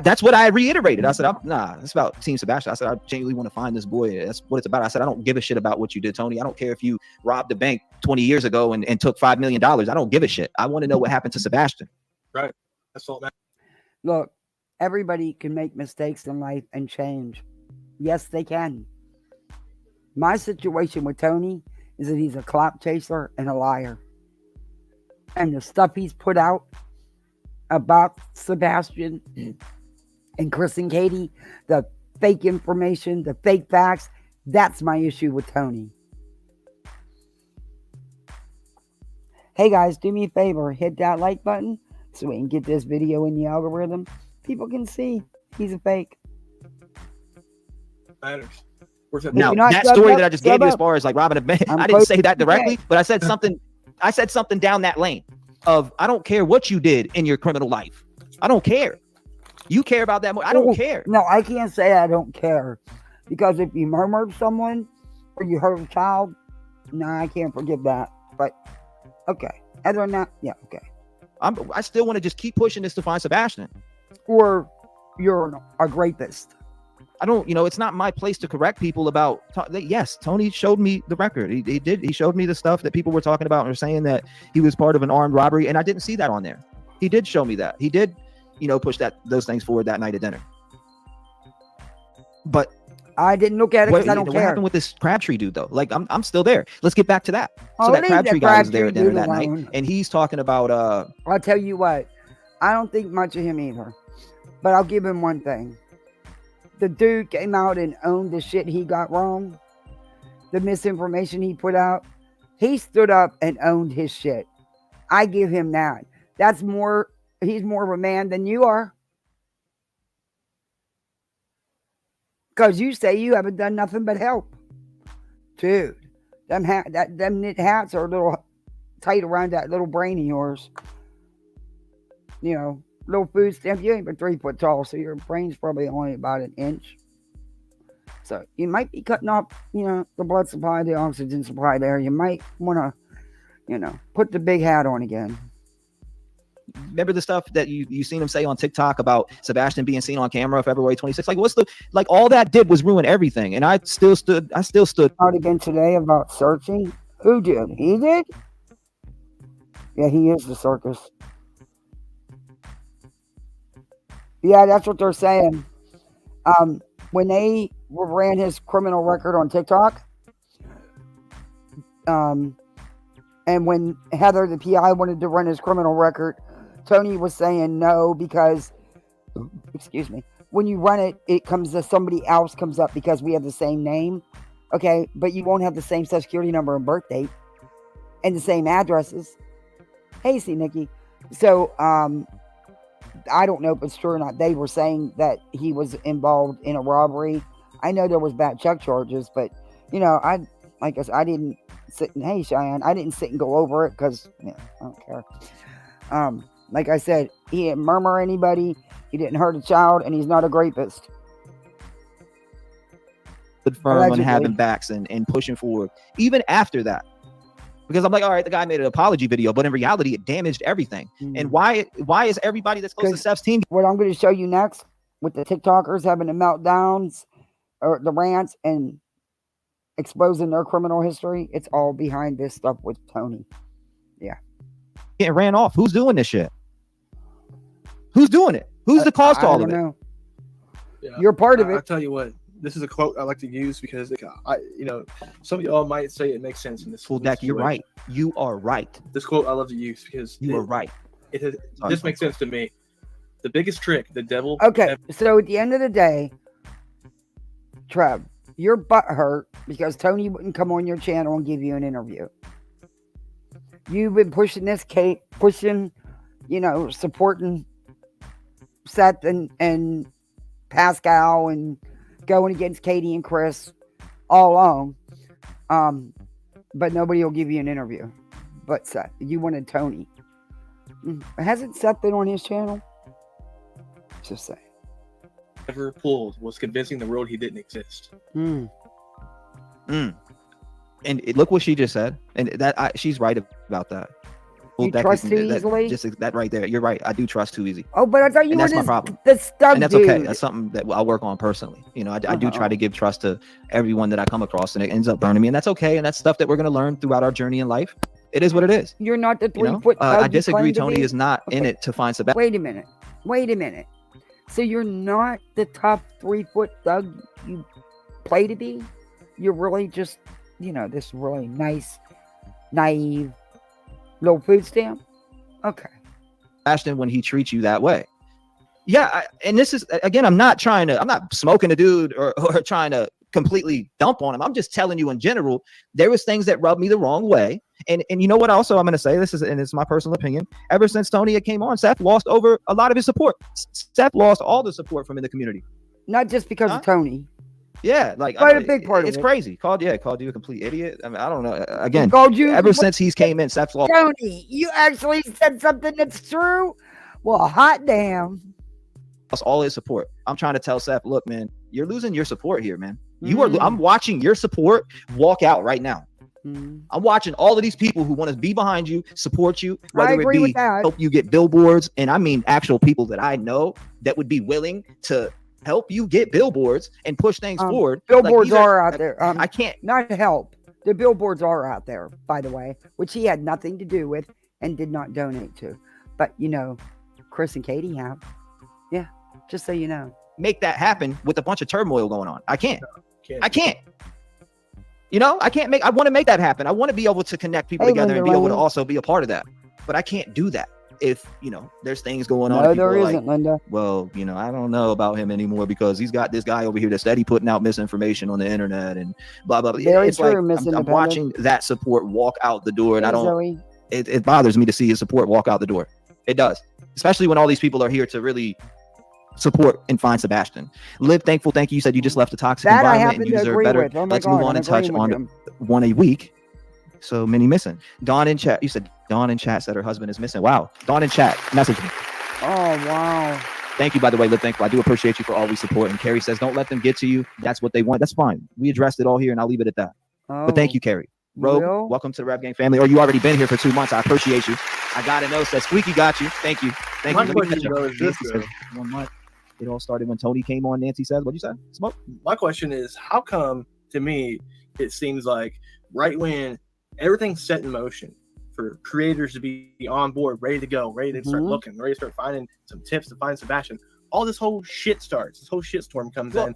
that's what I reiterated. I said, it's about Team Sebastian. I said, I genuinely want to find this boy. That's what it's about. I said, I don't give a shit about what you did, Tony. I don't care if you robbed a bank 20 years ago and took $5 million. I don't give a shit. I want to know what happened to Sebastian. Right. That's all, man. Look, everybody can make mistakes in life and change. Yes, they can. My situation with Tony is that he's a clout chaser and a liar. And the stuff he's put out about Sebastian and Chris and Katie, the fake information, the fake facts, that's my issue with Tony. Hey guys, do me a favor, hit that like button so we can get this video in the algorithm. People can see he's a fake. Matters. Now, that story that I just gave you as far as like robbing a bank, I didn't say that directly, but I said something down that lane of, I don't care what you did in your criminal life. I don't care. You care about that more. I don't care. No, I can't say I don't care. Because if you murmured someone or you hurt a child, no, I can't forgive that. But, okay. Other than that, yeah, okay. I still want to just keep pushing this to find Sebastian. Or you're a rapist. I don't, it's not my place to correct people about, yes, Tony showed me the record. He showed me the stuff that people were talking about and were saying that he was part of an armed robbery. And I didn't see that on there. He did show me that. He did, push those things forward that night at dinner. But I didn't look at it because I don't care. What happened with this Crabtree dude though? Like I'm still there. Let's get back to that. So that Crabtree guy was there at dinner that night, and he's talking about. I'll tell you what, I don't think much of him either, but I'll give him one thing. The dude came out and owned the shit he got wrong, the misinformation he put out. He stood up and owned his shit. I give him that. That's more. He's more of a man than you are. Because you say you haven't done nothing but help. Dude, them knit hats are a little tight around that little brain of yours. Little food stamp. You ain't but 3 foot tall, so your brain's probably only about an inch. So you might be cutting off, the blood supply, the oxygen supply there. You might want to, put the big hat on again. Remember the stuff that you seen him say on TikTok about Sebastian being seen on camera February 26th? Like all that did was ruin everything. And I still stood out again today about searching. Who did? He did? Yeah, he is the circus. Yeah, that's what they're saying. When they ran his criminal record on TikTok, and when Heather, the PI, wanted to run his criminal record, Tony was saying no because, excuse me, when you run it, it comes as somebody else comes up because we have the same name. Okay, but you won't have the same social security number and birth date and the same addresses. Hey, see, Nikki. So, I don't know if it's true or not. They were saying that he was involved in a robbery. I know there was bad check charges, but, I didn't sit and, hey, Cheyenne, I didn't sit and go over it because, I don't care. Like I said, he didn't murmur anybody. He didn't hurt a child, and he's not a rapist. Good firm on having backs and pushing forward, even after that. Because I'm like, all right, the guy made an apology video, but in reality, it damaged everything. And why is everybody that's close to Steph's team? What I'm going to show you next, with the TikTokers having the meltdowns, or the rants, and exposing their criminal history, it's all behind this stuff with Tony. Yeah. Getting ran off. Who's doing this shit? Who's doing it? Who's the cause to all of it? Yeah, you're part of it. I'll tell you what. This is a quote I like to use because some of y'all might say it makes sense in this. Full deck, you're right. You are right. This quote I love to use because you are right. This makes sense to me. The biggest trick the devil. Okay, so at the end of the day, Trev, your butt hurt because Tony wouldn't come on your channel and give you an interview. You've been pushing this case, supporting Seth and Pascal and going against Katie and Chris all along. But nobody will give you an interview. But Seth, you wanted Tony. Hasn't Seth been on his channel? Just saying. Ever pulled was convincing the world he didn't exist. And look what she just said, and she's right about that. You trust too easily? Just that right there. You're right. I do trust too easy. Oh, but I thought you And were that's my problem. the stub And that's dude. okay. That's something that I work on personally. You know, I do try to give trust to everyone that I come across, and it ends up burning me. And that's okay. And that's stuff that we're going to learn throughout our journey in life. It is what it is. You're not the 3-foot thug. I disagree. Tony is not in it to find Sebastian. Wait a minute. So you're not the top 3-foot thug you play to be? You're really just, this really nice, naive little food stamp? Okay. Sebastian, when he treats you that way. Yeah. And this is, again, I'm not smoking a dude or trying to completely dump on him. I'm just telling you in general, there was things that rubbed me the wrong way. And you know what also I'm going to say, it's my personal opinion. Ever since Tony came on, Seth lost over a lot of his support. Seth lost all the support from in the community. Not just because of Tony. Yeah, like quite a big part of it. It's crazy. Called you a complete idiot. I mean, I don't know. Again, ever since he's came in, Seth's lost. Tony, you actually said something that's true? Well, hot damn. Lost all his support. I'm trying to tell Seth, look, man, you're losing your support here, man. I'm watching your support walk out right now. I'm watching all of these people who want to be behind you, support you, whether it be help you get billboards. And I mean, actual people that I know that would be willing to help you get billboards and push things forward. Billboards are out there. I can't. Not help. The billboards are out there, by the way, which he had nothing to do with and did not donate to. But, Chris and Katie have. Yeah, just so you know. Make that happen with a bunch of turmoil going on. I can't. I can't. I want to make that happen. I want to be able to connect people together and be able to also be a part of that. But I can't do that if, there's things going on. No, there isn't, Linda. Well, I don't know about him anymore because he's got this guy over here that's steady putting out misinformation on the internet and blah, blah, blah. Very it's true, like I'm watching that support walk out the door, and it bothers me to see his support walk out the door. It does. Especially when all these people are here to really support and find Sebastian. Live thankful. Thank you. You said you just left a toxic environment and you deserve better. Let's move on and touch on one a week. So many missing. Dawn in chat. You said Dawn in chat said her husband is missing. Wow. Dawn in chat. Message me. Oh, wow. Thank you, by the way, Live thankful. I do appreciate you for always support. And Carrie says, don't let them get to you. That's what they want. That's fine. We addressed it all here and I'll leave it at that. But thank you, Carrie. Rogue, welcome to the Rap Gang family. Or you already been here for 2 months. I appreciate you. I got to know. Says Squeaky got you. Thank you. Thank you. 1 month. It all started when Tony came on. Nancy says, what'd you say? Smoke? My question is, how come, to me, it seems like right when everything's set in motion for creators to be on board, ready to go, ready to start looking, ready to start finding some tips to find Sebastian, all this whole shit starts. This whole shitstorm comes in.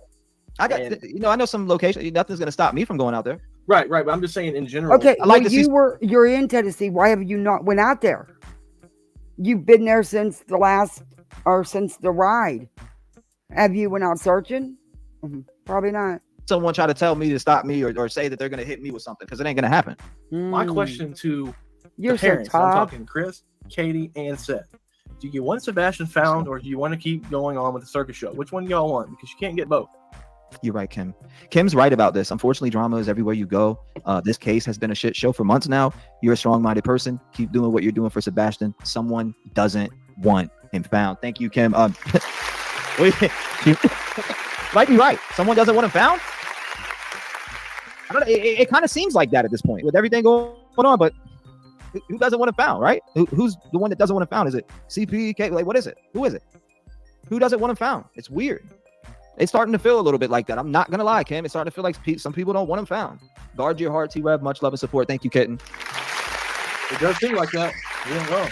I know some locations. Nothing's going to stop me from going out there. Right. But I'm just saying in general. Okay, you're in Tennessee. Why have you not went out there? You've been there since since the ride. Have you went out searching? Probably not. Someone try to tell me to stop me or say that they're going to hit me with something because it ain't going to happen. My question to the parents, I'm talking Chris, Katie, and Seth. Do you want Sebastian found or do you want to keep going on with the circus show? Which one do y'all want? Because you can't get both. You're right, Kim. Kim's right about this. Unfortunately, drama is everywhere you go. This case has been a shit show for months now. You're a strong-minded person. Keep doing what you're doing for Sebastian. Someone doesn't want him found. Thank you, Kim. She might be right. Someone doesn't want him found. I don't know. It kind of seems like that at this point with everything going on. But who doesn't want him found, right? Who's the one that doesn't want him found? Is it CP? Like, what is it? Who is it? Who doesn't want him found? It's weird. It's starting to feel a little bit like that. I'm not gonna lie, Kim. It's starting to feel like some people don't want him found. Guard your heart, T-Rev. Much love and support. Thank you, Kitten. It does seem like that. You don't know.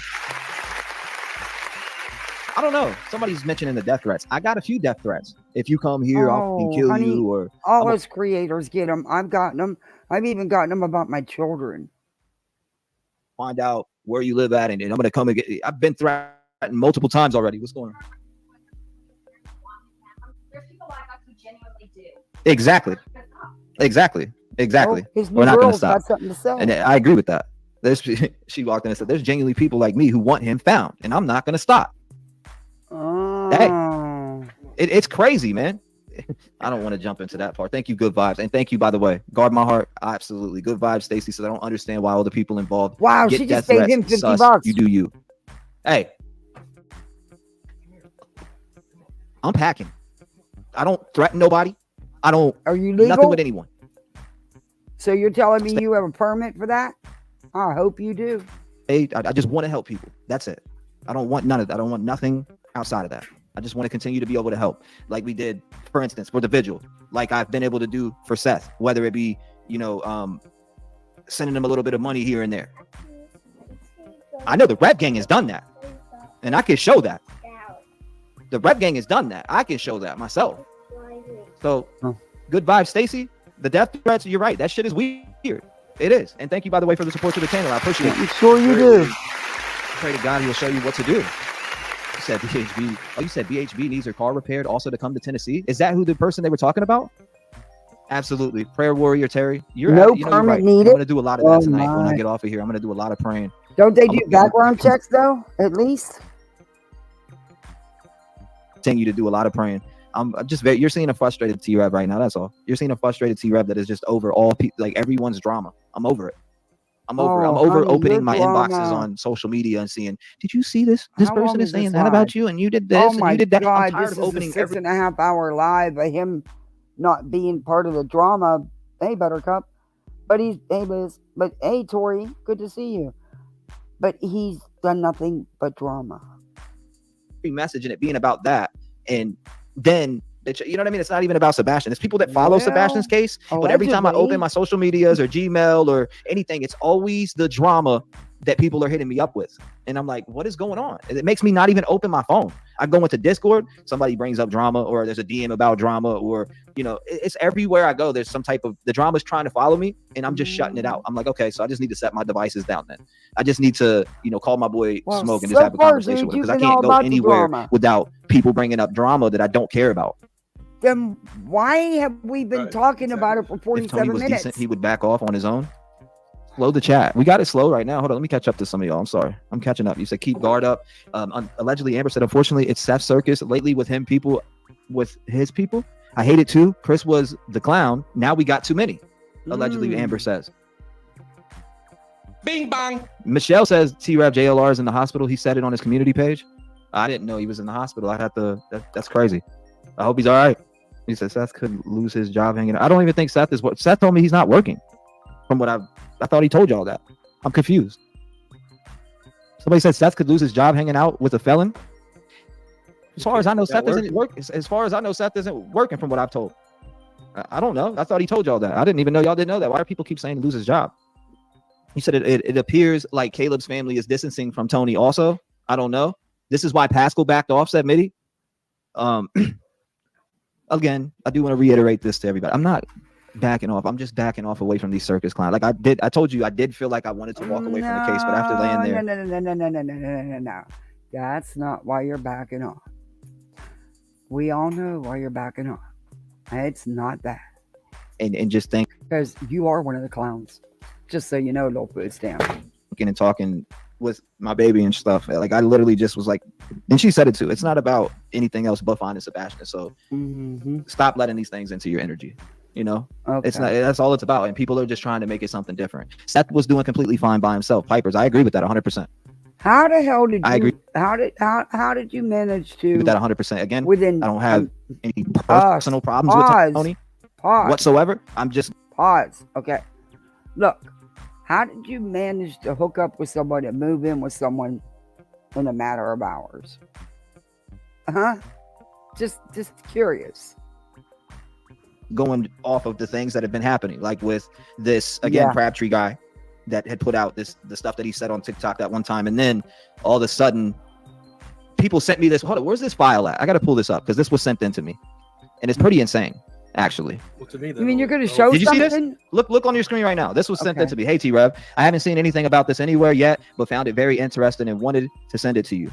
I don't know. Somebody's mentioning the death threats. I got a few death threats. If you come here, I'll kill you. Or all those creators get them. I've gotten them. I've even gotten them about my children. Find out where you live at, and I'm gonna come and get. I've been threatened multiple times already. What's going on? There's people like us who genuinely do. Exactly. His We're not gonna stop. Got something to say. And I agree with that. She walked in and said, "There's genuinely people like me who want him found, and I'm not gonna stop." Hey, it's crazy, man. I don't want to jump into that part. Thank you, Good Vibes, and thank you, by the way. Guard my heart. Absolutely, Good Vibes. Stacy says, "I don't understand why all the people involved." Wow, she just paid him $50. You do you. Hey, I'm packing. I don't threaten nobody. I don't. Are you legal? Nothing with anyone. So you're telling me you have a permit for that? I hope you do. I just want to help people. That's it. I don't want none of that. I don't want nothing outside of that. I just want to continue to be able to help, like we did, for instance, for the vigil, like I've been able to do for Seth, whether it be, sending him a little bit of money here and there. I know the Rep Gang has done that, and I can show that. The Rep Gang has done that. I can show that myself. So, good vibes, Stacy. The death threats, you're right. That shit is weird. It is. And thank you, by the way, for the support to the channel. I appreciate it. Sure you do. Pray to God he'll show you what to do. You said BHB. Oh, you said BHB needs her car repaired also to come to Tennessee. Is that who the person they were talking about? Absolutely. Prayer warrior Terry. You're no you're permit right. needed. I'm gonna do a lot of that tonight when I get off of here. I'm gonna do a lot of praying. Don't they do background checks though? At least. Continue to do a lot of praying. I'm just very. You're seeing a frustrated T-Rev right now. That's all. You're seeing a frustrated T-Rev that is just over all like everyone's drama. I'm over it. I'm over it. I'm over opening my inboxes on social media and seeing, did you see this? This person is saying that about you, and you did this, and you did that. I'm tired of opening this is a 6.5 hour live of him not being part of the drama. Hey, Buttercup. But hey, Tori, good to see you. But he's done nothing but drama. Message and it being about that, and then you know what I mean? It's not even about Sebastian. It's people that follow Sebastian's case. Allegedly. But every time I open my social medias or Gmail or anything, it's always the drama that people are hitting me up with. And I'm like, what is going on? It makes me not even open my phone. I go into Discord, somebody brings up drama, or there's a DM about drama, or, it's everywhere I go. There's some type of, the drama's trying to follow me, and I'm just shutting it out. I'm like, okay, so I just need to set my devices down then. I just need to, call my boy Smoke and just have a conversation with him, because I can't go anywhere without people bringing up drama that I don't care about. Then why have we been talking about it for 47 minutes? If Tony was decent, he would back off on his own. Slow the chat. We got it slow right now. Hold on, let me catch up to some of y'all. I'm sorry, I'm catching up. You said keep guard up. Allegedly, Amber said, unfortunately, it's Seth's circus lately with his people. I hate it too. Chris was the clown. Now we got too many. Allegedly, Amber says. Bing bang. Michelle says T-Rev JLR is in the hospital. He said it on his community page. I didn't know he was in the hospital. That's crazy. I hope he's all right. He said Seth could lose his job hanging out. I don't even think Seth is what Seth told me. He's not working. From what I thought he told y'all that. I'm confused. Somebody said Seth could lose his job hanging out with a felon. As far as I know, Seth isn't working. As far as I know, Seth isn't working from what I've told. I don't know. I thought he told y'all that. I didn't even know y'all didn't know that. Why do people keep saying lose his job? He said it appears like Caleb's family is distancing from Tony also. I don't know. This is why Pascal backed off, said Mitty. Again, I do want to reiterate this to everybody. I'm not backing off. I'm just backing off away from these circus clowns. Like I told you, I did feel like I wanted to walk away from the case, but after laying there. No. That's not why you're backing off. We all know why you're backing off. It's not that. And just think. Because you are one of the clowns. Just so you know, little food stamp. And talking with my baby and stuff. Like I literally just was like, and she said it too. It's not about anything else but finding Sebastian. So stop letting these things into your energy. It's not. That's all it's about. And people are just trying to make it something different. Seth was doing completely fine by himself. Pipers, I agree with that 100%. How the hell did you? I agree. How did you manage to? With that 100%. Again, I don't have any personal problems with Tony whatsoever. I'm just pause. Okay, look. How did you manage to hook up with somebody and move in with someone in a matter of hours? Just curious. Going off of the things that have been happening, like with this Crabtree guy that had put out the stuff that he said on TikTok that one time, and then all of a sudden, people sent me this. Hold on, where's this file at? I got to pull this up because this was sent in to me, and it's pretty insane. Actually, well, to me, you mean you're going to show? Did you something? see this? Look on your screen right now. This was sent in to me. Hey T-Rev, I haven't seen anything about this anywhere yet, but found it very interesting and wanted to send it to you.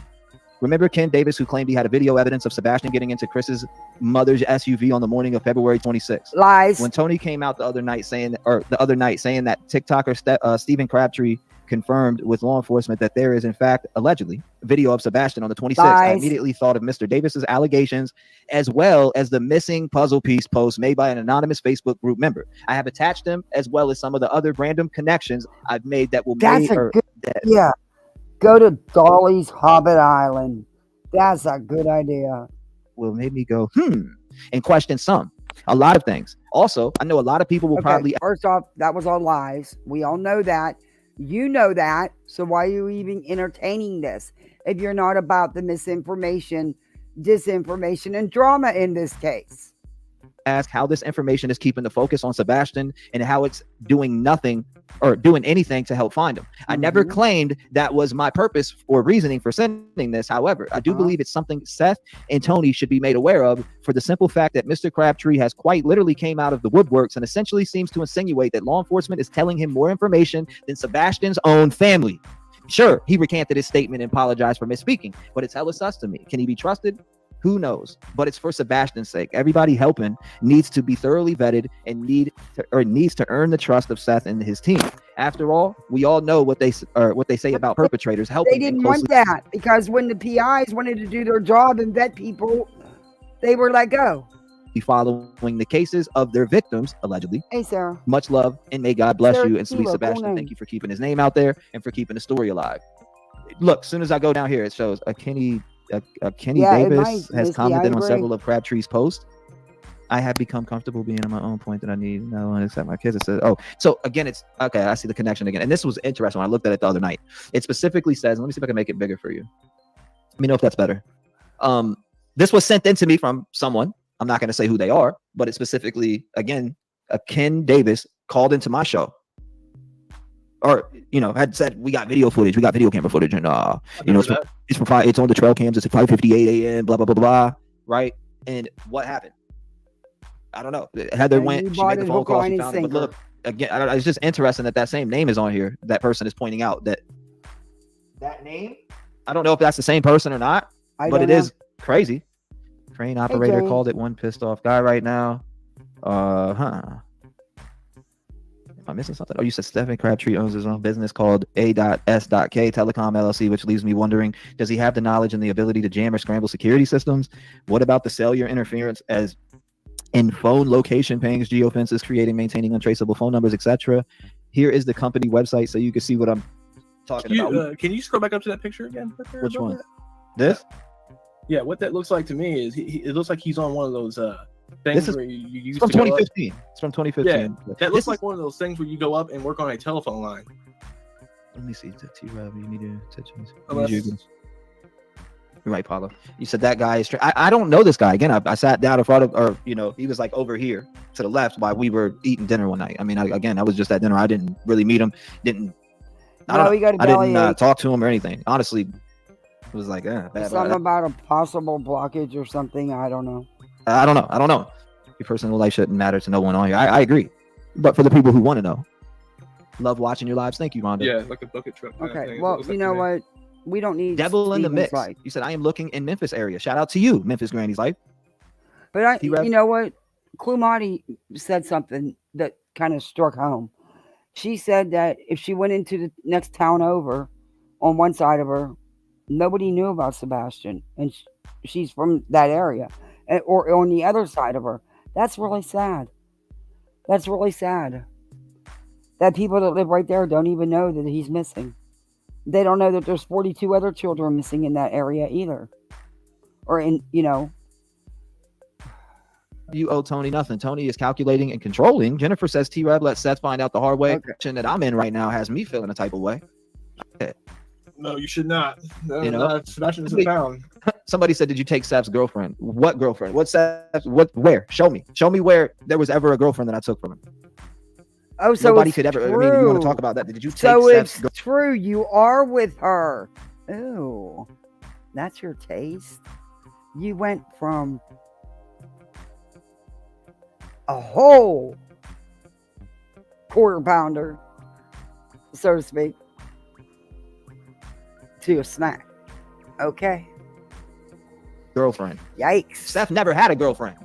Remember Ken Davis, who claimed he had a video evidence of Sebastian getting into Chris's mother's SUV on the morning of February 26th? Lies. When Tony came out the other night saying that TikToker Stephen Crabtree confirmed with law enforcement that there is in fact allegedly a video of Sebastian on the 26th. I immediately thought of Mr. Davis's allegations, as well as the missing puzzle piece post made by an anonymous Facebook group member. I have attached them, as well as some of the other random connections I've made that will yeah. Go to Dolly's Hobbit Island. That's a good idea. Will made me go and question a lot of things. Also, I know a lot of people will probably. First off, that was all lies. We all know that. You know that. So why are you even entertaining this if you're not about the misinformation, disinformation, and drama in this case? Ask how this information is keeping the focus on Sebastian and how it's doing nothing or doing anything to help find him. I never claimed that was my purpose or reasoning for sending this. However, I do believe it's something Seth and Tony should be made aware of, for the simple fact that Mr. Crabtree has quite literally came out of the woodworks and essentially seems to insinuate that law enforcement is telling him more information than Sebastian's own family. Sure, he recanted his statement and apologized for misspeaking, but it's hella sus to me. Can he be trusted? Who knows? But it's for Sebastian's sake. Everybody helping needs to be thoroughly vetted and needs to earn the trust of Seth and his team. After all, we all know what they say about perpetrators helping. They didn't want that, because when the PIs wanted to do their job and vet people, they were let go. Following the cases of their victims, allegedly. Hey, Sarah. Much love, and may God bless Sarah, you. And sweet Sebastian, thank you for keeping his name out there and for keeping the story alive. Look, as soon as I go down here, it shows Kenny Davis has commented on several of Crabtree's posts. I have become comfortable being on my own point that I need no one except my kids. It says, oh, so again, it's okay. I see the connection again. And this was interesting when I looked at it the other night. It specifically says, let me see if I can make it bigger for you. Let me know if that's better. This was sent in to me from someone. I'm not going to say who they are, but it specifically, again, Ken Davis called into my show. Or, had said, we got video footage, we got video camera footage, and it's on the trail cams. It's at 5:58 a.m. Blah blah blah blah. Right? And what happened? I don't know. Heather went. She made the phone call. She found it. But look, again, it's just interesting that same name is on here. That person is pointing out that name. I don't know if that's the same person or not, but it is crazy. Crane operator called it one pissed off guy right now. Am I missing something? Oh, you said Stephen Crabtree owns his own business called A.S.K Telecom LLC, which leaves me wondering, does he have the knowledge and the ability to jam or scramble security systems? What about the cellular interference as in phone location pings, geofences, creating, maintaining untraceable phone numbers, etc.? Here is the company website so you can see what I'm talking about. Can you scroll back up to that picture again? Which one? This? Yeah, what that looks like to me is it looks like he's on one of those things where you used from 2015. It's from 2015. Yeah, that looks like one of those things where you go up and work on a telephone line. Let me see. TREV, you need to touch. You're right, Paulo. You said that guy is I don't know this guy. Again, I sat down in front of, he was like over here to the left while we were eating dinner one night. I mean, I was just at dinner. I didn't really meet him. I didn't talk to him or anything. Honestly, it was like, bad. Something about a possible blockage or something. I don't know. I don't know. Your personal life shouldn't matter to no one on here. I agree. But for the people who want to know, love watching your lives. Thank you, Rhonda. Yeah, like a bucket truck. Okay, well, you know what? We don't need devil in the mix. Life. You said I am looking in Memphis area. Shout out to you, Memphis Granny's life. But you know what? Klumati said something that kind of struck home. She said that if she went into the next town over, on one side of her, nobody knew about Sebastian, and she's from that area. Or on the other side of her. That's really sad. That's really sad. That people that live right there don't even know that he's missing. They don't know that there's 42 other children missing in that area either. Or you owe Tony nothing. Tony is calculating and controlling. Jennifer says TREV let Seth find out the hard way. Okay. That I'm in right now has me feeling a type of way. No, you should not. No, Sebastian isn't found. Somebody said, did you take Seth's girlfriend? What girlfriend? What Seth? Where? Show me where there was ever a girlfriend that I took from him. Oh, so nobody could ever. True. I mean, you want to talk about that? Did you take Seth's it's true. You are with her. Ooh, that's your taste. You went from a whole quarter pounder, so to speak, to a snack. Okay. Girlfriend. Yikes. Seth never had a girlfriend.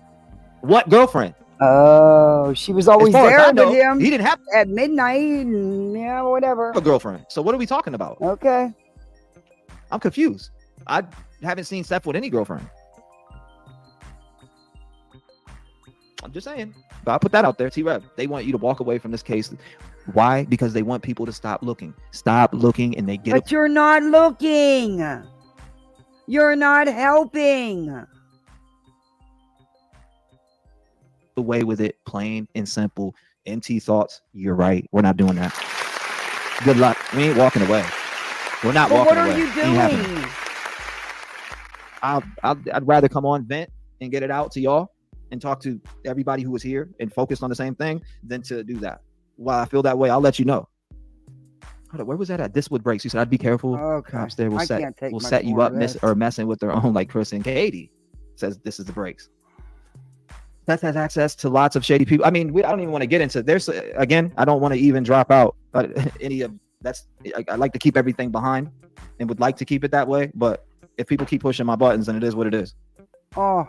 What girlfriend? Oh, she was always there with him. He didn't have at midnight and whatever. A girlfriend. So what are we talking about? Okay. I'm confused. I haven't seen Seth with any girlfriend. I'm just saying. But I put that out there. TREV, they want you to walk away from this case. Why? Because they want people to stop looking. Stop looking and they get But you're not looking. You're not helping. Away with it, plain and simple. NT thoughts. You're right. We're not doing that. Good luck. We ain't walking away. We're not walking away. What are you Ain't doing? happening. I'd rather come on, vent, and get it out to y'all and talk to everybody who was here and focused on the same thing than to do that. While I feel that way, I'll let you know. Hold on, where was that at? This would break. You said I'd be careful. Okay. Cops there will I set can't take much you more up of this. or messing with their own, like Chris and Katie says this is the breaks. That has access to lots of shady people. I mean, I don't even want to get into there's again, I don't want to even drop out any of that's I like to keep everything behind and would like to keep it that way, but if people keep pushing my buttons, then it is what it is. Oh,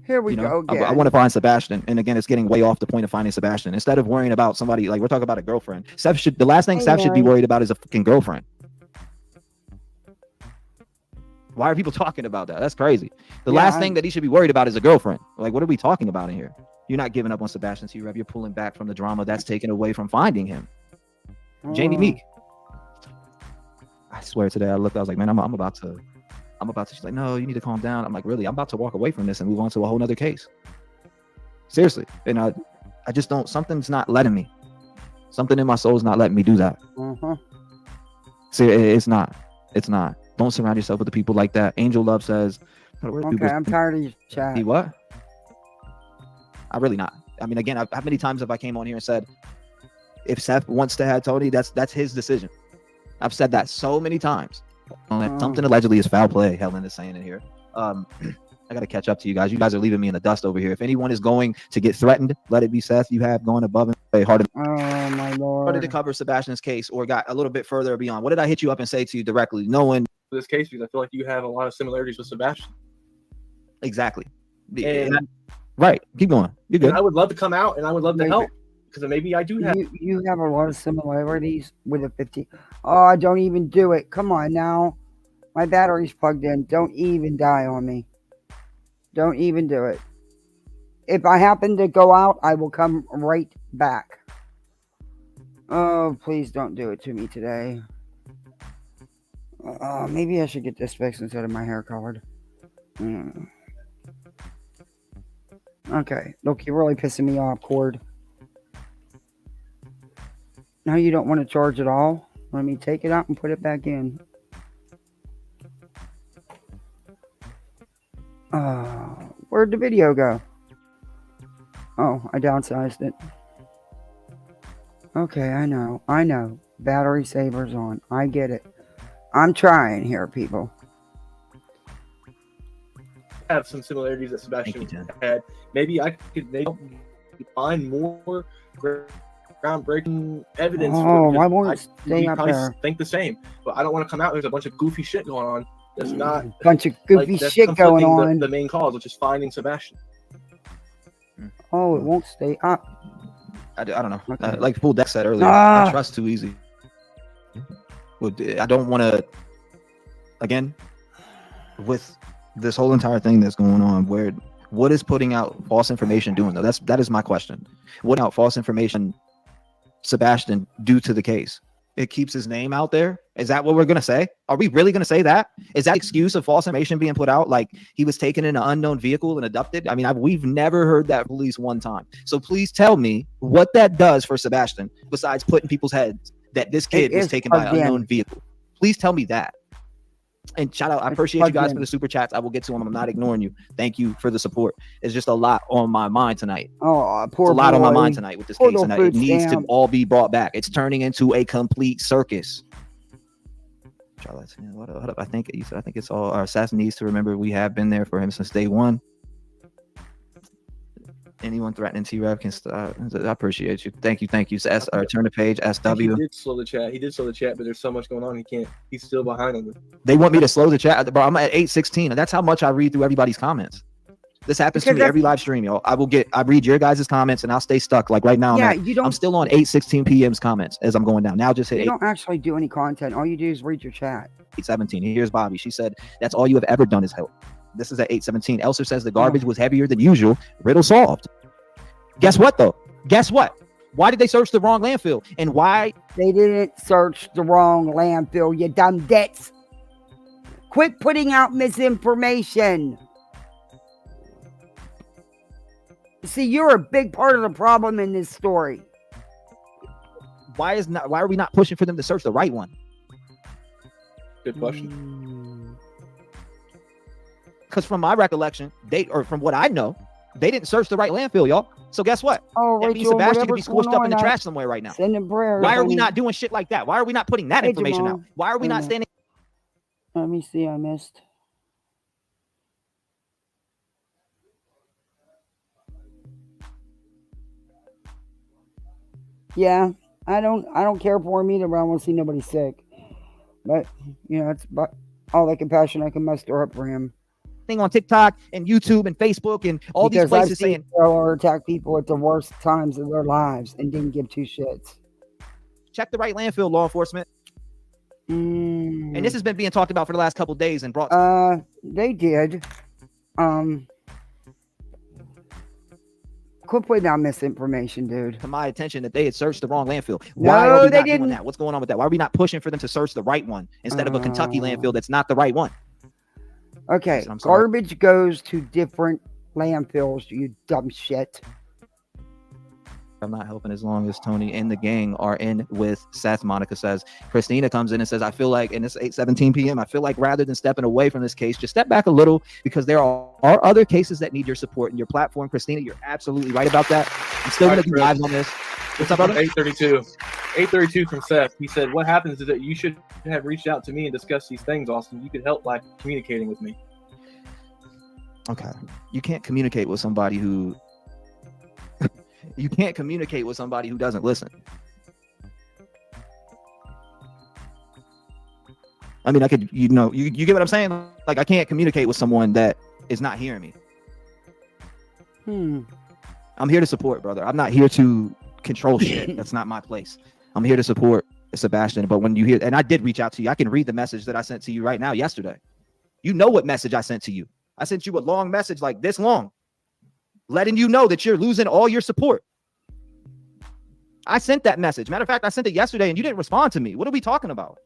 here we go again. I want to find Sebastian, and again, it's getting way off the point of finding Sebastian. Instead of worrying about somebody, like we're talking about a girlfriend, the last thing Seth should be worried about is a fucking girlfriend. Why are people talking about that? That's crazy. The last thing that he should be worried about is a girlfriend. Like, what are we talking about in here? You're not giving up on Sebastian TREV. You're pulling back from the drama that's taken away from finding him. Jamie Meek. I swear today I looked, I was like, man, I'm about to, she's like, no, you need to calm down. I'm like, really? I'm about to walk away from this and move on to a whole nother case. Seriously. And I just don't, something's not letting me. Something in my soul is not letting me do that. See, it's not. Don't surround yourself with the people like that. Angel Love says, okay, I'm tired of your chat. He what? I really not. I mean, again, how many times have I came on here and said, if Seth wants to have Tony, that's his decision. I've said that so many times. Something allegedly is foul play. Helen is saying it here. I got to catch up to you guys. You guys are leaving me in the dust over here. If anyone is going to get threatened, let it be Seth. You have gone above and way harder. Oh my lord. Harder to cover Sebastian's case or got a little bit further beyond. What did I hit you up and say to you directly? Knowing this case, because I feel like you have a lot of similarities with Sebastian. Exactly. And right. Keep going. You're good. I would love to come out and I would love to help because maybe I do have. You have a lot of similarities with a 15. Oh, don't even do it. Come on now. My battery's plugged in. Don't even die on me. Don't even do it. If I happen to go out, I will come right back. Oh, please don't do it to me today. Maybe I should get this fixed instead of my hair colored. Okay. Look, you're really pissing me off, Cord. Now you don't want to charge it all? Let me take it out and put it back in. Where'd the video go? Oh, I downsized it. Okay, I know. Battery saver's on. I get it. I'm trying here, people. I have some similarities that Sebastian had. Maybe I could find more groundbreaking evidence. Oh, I won't stay up there. Think the same, but I don't want to come out. There's a bunch of goofy shit going on. That's not bunch of goofy shit going on. The main cause, which is finding Sebastian. Oh, it won't stay up. I don't know. Okay. Like Full Deck said earlier, I trust too easy. I don't want to. Again, with this whole entire thing that's going on, what is putting out false information doing though? That is my question. What out false information Sebastian do to the case? It keeps his name out there. Is that what we're going to say? Are we really going to say that? Is that excuse of false information being put out? Like he was taken in an unknown vehicle and abducted? I mean, we've never heard that at least one time. So please tell me what that does for Sebastian besides putting people's heads that this kid was taken by an unknown vehicle. Please tell me that. And shout out, I appreciate you guys for the super chats. I will get to them. I'm not ignoring you. Thank you for the support. It's just a lot on my mind tonight. Oh, poor it's a lot boy. on my mind tonight with this case, and it needs to all be brought back. It's turning into a complete circus. What up? I think it's all our assassin needs to remember we have been there for him since day one. Anyone threatening TREV can stop. I appreciate you. Thank you. Turn the page. SW. He did slow the chat. But there's so much going on. He's still behind on it. They want me to slow the chat, bro. I'm at 8:16, and that's how much I read through everybody's comments. This happens to me every live stream, y'all. I read your guys' comments, and I'll stay stuck. Like right now, I'm still on 8:16 p.m.'s comments as I'm going down. Now just hit. You don't actually do any content. All you do is read your chat. 8:17. Here's Bobby. She said, "That's all you have ever done is help." This is at 8:17. Elser says the garbage was heavier than usual. Riddle solved. Guess what, though? Guess what? Why did they search the wrong landfill? And why? They didn't search the wrong landfill, you dumb dits. Quit putting out misinformation. See, you're a big part of the problem in this story. Why are we not pushing for them to search the right one? Good question. Because from my recollection, from what I know, they didn't search the right landfill, y'all. So guess what? Oh, that means Sebastian could be squished up in the trash somewhere right now. Sending prayers. Why are we not doing shit like that? Why are we not putting that information out? Why are we not standing? Let me see. I missed. Yeah, I don't care for him either, but I want to see nobody sick. But it's about all the compassion I can muster up for him. Thing on TikTok and YouTube and Facebook and all these places saying or attack people at the worst times of their lives and didn't give two shits. Check the right landfill, law enforcement. And this has been being talked about for the last couple of days and brought. They did. Quit putting out misinformation, dude. To my attention that they had searched the wrong landfill. Why are we not doing that? What's going on with that? Why are we not pushing for them to search the right one instead of a Kentucky landfill that's not the right one? Okay, garbage goes to different landfills, you dumb shit. I'm not helping as long as Tony and the gang are in with Seth. Monica says. Christina comes in and says, I feel like, and it's 8:17 p.m. I feel like rather than stepping away from this case, just step back a little because there are other cases that need your support and your platform. Christina, you're absolutely right about that. I'm still going to do lives on this. What's up, brother? 832 from Seth. He said, what happens is that you should have reached out to me and discussed these things, Austin. You could help by communicating with me. Okay. You can't communicate with somebody who doesn't listen. I mean, I could, you get what I'm saying? Like, I can't communicate with someone that is not hearing me. I'm here to support, brother. I'm not here to control shit. That's not my place. I'm here to support Sebastian. But when you hear, and I did reach out to you, I can read the message that I sent to you right now yesterday. You know what message I sent to you. I sent you a long message like this long, letting you know that you're losing all your support. I sent that message. Matter of fact, I sent it yesterday and you didn't respond to me. What are we talking about?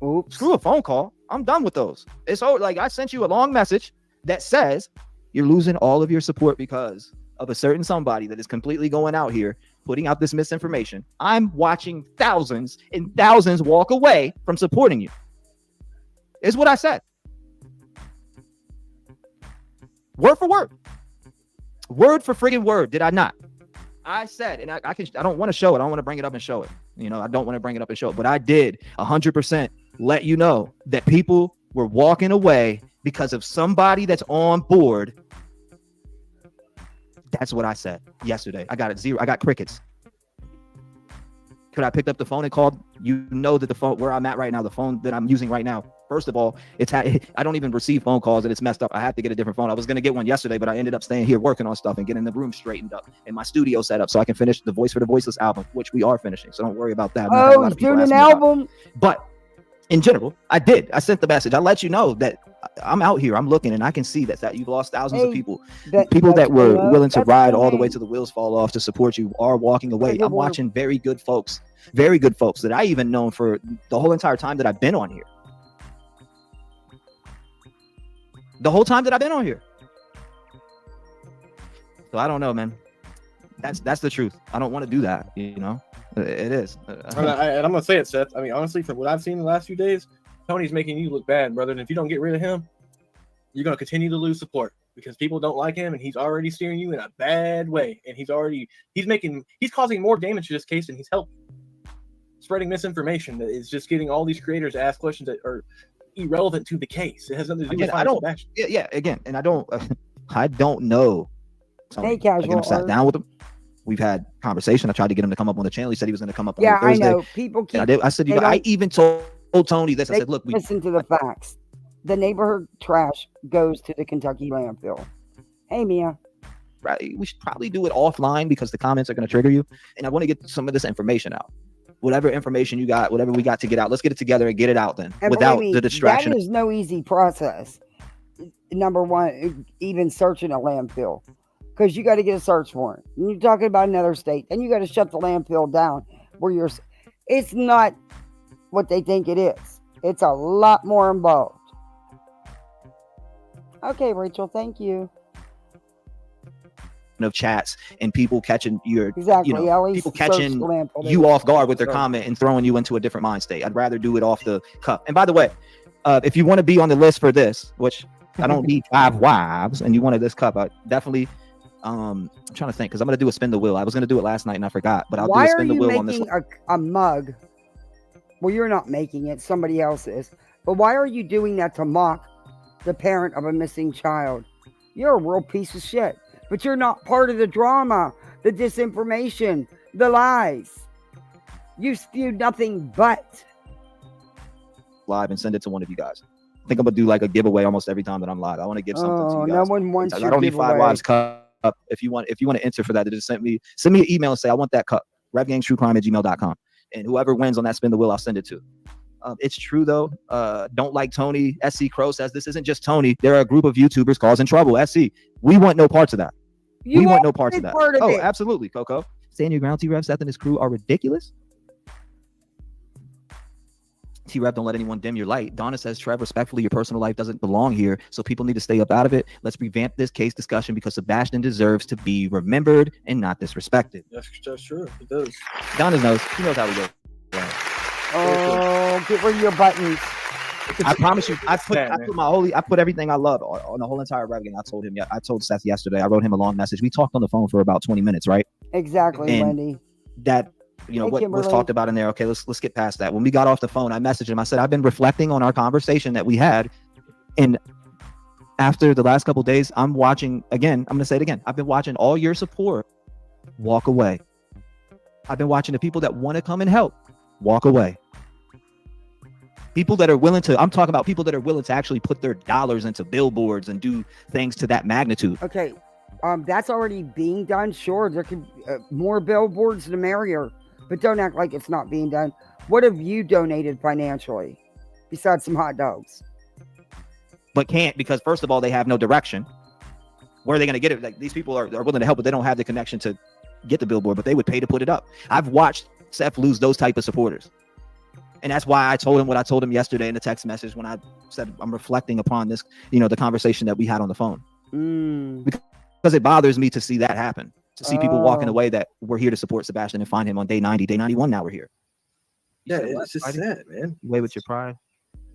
Oops. Screw a phone call. I'm done with those. It's all like I sent you a long message that says you're losing all of your support because of a certain somebody that is completely going out here putting out this misinformation. I'm watching thousands and thousands walk away from supporting you. Is what I said. Word for word. Word for friggin' word. Did I not? I said, and I don't want to show it. I don't want to bring it up and show it. I don't want to bring it up and show it, but I did 100% let you know that people were walking away because of somebody that's on board. That's what I said yesterday. I got it zero. I got crickets. Could I pick up the phone and called? That the phone where I'm at right now, the phone that I'm using right now, first of all, I don't even receive phone calls and it's messed up. I have to get a different phone. I was going to get one yesterday, but I ended up staying here working on stuff and getting the room straightened up and my studio set up so I can finish the Voice for the Voiceless album, which we are finishing. So don't worry about that. Oh, doing an album? But in general, I sent the message. I let you know that I'm out here. I'm looking and I can see that you've lost thousands of people. People that were willing to ride all the way to the wheels fall off to support you are walking away. I'm watching very good folks that I even known for the whole entire time that I've been on here. The whole time that I've been on here. So I don't know, man. That's the truth. I don't want to do that. It is. And I'm gonna say it, Seth. I mean, honestly, from what I've seen the last few days, Tony's making you look bad, brother. And if you don't get rid of him, you're gonna continue to lose support because people don't like him, and he's already steering you in a bad way. And he's causing more damage to this case than he's helping. Spreading misinformation that is just getting all these creators to ask questions that are irrelevant to the case. It has nothing to do with Sebastian. Again, and I don't know. Hey, casual. I sat down with him. We've had conversation. I tried to get him to come up on the channel. He said he was going to come up on Thursday. I know. People keep. I said, I even told Tony this. I said, look, listen to the facts. The neighborhood trash goes to the Kentucky landfill. Hey, Mia. Right. We should probably do it offline because the comments are going to trigger you. And I want to get some of this information out. Whatever information you got, whatever we got to get out, let's get it together and get it out then without the distraction. That is no easy process. Number one, even searching a landfill. Because you got to get a search warrant. And you're talking about another state. Then you got to shut the landfill down where it's not what they think it is. It's a lot more involved. Okay, Rachel, thank you. of chats and people catching your Exactly. you know, at least people search catching the lamp while they- you off guard with their comment and throwing you into a different mind state. I'd rather do it off the cuff. And by the way, if you want to be on the list for this, which I don't need 5 wives, and you wanted this cup, I definitely I'm trying to think, because I'm gonna do a spin the wheel. I was gonna do it last night and I forgot, but I'll do a spin the wheel on this one. Why are you making a mug? Well, you're not making it, somebody else is. But why are you doing that to mock the parent of a missing child? You're a real piece of shit. But you're not part of the drama, the disinformation, the lies. You spewed nothing but. Live and send it to one of you guys. I think I'm gonna do like a giveaway almost every time that I'm live. I want to give something to you guys. No one wants I your don't need 5 giveaway. wives cup. If you want to enter for that, just send me an email and say I want that cup. RevGangTrueCrime@gmail.com. And whoever wins on that spin the wheel, I'll send it to. It's true though. Don't like Tony. SC Crow says this isn't just Tony. There are a group of YouTubers causing trouble. SC, we want no parts of that. We want no parts of that. Oh, absolutely, Coco. Stand your ground. T-Rev, Seth and his crew are ridiculous. T-Rev, don't let anyone dim your light. Donna says, Trev, respectfully, your personal life doesn't belong here, so people need to stay up out of it. Let's revamp this case discussion because Sebastian deserves to be remembered and not disrespected. That's true. It does. Donna knows. She knows how we go. Oh, get rid of your buttons. I promise you, I put everything I love on the whole entire Rev Gang. I told Seth yesterday. I wrote him a long message. We talked on the phone for about 20 minutes, right? Exactly, and Wendy. That, you know, what was talked about in there. Okay, let's get past that. When we got off the phone, I messaged him. I said, I've been reflecting on our conversation that we had, and after the last couple of days, I'm watching again. I'm gonna say it again. I've been watching all your support walk away. I've been watching the people that want to come and help walk away. People that are willing to, I'm talking about people that are willing to actually put their dollars into billboards and do things to that magnitude. Okay, that's already being done. Sure, there could more billboards, the merrier. But don't act like it's not being done. What have you donated financially besides some hot dogs? But can't, because first of all, they have no direction. Where are they going to get it? Like, these people are willing to help, but they don't have the connection to get the billboard, but they would pay to put it up. I've watched Seth lose those type of supporters. And that's why I told him what I told him yesterday in the text message when I said I'm reflecting upon this, you know, the conversation that we had on the phone. Because it bothers me to see that happen. To see people walking away that we're here to support Sebastian and find him on day 90, day 91. Now we're here. Yeah, it's just sad, man. Away with your pride.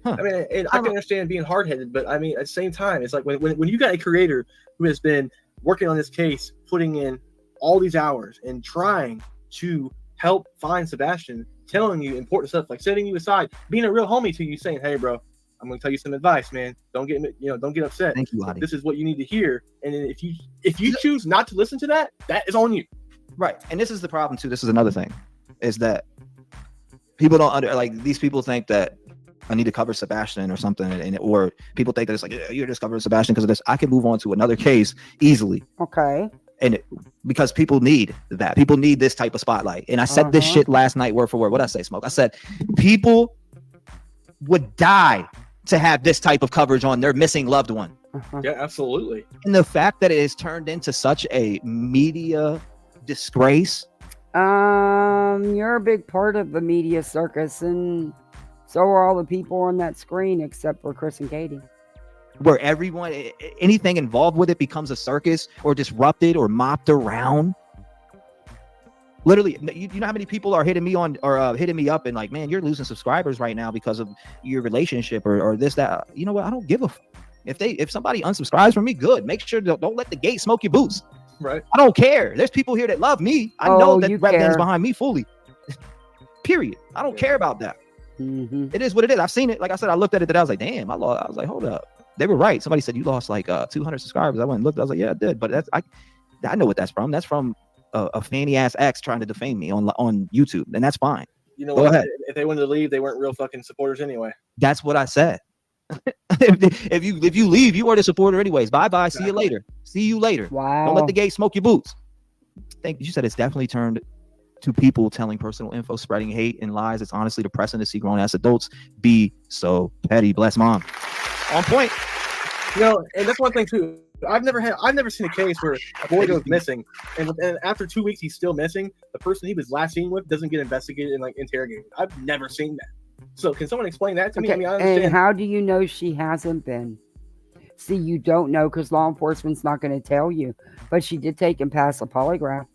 Huh. I mean, and I can understand being hard-headed, but I mean, at the same time, it's like when you got a creator who has been working on this case, putting in all these hours and trying to help find Sebastian, telling you important stuff, like setting you aside, being a real homie to you, saying, "Hey, bro, I'm going to tell you some advice, man. Don't get upset. Thank you, Adi. This is what you need to hear." And then if you choose not to listen to that, that is on you. Right. And this is the problem too. This is another thing, is that people don't these people think that I need to cover Sebastian or something, or people think that it's like, yeah, you're just covering Sebastian because of this. I can move on to another case easily. Okay. And because people need that. People need this type of spotlight. And I said this shit last night, word for word. What'd I say, Smoke? I said people would die to have this type of coverage on their missing loved one. Yeah, absolutely. And the fact that it has turned into such a media disgrace. You're a big part of the media circus, and so are all the people on that screen except for Chris and Katie. Where everyone, anything involved with it becomes a circus or disrupted or mopped around. Literally, you know how many people are hitting me on or hitting me up and like, man, you're losing subscribers right now because of your relationship or this, that. You know what? I don't give a if somebody unsubscribes from me, good. Make sure don't let the gate smoke your boots. Right. I don't care. There's people here that love me. I know that Rev Gang's behind me fully. Period. I don't care about that. It is what it is. I've seen it. Like I said, I looked at it today. I was like, damn, I lost. I was like, hold up. They were right. Somebody said you lost like 200 subscribers. I went and looked. I was like, yeah, I did. But that's I know what that's from. That's from a fanny ass ex trying to defame me on YouTube, and that's fine. You know, go ahead. If they wanted to leave, they weren't real fucking supporters anyway. That's what I said. if you leave, you are the supporter anyways. Bye bye. See you later. See you later. Wow. Don't let the gate smoke your boots. You said it's definitely turned to people telling personal info, spreading hate and lies. It's honestly depressing to see grown ass adults be so petty. Bless mom. On point. You know, and that's one thing too. I've never seen a case where a boy goes missing, and after 2 weeks he's still missing. The person he was last seen with doesn't get investigated and like interrogated. I've never seen that. So can someone explain that to me? I mean, I understand. And how do you know she hasn't been? See, you don't know because law enforcement's not going to tell you. But she did take and pass a polygraph.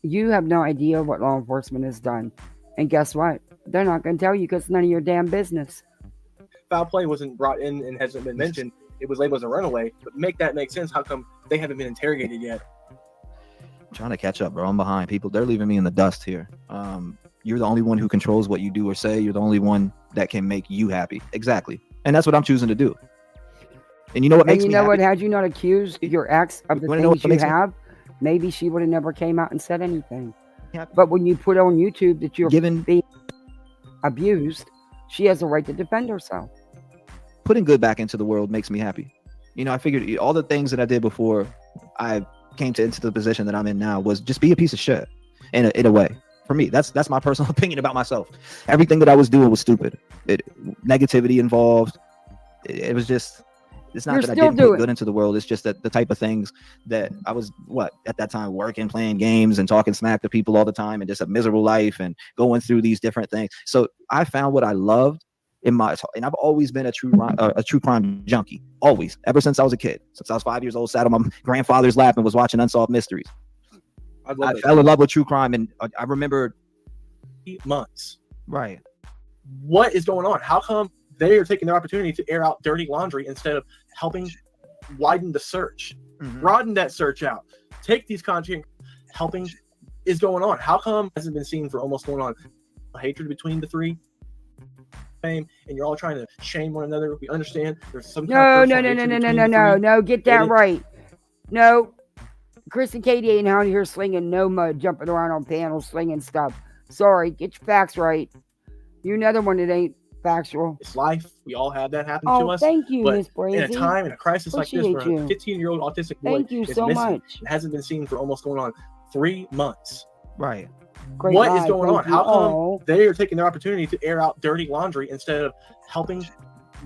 You have no idea what law enforcement has done. And guess what? They're not going to tell you because it's none of your damn business. Foul play wasn't brought in and hasn't been mentioned. It was labeled as a runaway. But make sense. How come they haven't been interrogated yet? I'm trying to catch up, bro. I'm behind. People, they're leaving me in the dust here. You're the only one who controls what you do or say. You're the only one that can make you happy. Exactly. And that's what I'm choosing to do. And you know what makes me happy? What? Had you not accused your ex of the things you have, maybe she would have never came out and said anything. Yeah. But when you put on YouTube that you're being abused, she has a right to defend herself. Putting good back into the world makes me happy. You know, I figured all the things that I did before I came into the position that I'm in now was just be a piece of shit in a way. For me, that's my personal opinion about myself. Everything that I was doing was stupid. Negativity involved. It was just, it's not that I didn't put good into the world. It's just that the type of things that I was, at that time, working, playing games and talking smack to people all the time and just a miserable life and going through these different things. So I found what I loved and I've always been a true crime junkie. Always. Ever since I was a kid. Since I was 5 years old, sat on my grandfather's lap and was watching Unsolved Mysteries. I fell in love with true crime, and I remember months. Right. What is going on? How come they are taking their opportunity to air out dirty laundry instead of helping widen the search, broaden that search out, take these content, helping is going on? How come it hasn't been seen for almost going on a hatred between the three? And you're all trying to shame one another. We understand there's some no, get that right. No. Chris and Katie ain't out here slinging no mud, jumping around on panels, slinging stuff. Sorry, get your facts right. You're another one that ain't factual. It's life. We all have that happen to us. Thank you, Miss Brazy. In a time, in a crisis like this, where a 15-year-old autistic boy thank you so much. It hasn't been seen for almost going on 3 months. Right. Great what is going on? How come they are taking their opportunity to air out dirty laundry instead of helping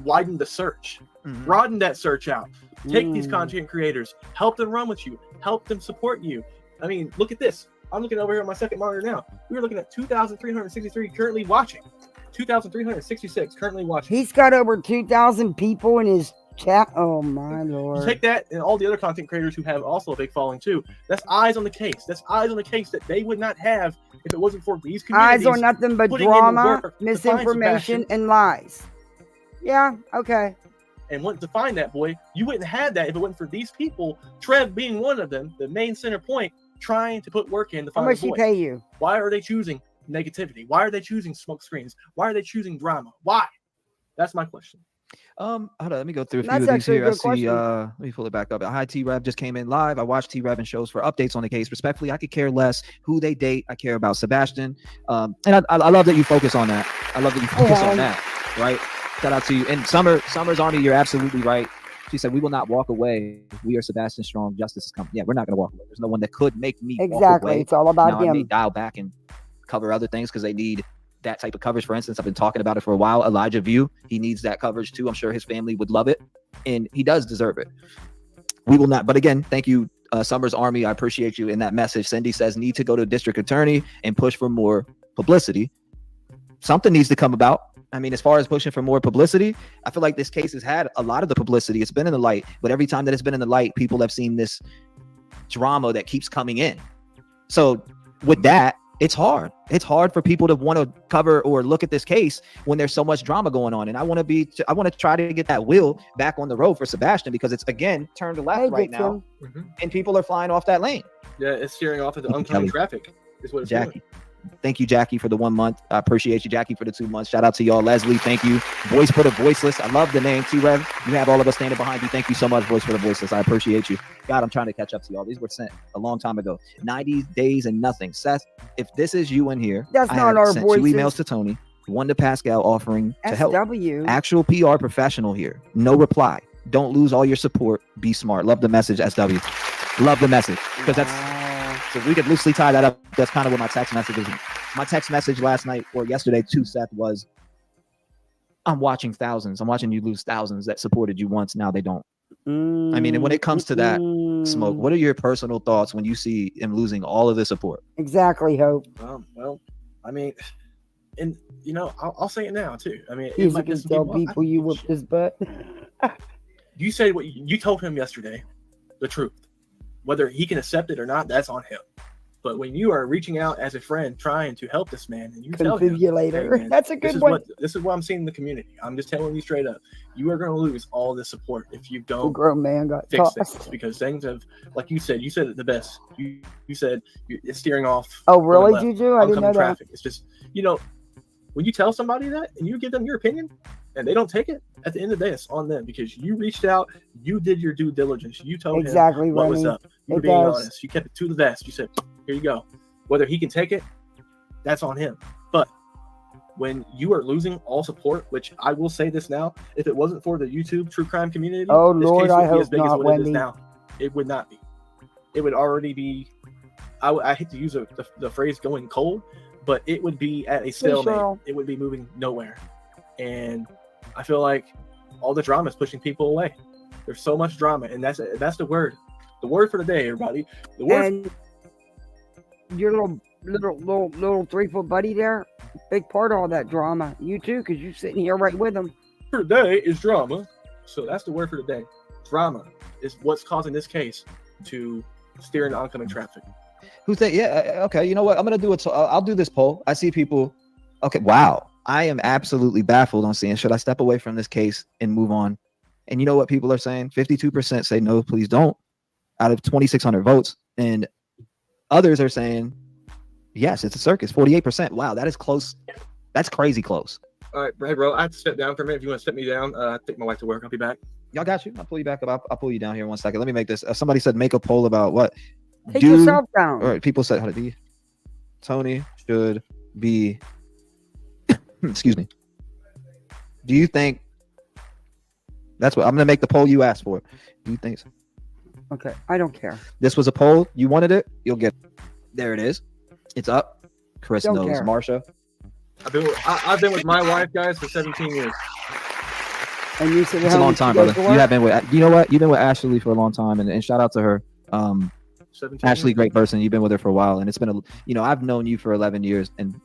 widen the search, broaden that search out? Take these content creators, help them run with you, help them support you. I mean, look at this. I'm looking over here on my second monitor now. We're looking at 2,363 currently watching. 2,366 currently watching. He's got over 2,000 people in his chat. Oh my lord. You take that and all the other content creators who have also a big following too. That's eyes on the case. That's eyes on the case that they would not have if it wasn't for these communities. Eyes on nothing but drama, misinformation, and lies. Yeah, okay. And went to find that boy. You wouldn't have that if it wasn't for these people, Trev being one of them, the main center point, trying to put work in to find How much he pay you? Why are they choosing negativity? Why are they choosing smoke screens? Why are they choosing drama? Why? That's my question. Hold on, let me go through a few of these here. I see let me pull it back up. Hi, TREV just came in live. I watched TREV and shows for updates on the case. Respectfully, I could care less who they date. I care about Sebastian. And I love that you focus on that. I love that you focus on that, right? Shout out to you. And Summer's Army, you're absolutely right. She said, we will not walk away. We are Sebastian Strong. Justice is coming. Yeah, we're not going to walk away. There's no one that could make me walk away. It's all about him. I may dial back and cover other things because they need that type of coverage. For instance, I've been talking about it for a while. Elijah View, he needs that coverage too. I'm sure his family would love it, and he does deserve it. We will not. But again, thank you, Summer's Army. I appreciate you in that message. Cindy says, need to go to district attorney and push for more publicity. Something needs to come about. I mean, as far as pushing for more publicity, I feel like this case has had a lot of the publicity. It's been in the light, but every time that it's been in the light, people have seen this drama that keeps coming in. So with that, it's hard. It's hard for people to want to cover or look at this case when there's so much drama going on. And I want to try to get that wheel back on the road for Sebastian because it's again turned to left right now, and people are flying off that lane. Yeah, it's steering off into oncoming traffic. Is what it's Jackie. doing. Thank you, Jackie, for the 1 month. I appreciate you, Jackie, for the 2 months. Shout out to y'all. Leslie, thank you. Voice for the Voiceless. I love the name, TREV. You have all of us standing behind you. Thank you so much, Voice for the Voiceless. I appreciate you. God, I'm trying to catch up to y'all. These were sent a long time ago. 90 days and nothing. Seth, if this is you in here, that's I not have our sent voices. 2 emails to Tony, 1 to Pascal offering to help. SW. Actual PR professional here. No reply. Don't lose all your support. Be smart. Love the message, SW. Love the message. Because so we could loosely tie that up. That's kind of what my text message is. My text message last night or yesterday to Seth was, I'm watching thousands. I'm watching you lose thousands that supported you once. Now they don't. I mean, and when it comes to that, Smoke, what are your personal thoughts when you see him losing all of the support? Exactly, Hope. Well, I mean, and you know, I'll say it now too. I mean, it He's might can piss some tell people off. people you whipped his butt. You said what you told him yesterday, the truth. Whether he can accept it or not, that's on him. But when you are reaching out as a friend, trying to help this man, and you tell him, Confibulator. "Hey, man, That's a good one. This is what I'm seeing in the community. I'm just telling you straight up. You are going to lose all this support if you The don't grown man got fix tossed. things, because things have, like you said it the best. You said it's steering off. Oh, really, going left, Juju? I didn't know oncoming that. traffic. It's just, you know, when you tell somebody that and you give them your opinion and they don't take it, at the end of the day, it's on them, because you reached out, you did your due diligence, you told Exactly, him what Remy. was up. You were It being does. honest. You kept it to the vest. You said, here you go. Whether he can take it, that's on him. But when you are losing all support, which I will say this now, if it wasn't for the YouTube true crime community, Oh, this Lord, case would I be hope as big as not, what it is Wendy. now. It would not be. It would already be, I hate to use the phrase going cold, but it would be at a stalemate. Cheryl. It would be moving nowhere. And I feel like all the drama is pushing people away. There's so much drama, and that's the word. The word for the day, everybody. The word And your little 3-foot buddy there, big part of all that drama. You too, because you're sitting here right with him. for the day is drama. So that's the word for the day. Drama is what's causing this case to steer into oncoming traffic. Who think? Yeah, okay. You know what? I'm gonna do it. I'll do this poll. I see people. Okay, wow. I am absolutely baffled on seeing. Should I step away from this case and move on? And you know what people are saying? 52% say no, please don't. Out of 2,600 votes, and others are saying yes, it's a circus. 48%. Wow, that is close. That's crazy close. All right, hey, bro. I have to step down for a minute. If you want to step me down, take my wife to work. I'll be back. Y'all got you. I'll pull you back up. I'll pull you down here in 1 second. Let me make this. Somebody said make a poll about what. Take yourself down. All right, people said how to be. Tony should be. Excuse me. Do you think? That's what I'm gonna make the poll you asked for. Do you think so? Okay, I don't care. This was a poll. You wanted it. You'll get it. There it is. It's up. Chris Don't knows. care. Marsha. I've been with my wife, guys, for 17 years. And you said It's a long time, brother. You have been with. You know what? You've been with Ashley for a long time, and shout out to her. 17 Ashley, years. great person. You've been with her for a while, and it's been I've known you for 11 years, and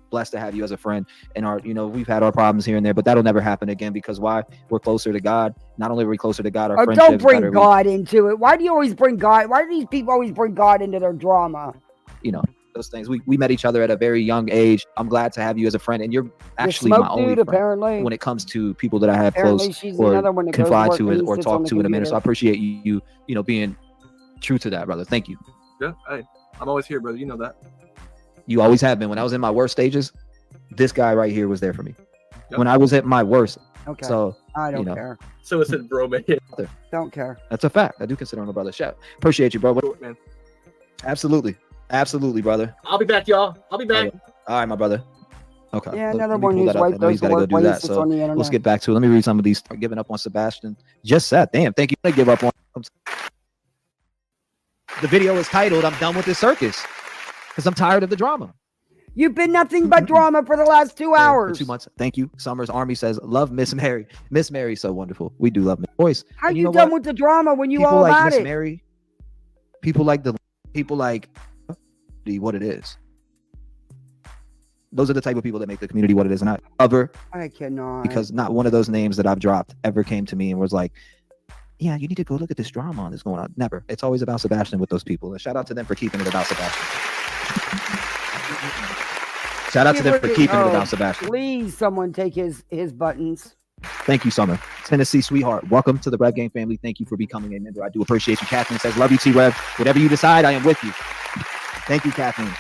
blessed to have you as a friend. And we've had our problems here and there, but that'll never happen again, because why? We're closer to God. Not only are we closer to God, our friendship's don't bring better. God into it. Why do you always bring God? Why do these people always bring God into their drama? Those things. We met each other at a very young age. I'm glad to have you as a friend, and you're actually The my smoke only dude, friend apparently. when it comes to people that I have Apparently close she's or another one that goes confide work to and or sits on talk the to in a minute. So I computer. appreciate you being true to that, brother. Thank you. Yeah, hey, I'm always here, brother. You know that. You always have been. When I was in my worst stages, this guy right here was there for me. Yep. When I was at my worst. Okay. So I don't care. So it said, bro, man. Don't care. that's a fact. I do consider him a brother. Shout. Appreciate you, bro. Man. Absolutely, brother. I'll be back, y'all. I'll be back. All right, my brother. Okay. Yeah, Let another me one pull who's that up. I wiped know he's those got to go do that. workplaces So on the internet. let's get back to it. Let me read some of these. Giving up on Sebastian. Just said, damn, thank you. I give up on. The video is titled, I'm done with this circus, because I'm tired of the drama. You've been nothing but drama for the last 2 For hours. 2 months. Thank you. Summers Army says, love Miss Mary. Miss Mary's so wonderful. We do love Miss Voice. How And you know done what? with the drama when you People all like about Miss it? Mary, people like what it is. Those are the type of people that make the community what it is. And I cover I cannot. because not one of those names that I've dropped ever came to me and was like, yeah, you need to go look at this drama that's going on. Never. It's always about Sebastian with those people. And shout out to them for keeping it about Sebastian. Shout out to them for keeping it about Sebastian. Please, someone take his buttons. Thank you, Summer. Tennessee sweetheart. Welcome to the Rev Game family. Thank you for becoming a member. I do appreciate you. Kathleen says, love you, T-Rev. Whatever you decide, I am with you. Thank you, Kathleen.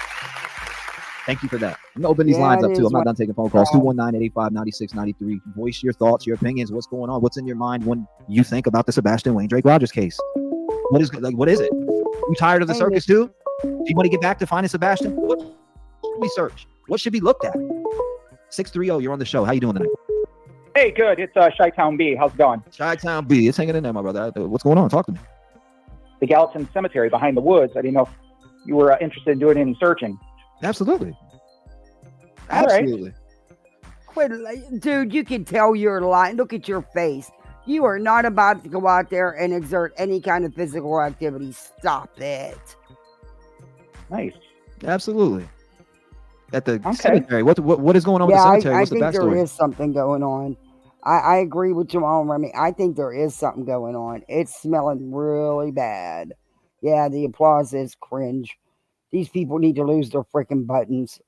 Thank you for that. I'm going to open these lines up, too. I'm not done taking phone calls. 219-885-9693. Voice your thoughts, your opinions. What's going on? What's in your mind when you think about the Sebastian Wayne Drake Rogers case? What is it? You tired of the circus, too? Do you want to get back to finding Sebastian? What should we search? What should be looked at? 630, you're on the show. How you doing tonight? Hey, good. It's Chi-Town B. How's it going? Chi-Town B. It's hanging in there, my brother. What's going on? Talk to me. The Gallatin Cemetery behind the woods. I didn't know if you were interested in doing any searching. Absolutely. All right. Absolutely. Quit, dude, you can tell you're lying. Look at your face. You are not about to go out there and exert any kind of physical activity. Stop it. Nice. Absolutely. at the cemetery. What is going on with the cemetery? What's the think there backstory? is something going on. I agree with Jamal and Remy. I think there is something going on. It's smelling really bad. Yeah, the applause is cringe. These people need to lose their freaking buttons.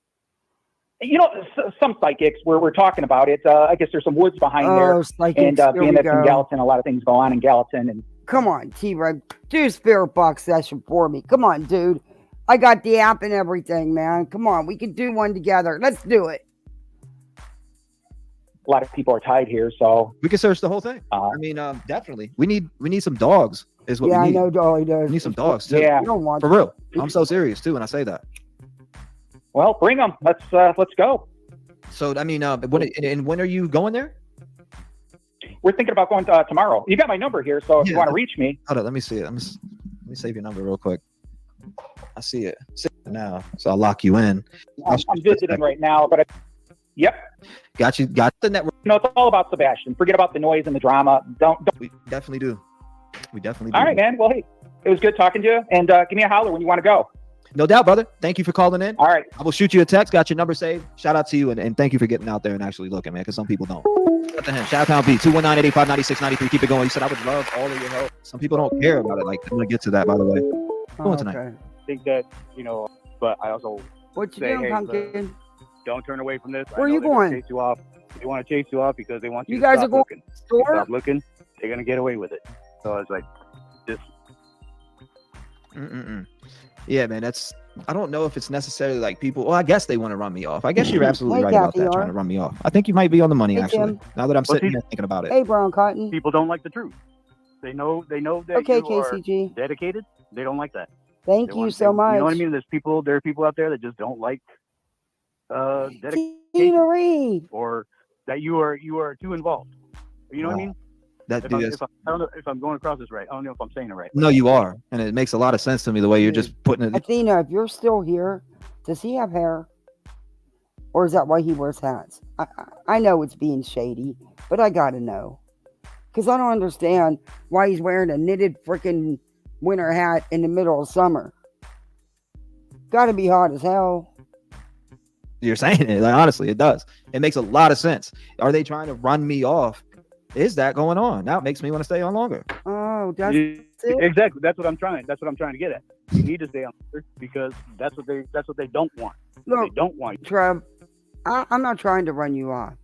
You know, some psychics we're talking about it. I guess there's some woods behind there. Psychics, and being that in Gallatin, a lot of things go on in Gallatin. And come on, T-Rev, do a spirit box session for me. Come on, dude. I got the app and everything, man. Come on, we can do one together. Let's do it. A lot of people are tied here, so we can search the whole thing. I mean, definitely. We need some dogs. Is what we need. I know Dolly does. We need some dogs too. Yeah, you don't want for real. I'm so serious too when I say that. Well, bring them. Let's go. So I mean, when are you going there? We're thinking about going tomorrow. You got my number here, so if you want to reach me. Hold on, let me see it. Let me save your number real quick. I see it now, so I'll lock you in. I'm visiting right now, but yep. Got the network. No, it's all about Sebastian. Forget about the noise and the drama. Don't. We definitely do. All right, man. Well, hey, it was good talking to you, and give me a holler when you want to go. No doubt, brother. Thank you for calling in. All right. I will shoot you a text. Got your number saved. Shout out to you, and thank you for getting out there and actually looking, man, because some people don't. Shout out to him. Shout out Pound B, 219-885-9693. Keep it going. You said I would love all of your help. Some people don't care about it. Like, I'm going to get to that, by the way. Going tonight. I think that, but I also what you doing, Pumpkin? Don't turn away from this. Where are you going? Chase you off. They want to chase you off because they want you to guys stop are going looking. Store? Stop looking. They're going to get away with it. So it's like, just. Yeah, man, I don't know if it's necessarily like people. Well, I guess they want to run me off. I guess you're absolutely right about that, trying to run me off. I think you might be on the money, actually. Tim. Now that I'm sitting here thinking about it. Hey, Brown Cotton. People don't like the truth. They know that you KCG. are dedicated. They don't like that. Thank you so much. You know what I mean? There are people out there that just don't like dedication, or that you are too involved. You know what I mean? I don't know if I'm going across this right. I don't know if I'm saying it right. No, you are, and it makes a lot of sense to me the way you're just putting it. Athena, if you're still here, does he have hair, or is that why he wears hats? I know it's being shady, but I gotta know, because I don't understand why he's wearing a knitted freaking winter hat in the middle of summer. Gotta be hot as hell. You're saying it, like, honestly, it does. It makes a lot of sense. Are they trying to run me off? Is that going on? Now it makes me want to stay on longer. Oh, that's exactly. That's what I'm trying to get at. You need to stay on because that's what they don't want. Look, they don't want you. Trev, I'm not trying to run you off.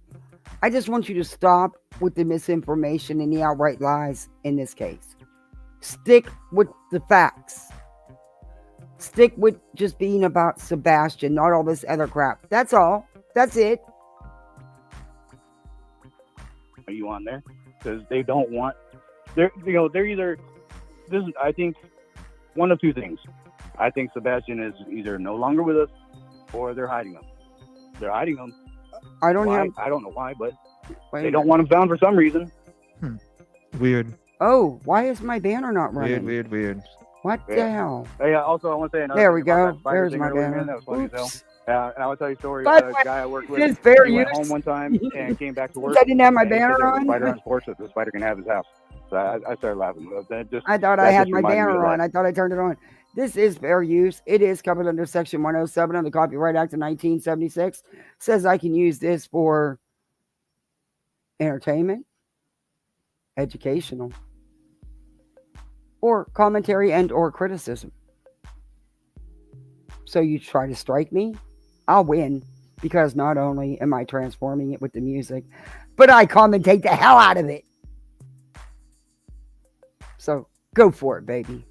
I just want you to stop with the misinformation and the outright lies in this case. Stick with the facts. Stick with just being about Sebastian, not all this other crap. That's all. That's it. Are you on there? Because they don't want. They're either. This is, I think, one of two things. I think Sebastian is either no longer with us, or they're hiding him. They're hiding him. I don't know why, but they don't want him found for some reason. Weird. Oh, why is my banner not running? Weird. What the hell? Hey, also, I want to say another. There we go. There's my banner. That was funny as hell. And I will tell you a story. A guy I worked with. It's fair he use. went home one time and came back to work. I didn't have my banner on. Spider on his porch that the spider can have his house. So I started laughing. I thought I had my banner on. I thought I turned it on. This is fair use. It is covered under Section 107 of the Copyright Act of 1976. Says I can use this for entertainment, educational, or commentary and or criticism. So you try to strike me, I'll win, because not only am I transforming it with the music, but I commentate the hell out of it. So go for it, baby.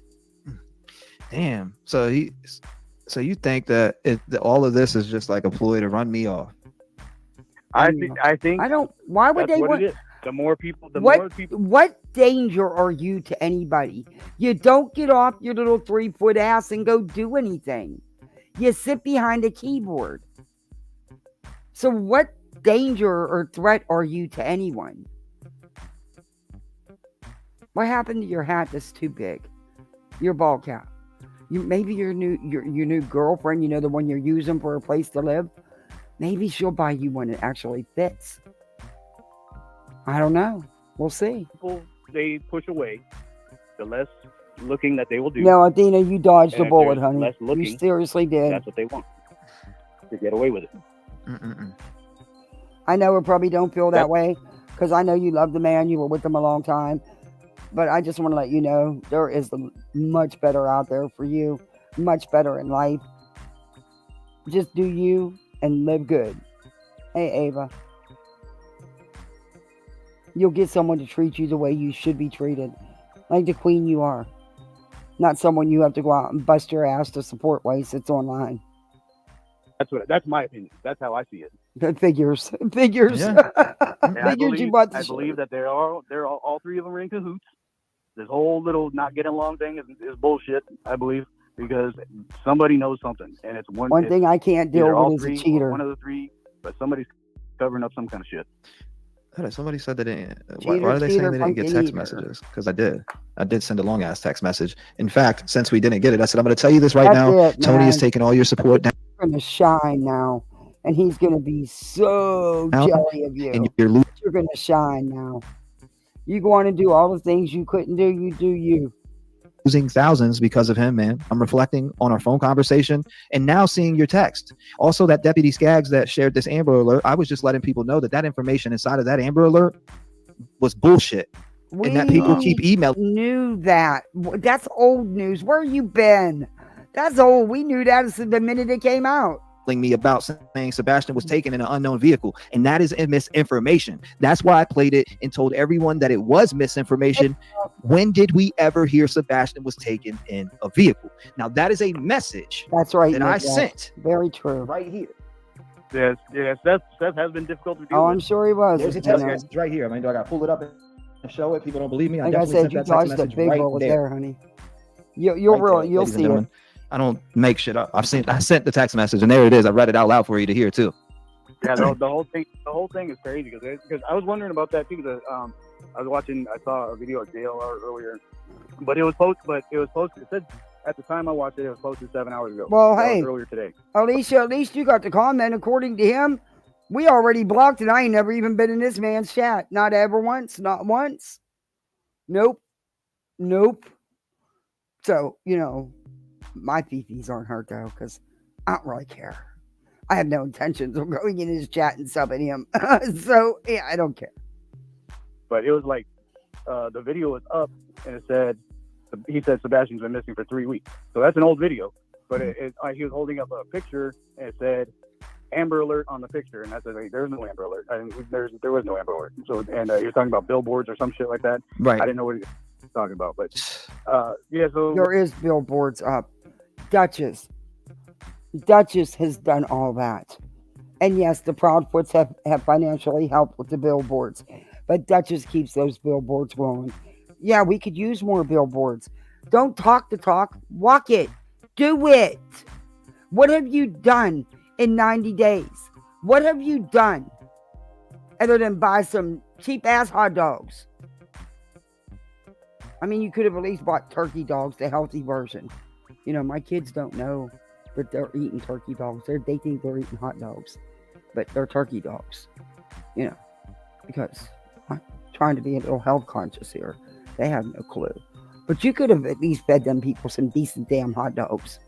Damn. So you think that all of this is just like a ploy to run me off? I think. I don't. Why would they want? The more people. What danger are you to anybody? You don't get off your little 3-foot ass and go do anything. You sit behind a keyboard. So what danger or threat are you to anyone? What happened to your hat that's too big? Your ball cap. Maybe your new girlfriend, the one you're using for a place to live. Maybe she'll buy you one that actually fits. I don't know. We'll see. People, they push away. The less looking that they will do. No, Athena, you dodged a bullet, honey. Less looking, you seriously did. That's what they want. to get away with it. I know it probably don't feel that way because I know you love the man. You were with him a long time. But I just want to let you know there is much better out there for you, much better in life. Just do you and live good. Hey, Ava. You'll get someone to treat you the way you should be treated. Like the queen you are. Not someone you have to go out and bust your ass to support while he sits online. That's my opinion. That's how I see it. Figures. Yeah. Figures you bought the I believe that they're all three of them are in cahoots. This whole little not getting along thing is bullshit, I believe, because somebody knows something, and it's one thing I can't deal with is a cheater. One of the three, but somebody's covering up some kind of shit. Somebody said that. Why are they saying they didn't get text messages? Because I did send a long ass text message. In fact, since we didn't get it, I said I'm going to tell you this right now. Tony is taking all your support down. You're going to shine now, and he's going to be so jelly of you. And you're going to shine now. You go on and do all the things you couldn't do. You do you. Losing thousands because of him, man. I'm reflecting on our phone conversation and now seeing your text. Also, that Deputy Skaggs that shared this Amber Alert, I was just letting people know that information inside of that Amber Alert was bullshit. And that people keep emailing. Knew that. That's old news. Where you been? That's old. We knew that the minute it came out. Me about saying Sebastian was taken in an unknown vehicle, and that is misinformation. That's why I played it and told everyone that it was misinformation. When did we ever hear Sebastian was taken in a vehicle? Now that is a message. That's right. That I sent. Very true. Right here. Yes. That has been difficult to do. Oh, I'm sure he was. There's a text message right here. I mean, do I got to pull it up and show it? People don't believe me. Like I said, you dodged a big bullet there, honey. You'll see it. I don't make shit up. I sent the text message, and there it is. I read it out loud for you to hear too. Yeah, the whole thing is crazy because I was wondering about that too. Because I saw a video of JLR earlier, but it was posted. It said at the time I watched it was posted 7 hours ago. Well, hey, earlier today. Alicia, at least you got the comment. According to him, we already blocked it. I ain't never even been in this man's chat. Not ever once. Not once. Nope. So my fifis aren't hurt though, because I don't really care. I have no intentions of going in his chat and subbing him. So yeah, I don't care. But it was like the video was up and he said Sebastian's been missing for 3 weeks. So that's an old video. But he was holding up a picture and it said Amber Alert on the picture, and I said, there's no Amber Alert. There was no Amber Alert. So he was talking about billboards or some shit like that. Right. I didn't know what he was talking about, but yeah. So there is billboards up. Duchess has done all that. And yes, the Proudfoots have financially helped with the billboards. But Duchess keeps those billboards rolling. Yeah, we could use more billboards. Don't talk the talk. Walk it. Do it. What have you done in 90 days? What have you done other than buy some cheap-ass hot dogs? I mean, you could have at least bought turkey dogs, the healthy version. My kids don't know that they're eating turkey dogs. They think they're eating hot dogs, but they're turkey dogs. Because I'm trying to be a little health conscious here. They have no clue. But you could have at least fed them people some decent damn hot dogs.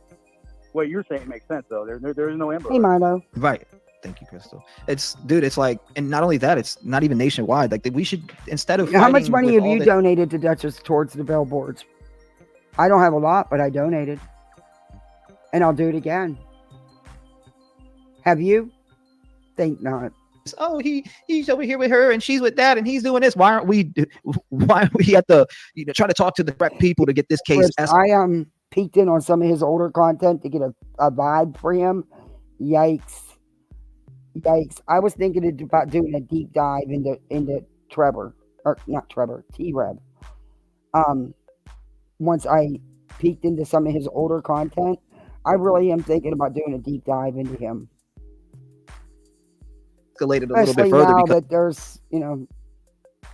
What you're saying makes sense, though. There's no Amber. Hey, Milo. Right. Thank you, Crystal. It's like, and not only that, it's not even nationwide. Like, we should, instead of how much money have you donated to Duchess towards the billboards? I don't have a lot, but I donated. And I'll do it again. Have you? Think not. Oh, he's over here with her and she's with that and he's doing this. Why aren't we at the try to talk to the correct people to get this case? I peeked in on some of his older content to get a vibe for him. Yikes. I was thinking about doing a deep dive into Trevor, or not Trevor, TREV. Once I peeked into some of his older content, I really am thinking about doing a deep dive into him. Escalated a little bit further now that there's,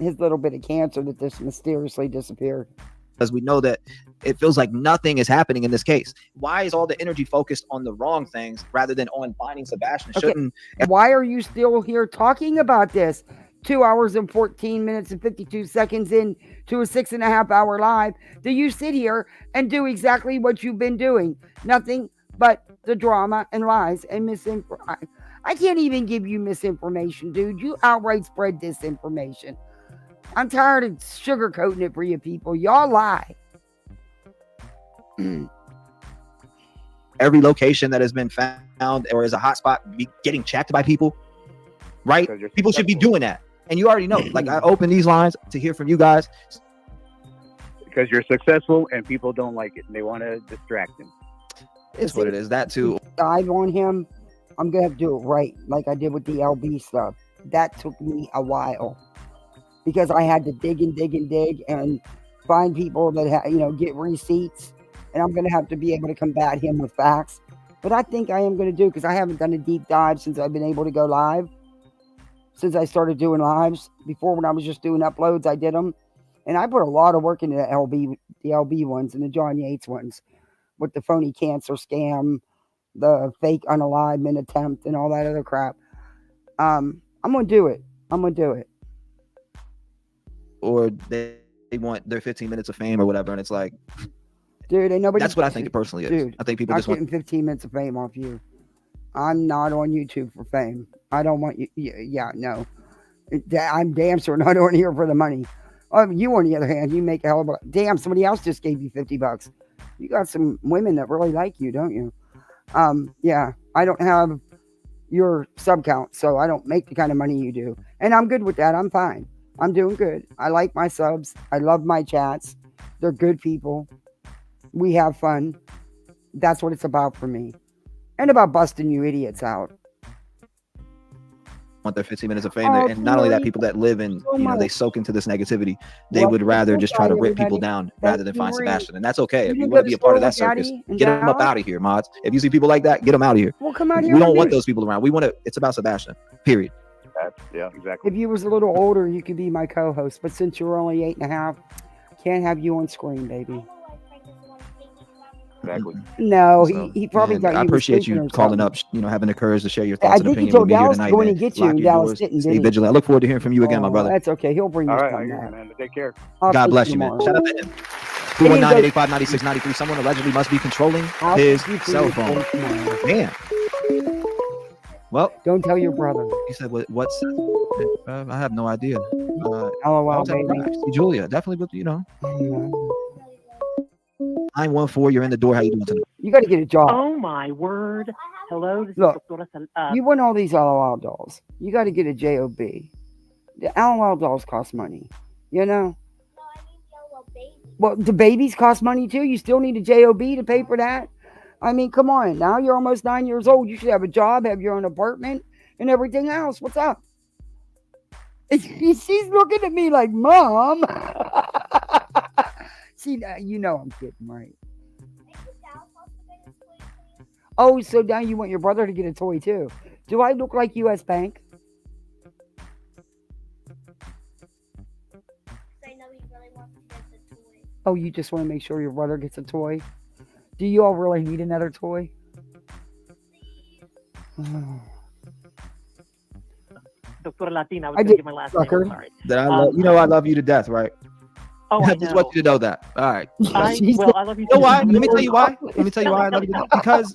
his little bit of cancer that just mysteriously disappeared. Because we know that it feels like nothing is happening in this case. Why is all the energy focused on the wrong things rather than on finding Sebastian? Okay. Why are you still here talking about this? 2 hours and 14 minutes and 52 seconds in to a 6.5 hour live. Do you sit here and do exactly what you've been doing? Nothing But the drama and lies and misinformation. I can't even give you misinformation, dude. You outright spread disinformation. I'm tired of sugarcoating it for you people. Y'all lie. Every location that has been found or is a hotspot be getting checked by people, right? People should be doing that. And you already know. Like, I open these lines to hear from you guys. Because you're successful and people don't like it. And they want to distract them. It's what it is. That too. Dive on him. I'm going to have to do it right, like I did with the LB stuff. That took me a while because I had to dig and find people that, get receipts. And I'm going to have to be able to combat him with facts. But I think I am going to do, because I haven't done a deep dive since I've been able to go live. Since I started doing lives. Before, when I was just doing uploads, I did them. And I put a lot of work into the LB ones and the John Yates ones. With the phony cancer scam, the fake unalivement attempt, and all that other crap. I'm going to do it. Or they want their 15 minutes of fame or whatever. And it's like, dude, ain't nobody. That's what I think it personally is. Dude, I think people just want 15 minutes of fame off you. I'm not on YouTube for fame. I don't want you. Yeah, no. I'm damn sure not on here for the money. You, on the other hand, you make a hell of a. Damn, somebody else just gave you $50. You got some women that really like you, don't you? Yeah, I don't have your sub count, so I don't make the kind of money you do. And I'm good with that. I'm fine. I'm doing good. I like my subs. I love my chats. They're good people. We have fun. That's what it's about for me. And about busting you idiots out. Want their 15 minutes of fame. And not only that, people that live in, they soak into this negativity. They would rather just try to rip people down rather than find Sebastian. And that's okay. If you want to be a part of that circus, get them up out of here, mods. If you see people like that, get them out of here. Well, come out here. We don't want those people around. We want to, it's about Sebastian, period. Yeah, exactly. If you was a little older, you could be my co-host. But since you're only 8.5, can't have you on screen, baby. Exactly. No, So, he probably got you. I appreciate you calling up, having the courage to share your thoughts and opinions with me here tonight. Going to get you in Dallas, stay vigilant. I look forward to hearing from you again, my brother. That's okay. He'll bring you. All right, man. Take care. God bless you, man. Shout out to him. 219-885-9693. Someone allegedly must be controlling his cell phone. Man. Well, don't tell your brother. He said, "What's?" I have no idea. LOL, baby. Julia, definitely, but 914, you're in the door. How you doing tonight? You got to get a job. Oh my word! Hello. Look, you want all these LOL dolls. You got to get a JOB. The LOL dolls cost money. Well, the babies cost money too. You still need a JOB to pay for that. I mean, come on. Now you're almost 9 years old. You should have a job, have your own apartment, and everything else. What's up? She's looking at me like, Mom. See, I'm kidding, right? Oh, so now you want your brother to get a toy too. Do I look like US Bank? Oh, you just want to make sure your brother gets a toy? Do you all really need another toy? Doctora Latina, I was going to give my last name. Sorry. I love you to death, right? Oh, I just want you to know that. All right. I love you. You know why? Let me tell you why. I love you. Because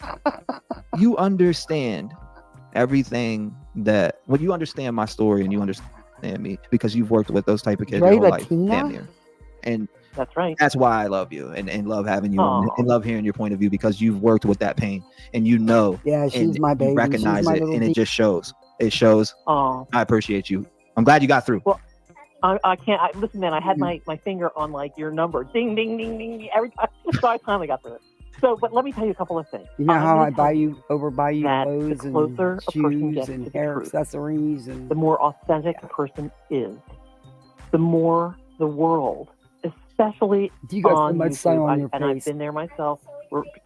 you understand everything that when you understand my story and you understand me because you've worked with those type of kids your whole life, damn near. And that's right. That's why I love you and love having you and love hearing your point of view because you've worked with that pain and Yeah, she's my baby. You recognize it and it just shows. It shows. Oh, I appreciate you. I'm glad you got through. Well, I can't. Listen, man. I had my finger on your number, ding, ding, ding, ding, every time. So I finally got through it. So, but let me tell you a couple of things. You know how I buy you clothes and shoes and hair accessories, and the more authentic a person is, the more the world, especially you got on so much YouTube, sun on your face. And I've been there myself,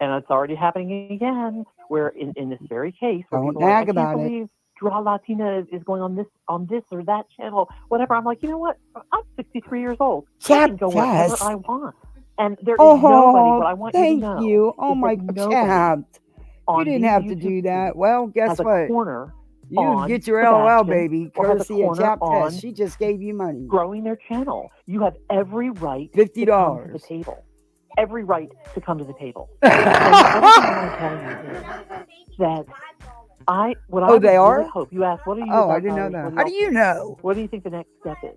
and it's already happening again. Where in this very case, don't nag about it. Draw Latina is going on this or that channel, whatever. I'm like, you know what? I'm 63 years old. I can go wherever I want. And there is nobody, but I want you to know. Thank you. Oh my God. You didn't have to do that. Well, guess what? You get your LOL, baby, courtesy of Chap Test. She just gave you money. Growing their channel. You have every right $50 to come to the table. every right to come to the table. And the other thing I want to tell you is that I would they are? really hope you ask, what are you? Oh, I didn't know that. How do you know? What do you think the next step is?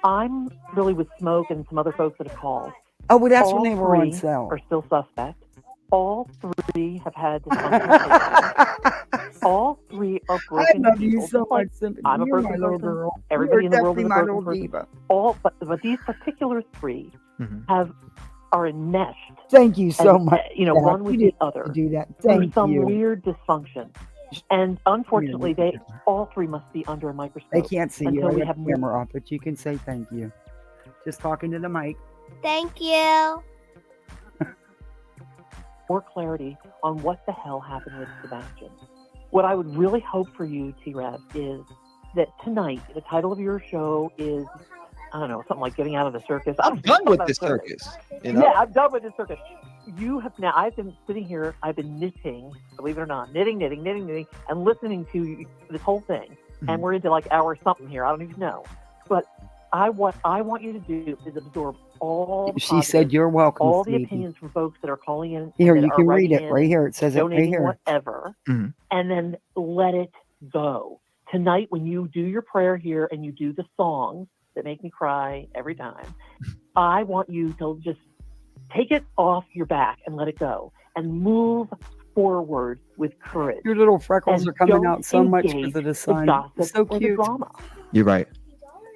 I'm really with Smoke and some other folks that have called. Oh, well, that's All when they were on three sale. are still suspect. All three have had dysfunctional. All three are broken I love you people. so Just like much, Sympathy. I'm a You're broken my little person. girl. Everybody You're in the world is a definitely my broken little person. diva. But these particular three are enmeshed. Thank you so much. One with the other. Do that. Through Thank some you. weird dysfunction. And unfortunately, all three must be under a microscope. They can't see you. until I we have have the camera off, but you can say thank you. Just talking to the mic. Thank you. more clarity on what the hell happened with Sebastian. What I would really hope for you, TREV, is that tonight, the title of your show is, I don't know, something like Getting Out of the Circus. I'm done with this circus. You know? Yeah, I'm done with this circus. You have now, I've been sitting here, I've been knitting, believe it or not, knitting, and listening to this whole thing. Mm-hmm. And we're into like hour something here. I don't even know. But what I want you to do is absorb all the She said you're welcome. All the opinions from folks that are calling in. Here, you can read it right here. It says it right here. Whatever, and then let it go. Tonight, when you do your prayer here and you do the songs that make me cry every time, I want you to just take it off your back and let it go and move forward with courage. Your little freckles are coming out so much because of the sun. It's so cute. You're right.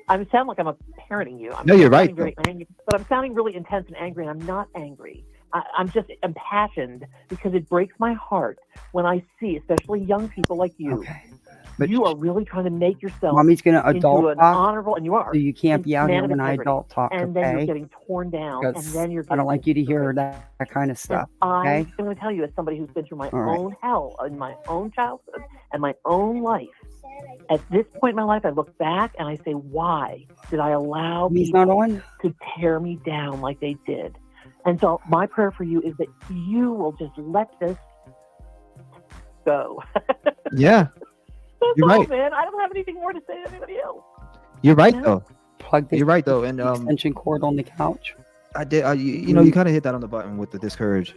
I sound like I'm parenting you. No, you're right. Very angry, but I'm sounding really intense and angry, and I'm not angry. I'm just impassioned because it breaks my heart when I see, especially young people like you. Okay. But you are really trying to make yourself Mommy's going to adult into an talk, honorable, and you are. so you can't be out here when I adult talk, and then you're getting torn down, and then you're. I don't like you to hear that kind of stuff. Okay? I'm going to tell you, as somebody who's been through my own hell in my own childhood and my own life. At this point in my life, I look back and I say, why did I allow people to tear me down like they did? And so my prayer for you is that you will just let this go. Yeah. You're right, man. I don't have anything more to say to anybody else. You're right, though. You're right, though. And extension cord on the couch. I did. You know, you kind of hit that on the button with the discourage.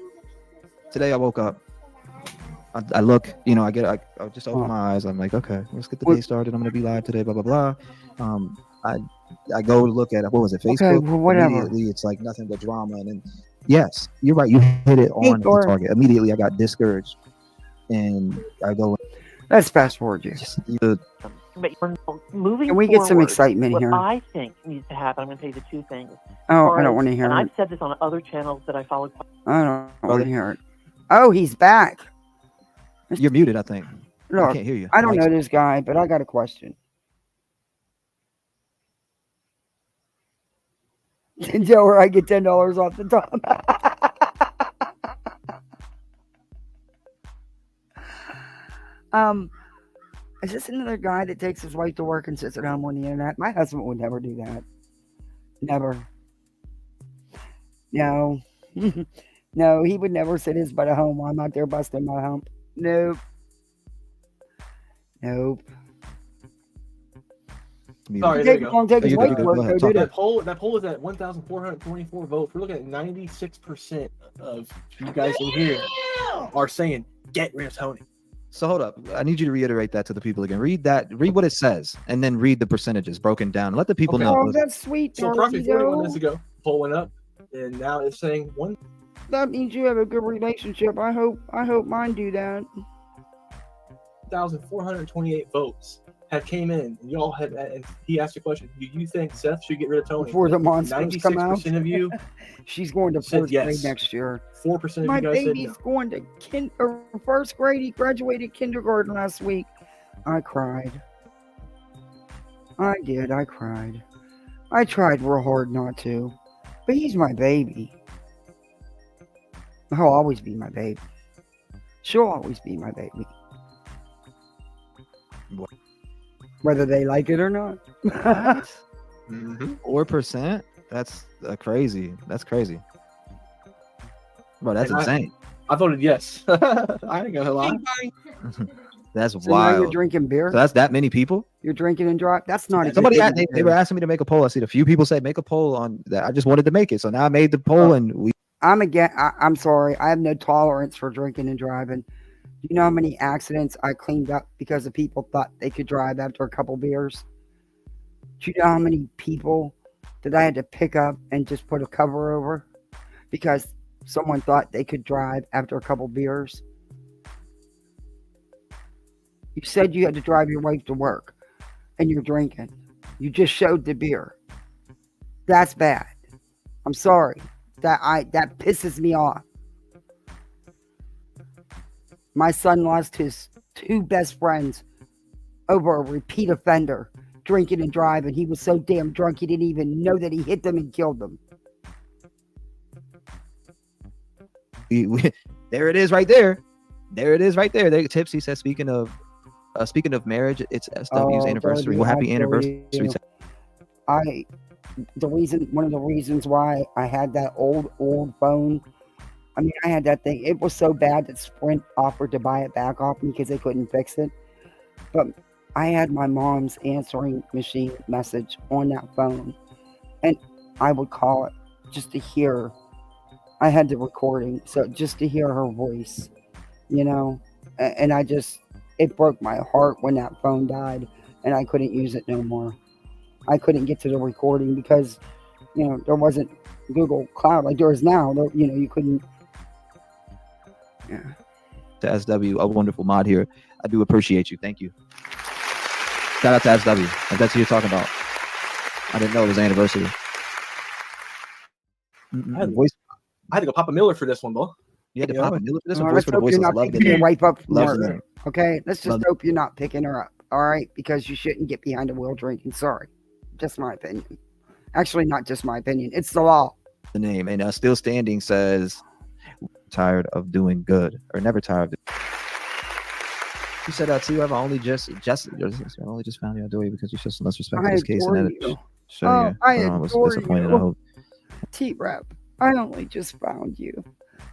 Today I woke up. I look, you know, I just open my eyes. I'm like, okay, let's get the day started. I'm gonna be live today, blah blah blah. I go to look at what was it, Facebook? Okay, well, whatever. Immediately, it's like nothing but drama. And then, yes, you're right. You hit it on the target. Immediately, I got discouraged, and I go. Let's fast forward you. But moving Can we get some excitement what here? I think needs to happen. I'm going to tell you the two things. Oh, I don't want to hear and it. I've said this on other channels that I follow. I don't want to hear it. Oh, he's back. You're muted, I think. Look, I can't hear you. I don't know this guy, but I got a question. Joe, where I get $10 off the top. Is this another guy that takes his wife to work and sits at home on the internet? My husband would never do that. Never. No. No, he would never sit his butt at home while I'm out there busting my hump. Nope. Nope. Sorry, there you go. That poll is at 1,424 votes. We're looking at 96% of you guys in here are saying get rid of Tony. So hold up. I need you to reiterate that to the people again. Read what it says, and then read the percentages broken down. Let the people know. Oh, that's sweet. So approximately 41 minutes ago, poll went up, and now it's saying one. That means you have a good relationship. I hope mine do that. 1,428 votes have came in, and y'all had. And he asked a question: do you think Seth should get rid of Tony? Before the monsters come out. 96% of you. She's going to first grade next year. 4% of my you guys baby's said no. going to first grade. He graduated kindergarten last week. I cried. I did. I cried. I tried real hard not to, but he's my baby. He'll always be my baby. She'll always be my baby. What? Whether they like it or not. 4%? That's crazy. That's crazy. Bro, that's insane. I voted yes. I ain't gonna lie. That's So now you're wild. drinking beer. So that's that many people. You're drinking and drive. That's not a Somebody good thing they were asking me to make a poll. I see a few people say make a poll on that. I just wanted to make it, so now I made the poll, and we. I'm sorry. I have no tolerance for drinking and driving. Do you know how many accidents I cleaned up because the people thought they could drive after a couple beers? Do you know how many people that I had to pick up and just put a cover over because someone thought they could drive after a couple beers? You said you had to drive your wife to work and you're drinking. You just showed the beer. That's bad. I'm sorry. That pisses me off. My son lost his 2 best friends over a repeat offender drinking and driving. He was so damn drunk he didn't even know that he hit them and killed them. There it is right there. There it is right there. Tipsy says, speaking of marriage, it's SW's anniversary. Well, happy anniversary. One of the reasons why I had that old phone, I mean, I had that thing. It was so bad that Sprint offered to buy it back off me because they couldn't fix it. But I had my mom's answering machine message on that phone, and I would call it just to hear. I had the recording, so just to hear her voice, you know, and it broke my heart when that phone died, and I couldn't use it no more. I couldn't get to the recording because, you know, there wasn't Google Cloud like there is now. You know, you couldn't. Yeah. To SW, a wonderful mod here. I do appreciate you. Thank you. Shout out to SW. If that's who you're talking about. I didn't know it was anniversary. I had to go pop a Miller for this one, bro. You had to pop a Miller for this one? Let's hope you're not picking your wife up from Loves the work. name. Okay? Let's just hope you're not picking her up. All right? Because you shouldn't get behind the wheel drinking. Sorry. Just my opinion. Actually, not just my opinion. It's the law. The name. And Still Standing says, tired of doing good. Or never tired of You said that too. I only just found you. I adore you because you showed so much respect to this case. And that I was adore disappointed. you. I hope. TREV, I only just found you.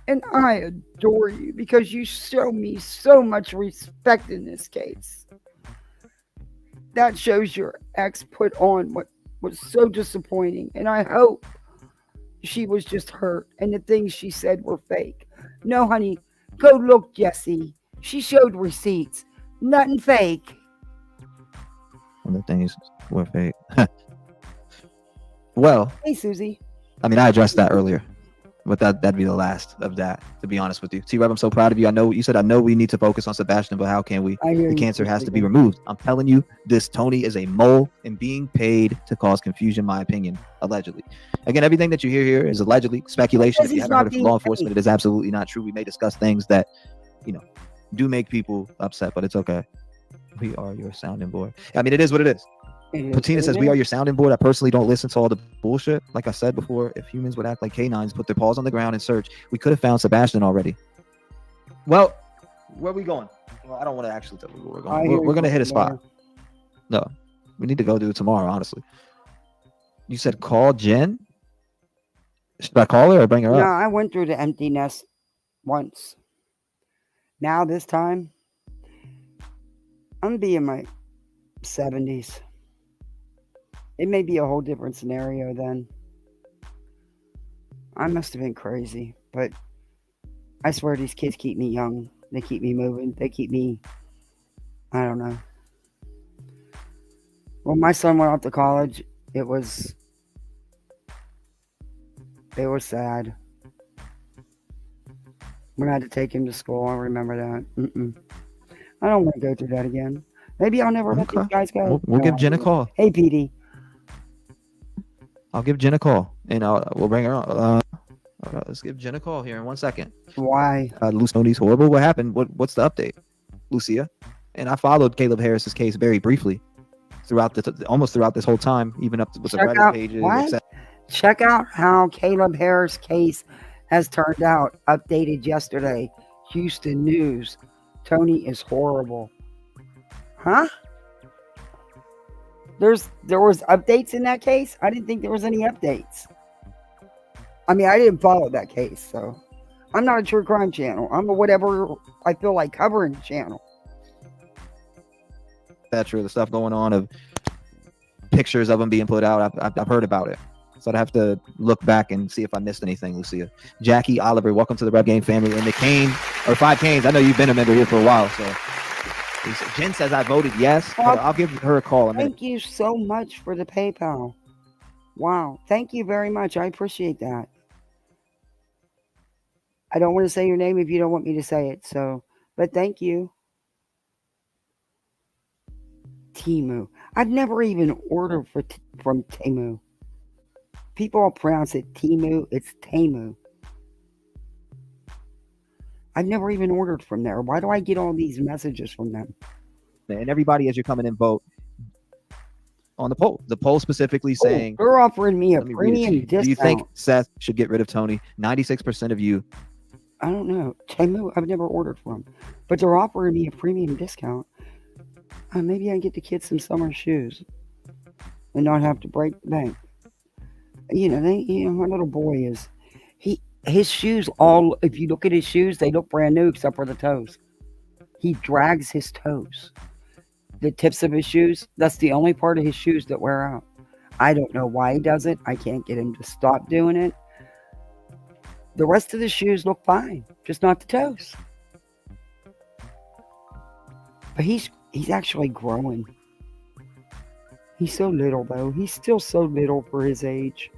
And I adore you because you show me so much respect in this case. That shows your ex put on what was so disappointing. And I hope she was just hurt and the things she said were fake. No, honey, go look, Jesse. She showed receipts. Nothing fake. And the things were fake. Well. Hey, Susie. I mean, I addressed that earlier. But that'd be the last of that, to be honest with you. TREV, I'm so proud of you. I know you said I know we need to focus on Sebastian, but how can we? The cancer has to be removed. I'm telling you, this Tony is a mole and being paid to cause confusion, my opinion, allegedly. Again, everything that you hear here is allegedly speculation. If you haven't heard it from law enforcement, it is absolutely not true. We may discuss things that, you know, do make people upset, but it's okay. We are your sounding board. I mean, it is what it is. Patina says, we are your sounding board. I personally don't listen to all the bullshit. Like I said before, if humans would act like canines, put their paws on the ground and search, we could have found Sebastian already. Well, where are we going? Well, I don't want to actually tell you where we're going. We're going to hit a spot. No, we need to go do it tomorrow, honestly. You said call Jen? Should I call her or bring her up? No, I went through the empty nest once. Now this time, I'm going to be in my 70s. It may be a whole different scenario then. I must have been crazy, but I swear these kids keep me young. They keep me moving. They keep me, I don't know. When my son went off to college, it was sad. When I had to take him to school, I remember that. I don't want to go through that again. Maybe I'll never let these guys go. We'll give Jen a call. Hey, PD. I'll give Jen a call, and we'll bring her on. Let's give Jen a call here in 1 second. Why? Tony's horrible. What happened? What's the update, Lucia? And I followed Caleb Harris's case very briefly throughout almost throughout this whole time, even up to with the Reddit pages. Check out how Caleb Harris' case has turned out. Updated yesterday. Houston News. Tony is horrible. Huh? There was updates in that case? I didn't think there was any updates. I mean, I didn't follow that case, so I'm not a true crime channel. I'm a whatever I feel like covering channel. etc. The stuff going on of pictures of them being put out. I've heard about it. So I'd have to look back and see if I missed anything, Lucia. Jackie Oliver, welcome to the Rev Game family. And the Kane, or 5 Canes, I know you've been a member here for a while. So Jen says I voted yes. I'll give her a call in a minute. Thank you so much for the PayPal. Wow. Thank you very much. I appreciate that. I don't want to say your name if you don't want me to say it. So, but thank you. Temu. I've never even ordered from Temu. People all pronounce it Temu. It's Temu. I've never even ordered from there. Why do I get all these messages from them? And everybody, as you're coming in, vote on the poll. The poll specifically saying they're offering me a premium discount. Do you think Seth should get rid of Tony? 96% of you. I don't know. Temu, I've never ordered from, but they're offering me a premium discount. Maybe I can get the kids some summer shoes and not have to break the bank. My little boy his shoes if you look at his shoes, they look brand new except for the toes. He drags his toes. The tips of his shoes, that's the only part of his shoes that wear out. I don't know why he does it. I can't get him to stop doing it. The rest of the shoes look fine, just not the toes. But he's actually growing. He's so little, though. He's still so little for his age.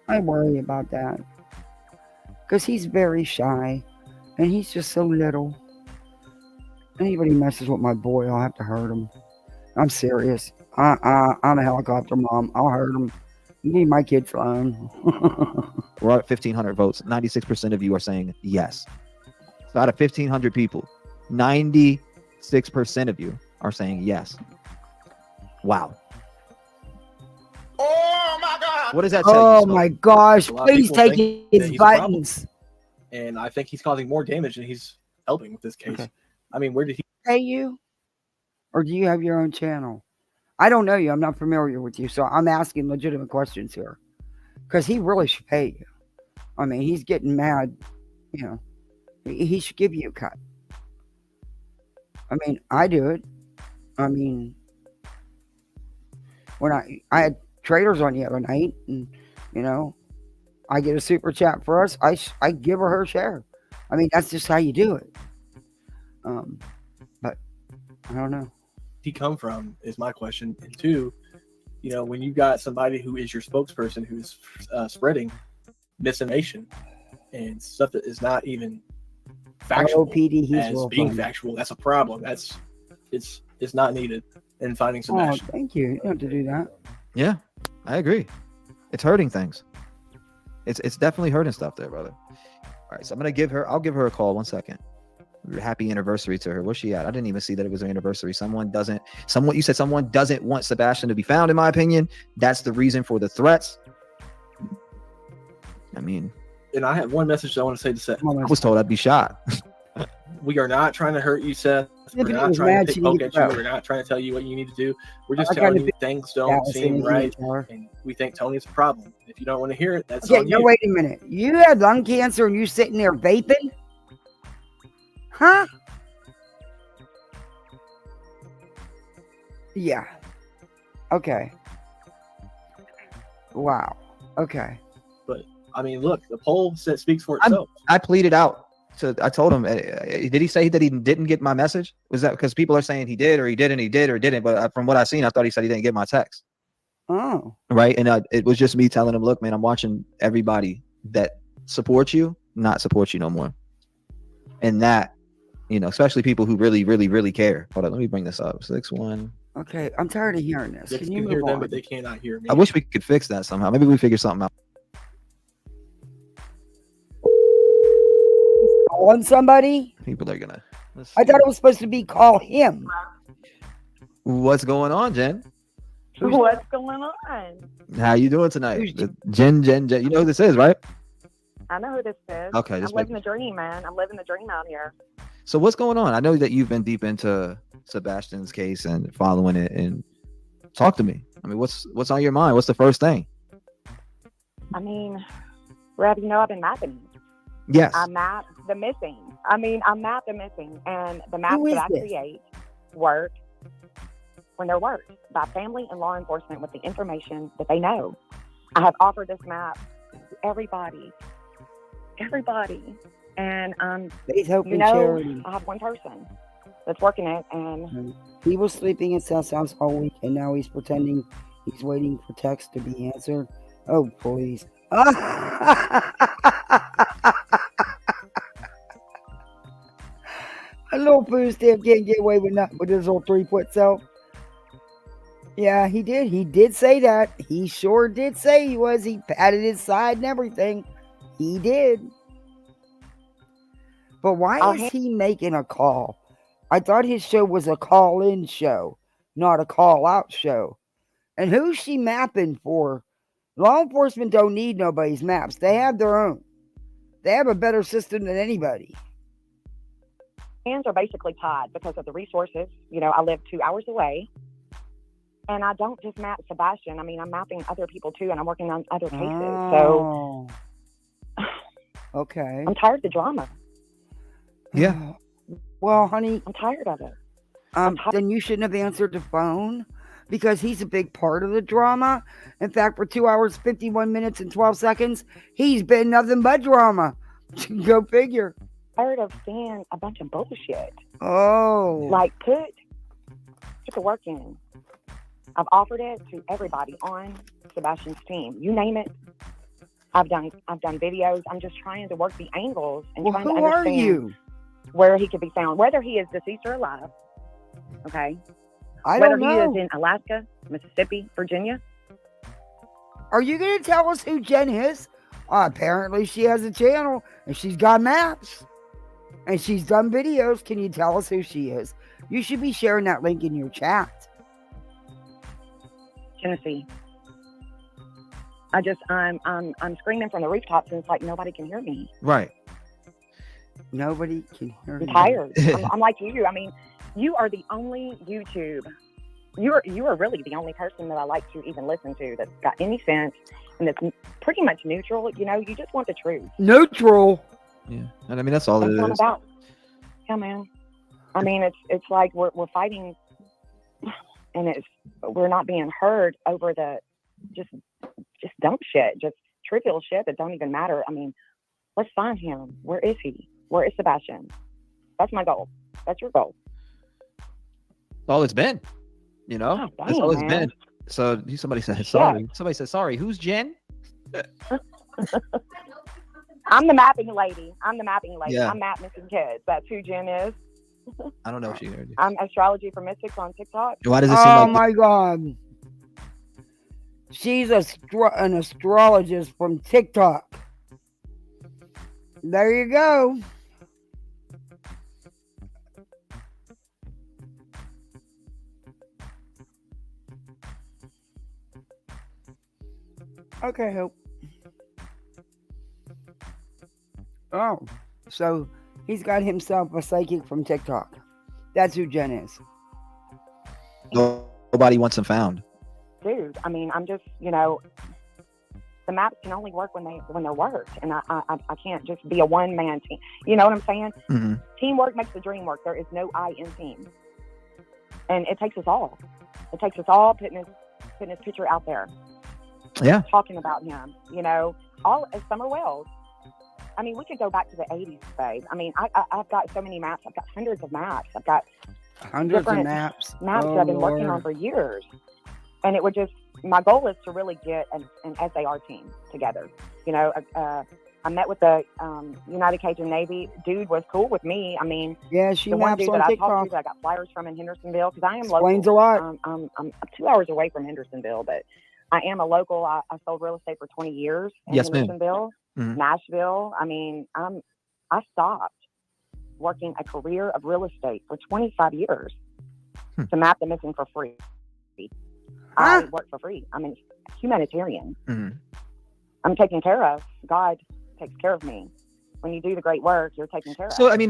I worry about that. Because he's very shy. And he's just so little. Anybody messes with my boy, I'll have to hurt him. I'm serious. I'm a helicopter mom. I'll hurt him. You need my kids alone. We're at 1,500 votes. 96% of you are saying yes. So out of 1,500 people, 96% of you are saying yes. Wow. Oh my God! What does that tell you? Oh my gosh! Please take his buttons. And I think he's causing more damage than he's helping with this case. Okay. I mean, where did he pay you? Or do you have your own channel? I don't know you. I'm not familiar with you. So I'm asking legitimate questions here. Because he really should pay you. I mean, he's getting mad. He should give you a cut. I mean, I do it. I mean, when I had traders on the other night, and I get a super chat for us, I give her share. I mean, that's just how you do it. But I don't know. He come from is my question. And 2, when you got somebody who is your spokesperson who's spreading misinformation and stuff that is not even factual as being factual, that's a problem. It's not needed in finding Sebastian. Oh, thank you. You don't have to do that. Yeah, I agree. It's hurting things. It's definitely hurting stuff there, brother. All right, so I'll give her a call. 1 second. Happy anniversary to her. Where's she at? I didn't even see that it was her anniversary. You said someone doesn't want Sebastian to be found, in my opinion. That's the reason for the threats. I mean, and I have one message I want to say to Seth. I was told I'd be shot. We are not trying to hurt you, Seth. We're not trying to poke at you. We're not trying to tell you what you need to do. We're just telling you things don't seem right, and we think Tony's a problem. If you don't want to hear it, that's on you. Wait a minute. You had lung cancer and you sitting there vaping? Huh? Yeah. Okay. Wow. Okay. But I mean, look, the poll speaks for itself. I pleaded out. So I told him, did he say that he didn't get my message? Was that because people are saying he did, or he didn't, he did, or didn't? But from what I've seen, I thought he said he didn't get my text. Oh. Right. And it was just me telling him, look, man, I'm watching everybody that supports you not support you no more. And that, especially people who really, really, really care. Hold on, let me bring this up. 6-1. Okay, I'm tired of hearing this. Can you hear them, but they cannot hear me? I wish we could fix that somehow. Maybe we figure something out. Calling somebody? People are gonna. I thought it was supposed to be call him. What's going on, Jen? What's going on? How you doing tonight? Jen. You know who this is, right? I know who this is. Okay, I'm living the dream, man. I'm living the dream out here. So what's going on? I know that you've been deep into Sebastian's case and following it. And talk to me. I mean, what's on your mind? What's the first thing? I mean, Rev, I've been mapping. Yes. I map the missing. I map the missing, and the maps that I create work. when they're worked by family and law enforcement with the information that they know. I have offered this map to everybody. And He's hoping I charity. have one person that's working it, and He was sleeping in South Sounds all week, and now he's pretending he's waiting for text to be answered. Oh, please. A little food stamp can't get away with nothing with his little 3-foot self. Yeah, he did. He did say that. He sure did say he was. He patted his side and everything. He did. But why is he making a call? I thought his show was a call-in show, not a call-out show. And who's she mapping for? Law enforcement don't need nobody's maps. They have their own. They have a better system than anybody. hands are basically tied because of the resources. I live 2 hours away. And I don't just map Sebastian. I mean, I'm mapping other people too, and I'm working on other cases. So, okay. I'm tired of the drama. Yeah. Well, honey, I'm tired of it. Then you shouldn't have answered the phone because he's a big part of the drama. In fact, for 2 hours, 51 minutes, and 12 seconds, he's been nothing but drama. Go figure. I'm tired of seeing a bunch of bullshit. Oh. Like, put the work in. I've offered it to everybody on Sebastian's team. You name it. I've done videos. I'm just trying to work the angles and trying to understand where he could be found, whether he is deceased or alive. Okay. Whether he is in Alaska, Mississippi, Virginia. Are you going to tell us who Jen is? Apparently she has a channel and she's got maps and she's done videos. Can you tell us who she is? You should be sharing that link in your chat. Tennessee. I'm screaming from the rooftops and it's like nobody can hear me. Right. Nobody can hear me. I'm tired. I'm like you. I mean, you are the only YouTube. You are really the only person that I like to even listen to that's got any sense and that's pretty much neutral. You just want the truth. Neutral. Yeah, and I mean that's all it is. About. Yeah, man. I mean, it's like we're fighting, and we're not being heard over the just dumb shit, just trivial shit that don't even matter. I mean, let's find him. Where is he? Where is Sebastian? That's my goal. That's your goal. All it's been, dang, that's all it's man. been. So somebody said sorry. Somebody said sorry. Who's Jen? I'm the mapping lady. Yeah. I'm Map Missing Kids. That's who Jen is. I don't know if she heard you. I'm Astrology for Mystics on TikTok. Why does it seem like? Oh my God. She's an astrologist from TikTok. There you go. Okay, Hope. Oh, so he's got himself a psychic from TikTok. That's who Jen is. Nobody wants him found. Dude, I mean, I'm just, the maps can only work when they're worked, and I can't just be a one-man team. You know what I'm saying? Mm-hmm. Teamwork makes the dream work. There is no I in team, and it takes us all. It takes us all putting his picture out there. Yeah. Talking about him, all as Summer Wells. I mean, we could go back to the 80s, babe. I mean, I've got so many maps. I've got hundreds of maps. I've got hundreds of maps. Maps that I've been working on for years. And it would my goal is to really get an SAR team together. I met with the United Cajun Navy. Dude was cool with me. I mean, yeah, she the one maps dude on that TikTok. I talked to that I got flyers from in Hendersonville, because I am Explains local. a lot. I'm 2 hours away from Hendersonville, but I am a local. I sold real estate for 20 years in Hendersonville, Nashville. I mean, I stopped working a career of real estate for 25 years to map the missing for free. I work for free. I'm a humanitarian. Mm-hmm. I'm taken care of. God takes care of me. When you do the great work, you're taken care of. So I mean,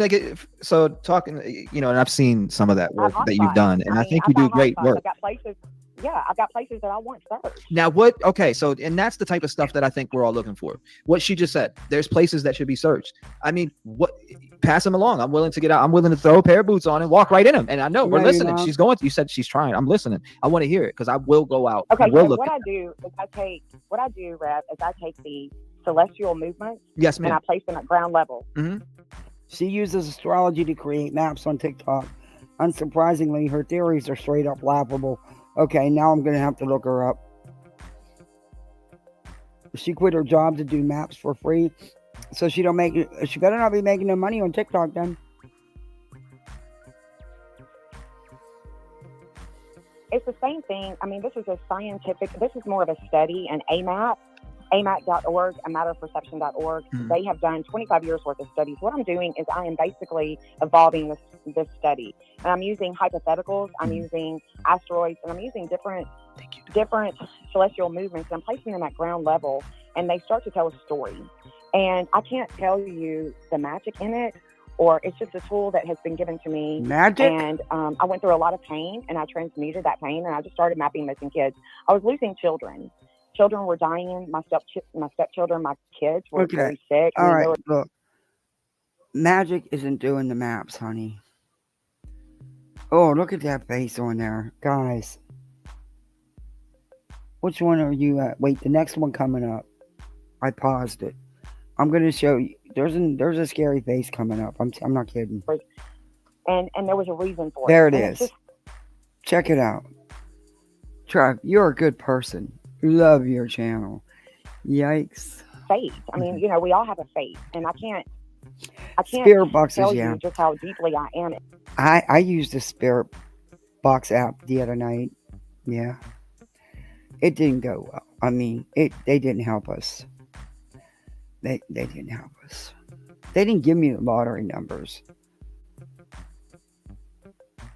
talking, and I've seen some of that work that you've done, and I think you do great work. I've got places. yeah, I've got places that I want searched. Now, what? Okay, so and that's the type of stuff that I think we're all looking for. What she just said. There's places that should be searched. I mean, what? Pass them along. I'm willing to get out. I'm willing to throw a pair of boots on and walk right in them. And I know we're listening. She's going. You said she's trying. I'm listening. I want to hear it because I will go out. Okay. So what I do, Rev, is I take the celestial movements. Yes, ma'am. And I place them at ground level. Mm-hmm. She uses astrology to create maps on TikTok. Unsurprisingly, her theories are straight up laughable. Okay, now I'm going to have to look her up. She quit her job to do maps for free. So she better not be making no money on TikTok then. It's the same thing. I mean, this is more of a study, an AMAT.org, a matterperception.org. They have done 25 years worth of studies. What I'm doing is I am basically evolving this study. And I'm using hypotheticals, I'm using asteroids, and I'm using different celestial movements. And I'm placing them at ground level, and they start to tell a story. And I can't tell you the magic in it, or it's just a tool that has been given to me. Magic? And I went through a lot of pain, and I transmuted that pain, and I just started mapping missing kids. I was losing children. Children were dying. My stepchildren, my kids were very sick. All right, look. Magic isn't doing the maps, honey. Oh, look at that face on there. Guys. Which one are you at? Wait, the next one coming up. I paused it. I'm going to show you. There's a scary face coming up. I'm not kidding. And there was a reason for it. There it is. Check it out. Trev, you're a good person. Love your channel. Yikes. Faith. I mean, we all have a faith, and I can't Spirit boxes, tell you just how deeply I am. I used the Spirit Box app the other night. Yeah. It didn't go well. I mean, they didn't help us. They didn't help us. They didn't give me the lottery numbers.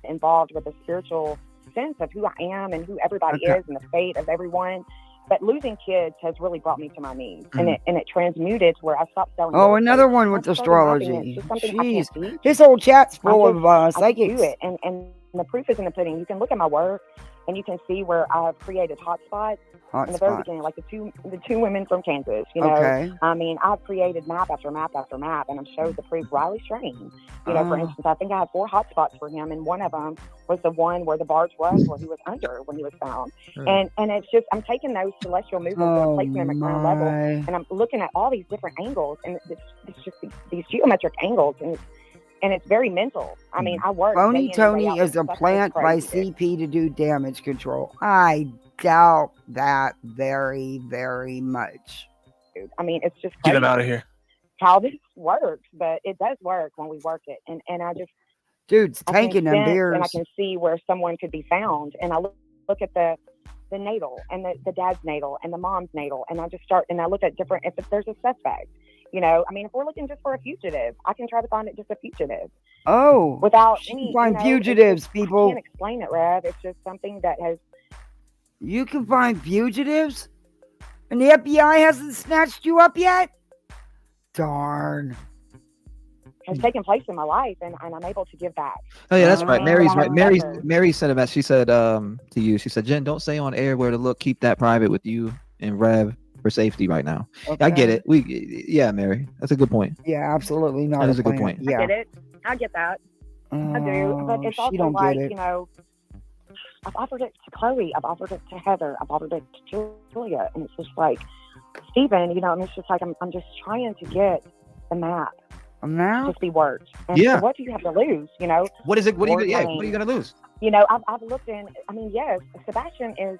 Involved with a spiritual sense of who I am and who everybody is and the fate of everyone. But losing kids has really brought me to my knees, and it transmuted to where I stopped selling. Oh, another one with astrology. Jeez, this whole chat's full of psychics. I do it, and the proof is in the pudding. You can look at my work, and you can see where I've created hotspots. In the very beginning, like the two women from Kansas, I mean, I've created map after map after map, and I've showed the proof. Riley Strain, for instance, I think I had 4 hotspots for him, and one of them was the one where the barge was, where he was under when he was found. And it's just, I'm taking those celestial movements and placing them at ground level, and I'm looking at all these different angles, and it's just these geometric angles, and it's very mental. I mean, I work. Phony Tony is a plant by CP to do damage control. I doubt that very, very much. I mean, it's just get him out of here. How this works, but it does work when we work it, and I just dude's tanking them beers, and I can see where someone could be found, and I look at the natal and the dad's natal and the mom's natal, and I just start and I look at different if there's a suspect. I mean, if we're looking just for a fugitive, I can try to find it just a fugitive. Oh, without any find fugitives, people. I can't explain it, Rev. It's just something that has. You can find fugitives, and the FBI hasn't snatched you up yet. Darn. Has taken place in my life, and I'm able to give back. Oh yeah, that's right. Mary's right. Mary said about. She said to you. She said, Jen, don't say on air where to look. Keep that private with you and Rev for safety right now. Okay. I get it. Mary, that's a good point. Yeah, absolutely not. That is a good point. Yeah. I get it. I get that. I do, but it's also like I've offered it to Chloe. I've offered it to Heather. I've offered it to Julia, and it's just like Stephen. And it's just like I'm just trying to get the map. Now? Just be words. And so what do you have to lose? What is it? What are you gonna lose? I've looked in. I mean, yes, Sebastian is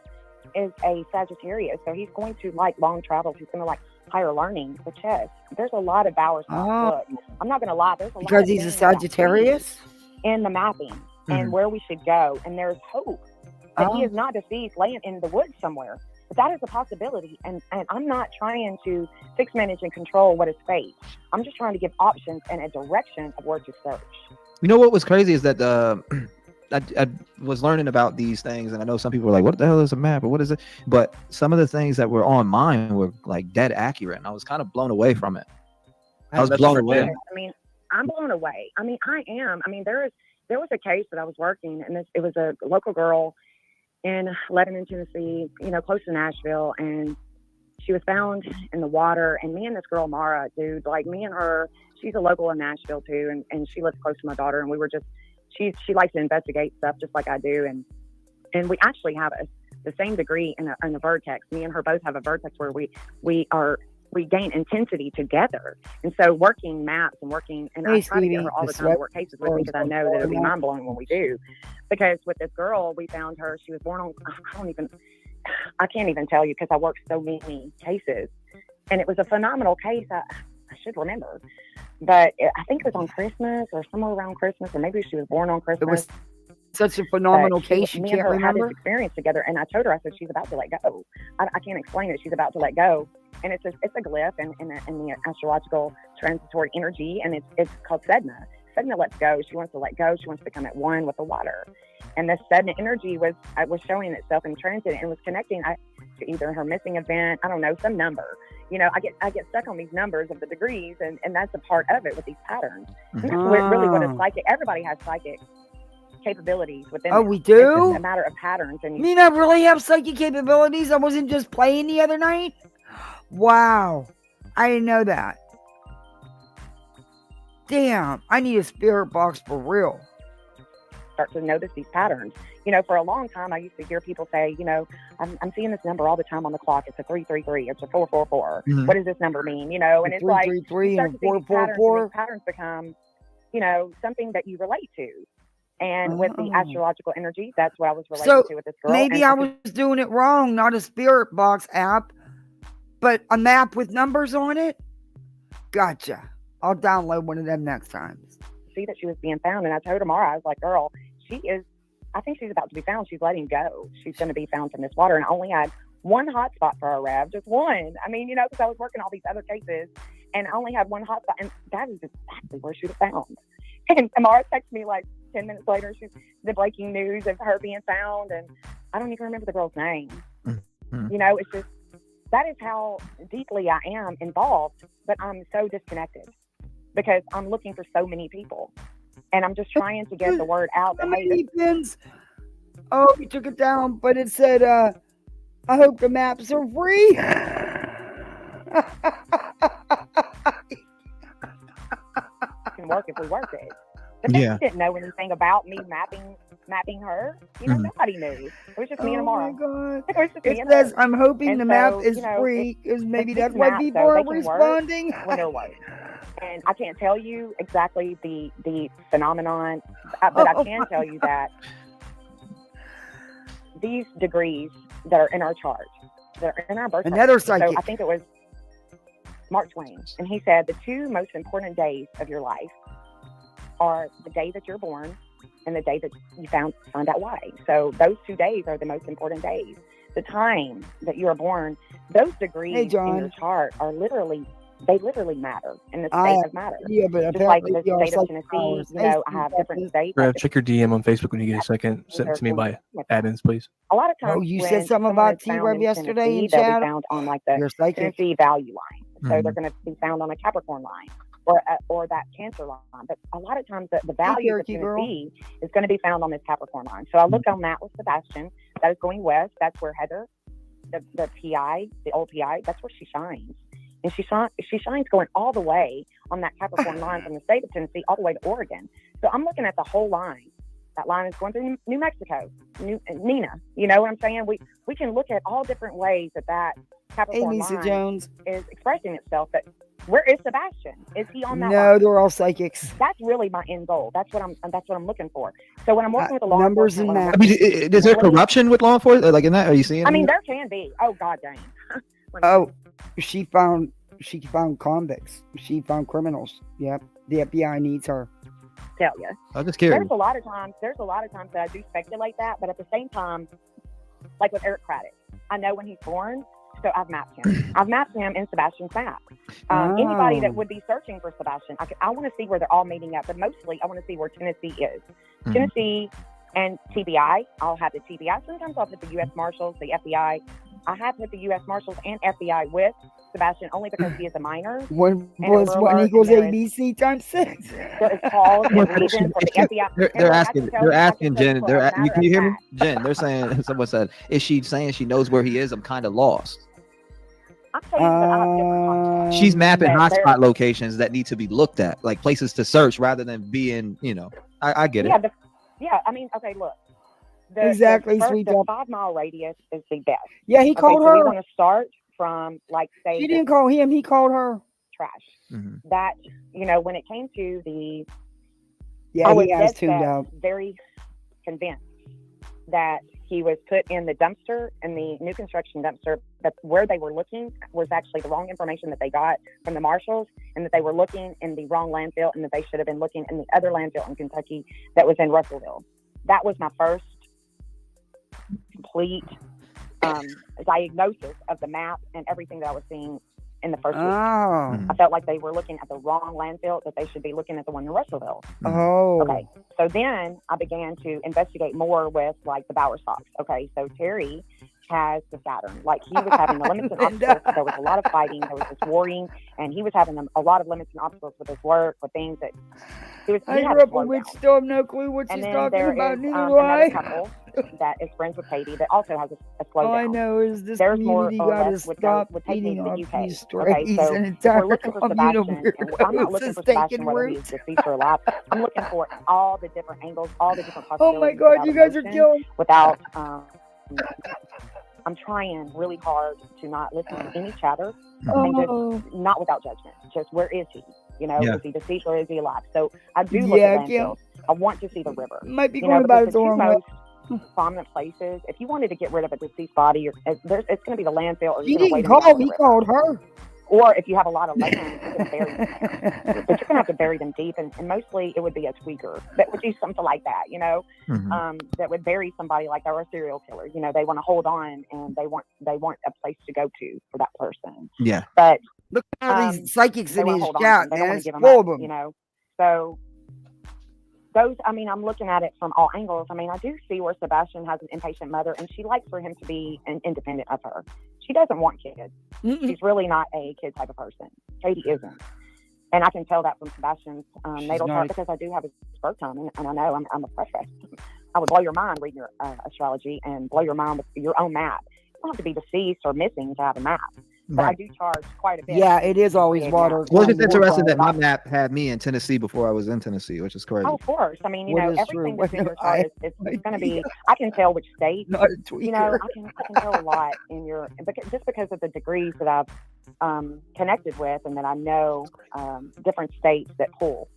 a Sagittarius, so he's going to like long travels. He's going to like higher learning, the chess. There's a lot of hours. Look, I'm not going to lie. There's a lot because he's a Sagittarius in the mapping and where we should go, and there's hope that he is not deceased, laying in the woods somewhere. But that is a possibility, and I'm not trying to fix, manage, and control what is fate. I'm just trying to give options and a direction of where to search. You know what was crazy is that I was learning about these things, and I know some people were like, what the hell is a map, or what is it? But some of the things that were on mine were like dead accurate, and I was kind of blown away from it. I was blown away. I mean, I'm blown away. I mean, I am. I mean, there was a case that I was working, and it was a local girl, in Lebanon, Tennessee, close to Nashville, and she was found in the water. And me and this girl, Mara, dude, like me and her, she's a local in Nashville too, and she lives close to my daughter. And we were just, she likes to investigate stuff just like I do, and we actually have the same degree in a vertex. Me and her both have a vertex where we gain intensity together. And so working maps and I try to get her all the time to work cases with me because I know that it'll be mind blowing when we do. Because with this girl, we found her. She was born on, I can't even tell you because I worked so many cases, and it was a phenomenal case. I should remember, but I think it was on Christmas or somewhere around Christmas, or maybe she was born on Christmas. It was such a phenomenal case. You can't remember. Had this experience together, and I told her, I said, she's about to let go. I can't explain it. She's about to let go, and it's a glyph in the astrological transitory energy, and it's called Sedna. Sedna lets go. She wants to let go. She wants to become at one with the water. And this Sedna energy was showing itself in transit and was connecting to either her missing event, I don't know, some number. I get stuck on these numbers of the degrees, and that's a part of it with these patterns. And that's really what it's like. Everybody has psychic capabilities within. Oh, we do? It's a matter of patterns. And you mean I really have psychic capabilities? I wasn't just playing the other night? Wow. I didn't know that. Damn, I need a spirit box for real. Start to notice these patterns. For a long time, I used to hear people say, I'm seeing this number all the time on the clock. It's a 333. It's a 444. Mm-hmm. What does this number mean? And it's like 333 and 444. Patterns become, something that you relate to. And with the astrological energy, that's what I was relating to with this girl. Maybe I was doing it wrong. Not a spirit box app, but a map with numbers on it. Gotcha. I'll download one of them next time. See that she was being found, and I told her tomorrow, I was like, girl, I think she's about to be found. She's letting go. She's going to be found from this water. And I only had one hot spot for her, Rev, just one. I mean, because I was working all these other cases, and I only had one hot spot, and that is exactly where she was found. And Tamara texted me like 10 minutes later, the breaking news of her being found, and I don't even remember the girl's name. Mm-hmm. It's just, that is how deeply I am involved, but I'm so disconnected because I'm looking for so many people, and I'm just trying to get the word out. How many pins? Oh, you took it down, but it said, I hope the maps are free. Can work if we work it. But they didn't know anything about me mapping her. Nobody knew. It was just me and Amara. Oh my God. It was just me and says, her. I'm hoping and the so, map is free, because maybe that's why people are responding. When they're work. And I can't tell you exactly the phenomenon, but I can tell you that these degrees that are in our chart, that are in our birth Another chart. psychic. So I think it was Mark Twain, and he said the two most important days of your life are the day that you're born and the day that you find out why. So those 2 days are the most important days. The time that you are born, those degrees in your chart are literally matter in the state of matter. Yeah, but just like the state of Tennessee, I have different states. Check your DM on Facebook when you get a second. Send it to me by admins, please. A lot of times. Oh, you said something about TREV yesterday in chat. They'll be found on like the Tennessee value line. So they're going to be found on a Capricorn line or that Cancer line. But a lot of times the value of Tennessee is going to be found on this Capricorn line. So I looked on that with Sebastian. That is going west. That's where Heather, the PI, the old PI, that's where she shines. And she shines going all the way on that Capricorn line from the state of Tennessee all the way to Oregon. So I'm looking at the whole line. That line is going through New Mexico, Nina. You know what I'm saying? We can look at all different ways that Capricorn line Jones is expressing itself. But where is Sebastian? Is he on that line? No, they're all psychics. That's really my end goal. That's what I'm looking for. So when I'm working with the law numbers and enforcement, maps. I mean, is there corruption with law enforcement? Like in that, are you seeing? I mean, there can be. Oh God dang. She found convicts. She found criminals. Yep. The FBI needs her. Tell you. I'm just curious. There's a lot of times that I do speculate that, but at the same time, like with Eric Craddock, I know when he's born, so I've mapped him. I've mapped him in Sebastian's map. Anybody that would be searching for Sebastian, I want to see where they're all meeting up, but mostly I want to see where Tennessee is. Mm-hmm. Tennessee and TBI. I'll have the TBI. Sometimes I'll put the U.S. Marshals, the FBI. I have put the U.S. Marshals and FBI with Sebastian only because he is a minor. 1 + 1 = ABC times 6. There is cause and reason for the FBI. They're asking Jen. Can you hear me, Jen? They're saying, someone said, is she saying she knows where he is? I'm kind of lost. She's mapping hotspot locations that need to be looked at, like places to search rather than being, I get it. Yeah, I mean, okay, look. Exactly, sweet. The 5 mile radius is the best. Yeah, he called so her. We want to start from, like, say, she didn't call him. He called her. Trash. Mm-hmm. That, when it came to the, yeah, he has tuned out. Very convinced that he was put in the dumpster, in the new construction dumpster. That where they were looking was actually the wrong information that they got from the marshals, and that they were looking in the wrong landfill, and that they should have been looking in the other landfill in Kentucky that was in Russellville. That was my first complete diagnosis of the map and everything that I was seeing in the first week. I felt like they were looking at the wrong landfill, that they should be looking at the one in Russellville. Okay. So then I began to investigate more with, like, the Bowerstocks. Okay. So Terry has the Saturn. Like, he was having the limits and obstacles. There was a lot of fighting. There was this worrying, and he was having a lot of limits and obstacles with his work, with things that I grew up with witch, still have no clue what she's talking about. Neither do I. Couple that is friends with Katie that also has a slowdown. All I know is this There's community got to stop eating off these strays and entire community. I'm not looking for Sebastian, whether he's deceased or alive. I'm looking for all the different angles, all the different possibilities. Oh my God, you guys are killing. Without, I'm trying really hard to not listen to any chatter, and just not without judgment. Just, where is he? Is he deceased or is he alive? So I do look at landfills. I want to see the river. Might be going about it the wrong way. Prominent places. If you wanted to get rid of a deceased body, it's going to be the landfill. Or he didn't call. He called her. Or if you have a lot of land, you can bury them. But you're going to have to bury them deep, and mostly it would be a tweaker that would do something like that. That would bury somebody like they're a serial killer. They want to hold on, and they want a place to go to for that person. Yeah. But look at all these psychics in his chat, man. It's full of them. So those, I mean, I'm looking at it from all angles. I mean, I do see where Sebastian has an impatient mother, and she likes for him to be independent of her. She doesn't want kids. She's really not a kid type of person. Katie isn't. And I can tell that from Sebastian's natal chart, because I do have his birth time, and I know I'm a professor. I would blow your mind reading your astrology and blow your mind with your own map. You don't have to be deceased or missing to have a map. But I do charge quite a bit. Yeah, it is always water. Well, it's interesting that my map had me in Tennessee before I was in Tennessee, which is crazy. Oh, of course. I mean, everything that's in your chart is going to be, I can tell which state. Not a tweaker. I can tell a lot in your, just because of the degrees that I've connected with, and that I know different states that pull.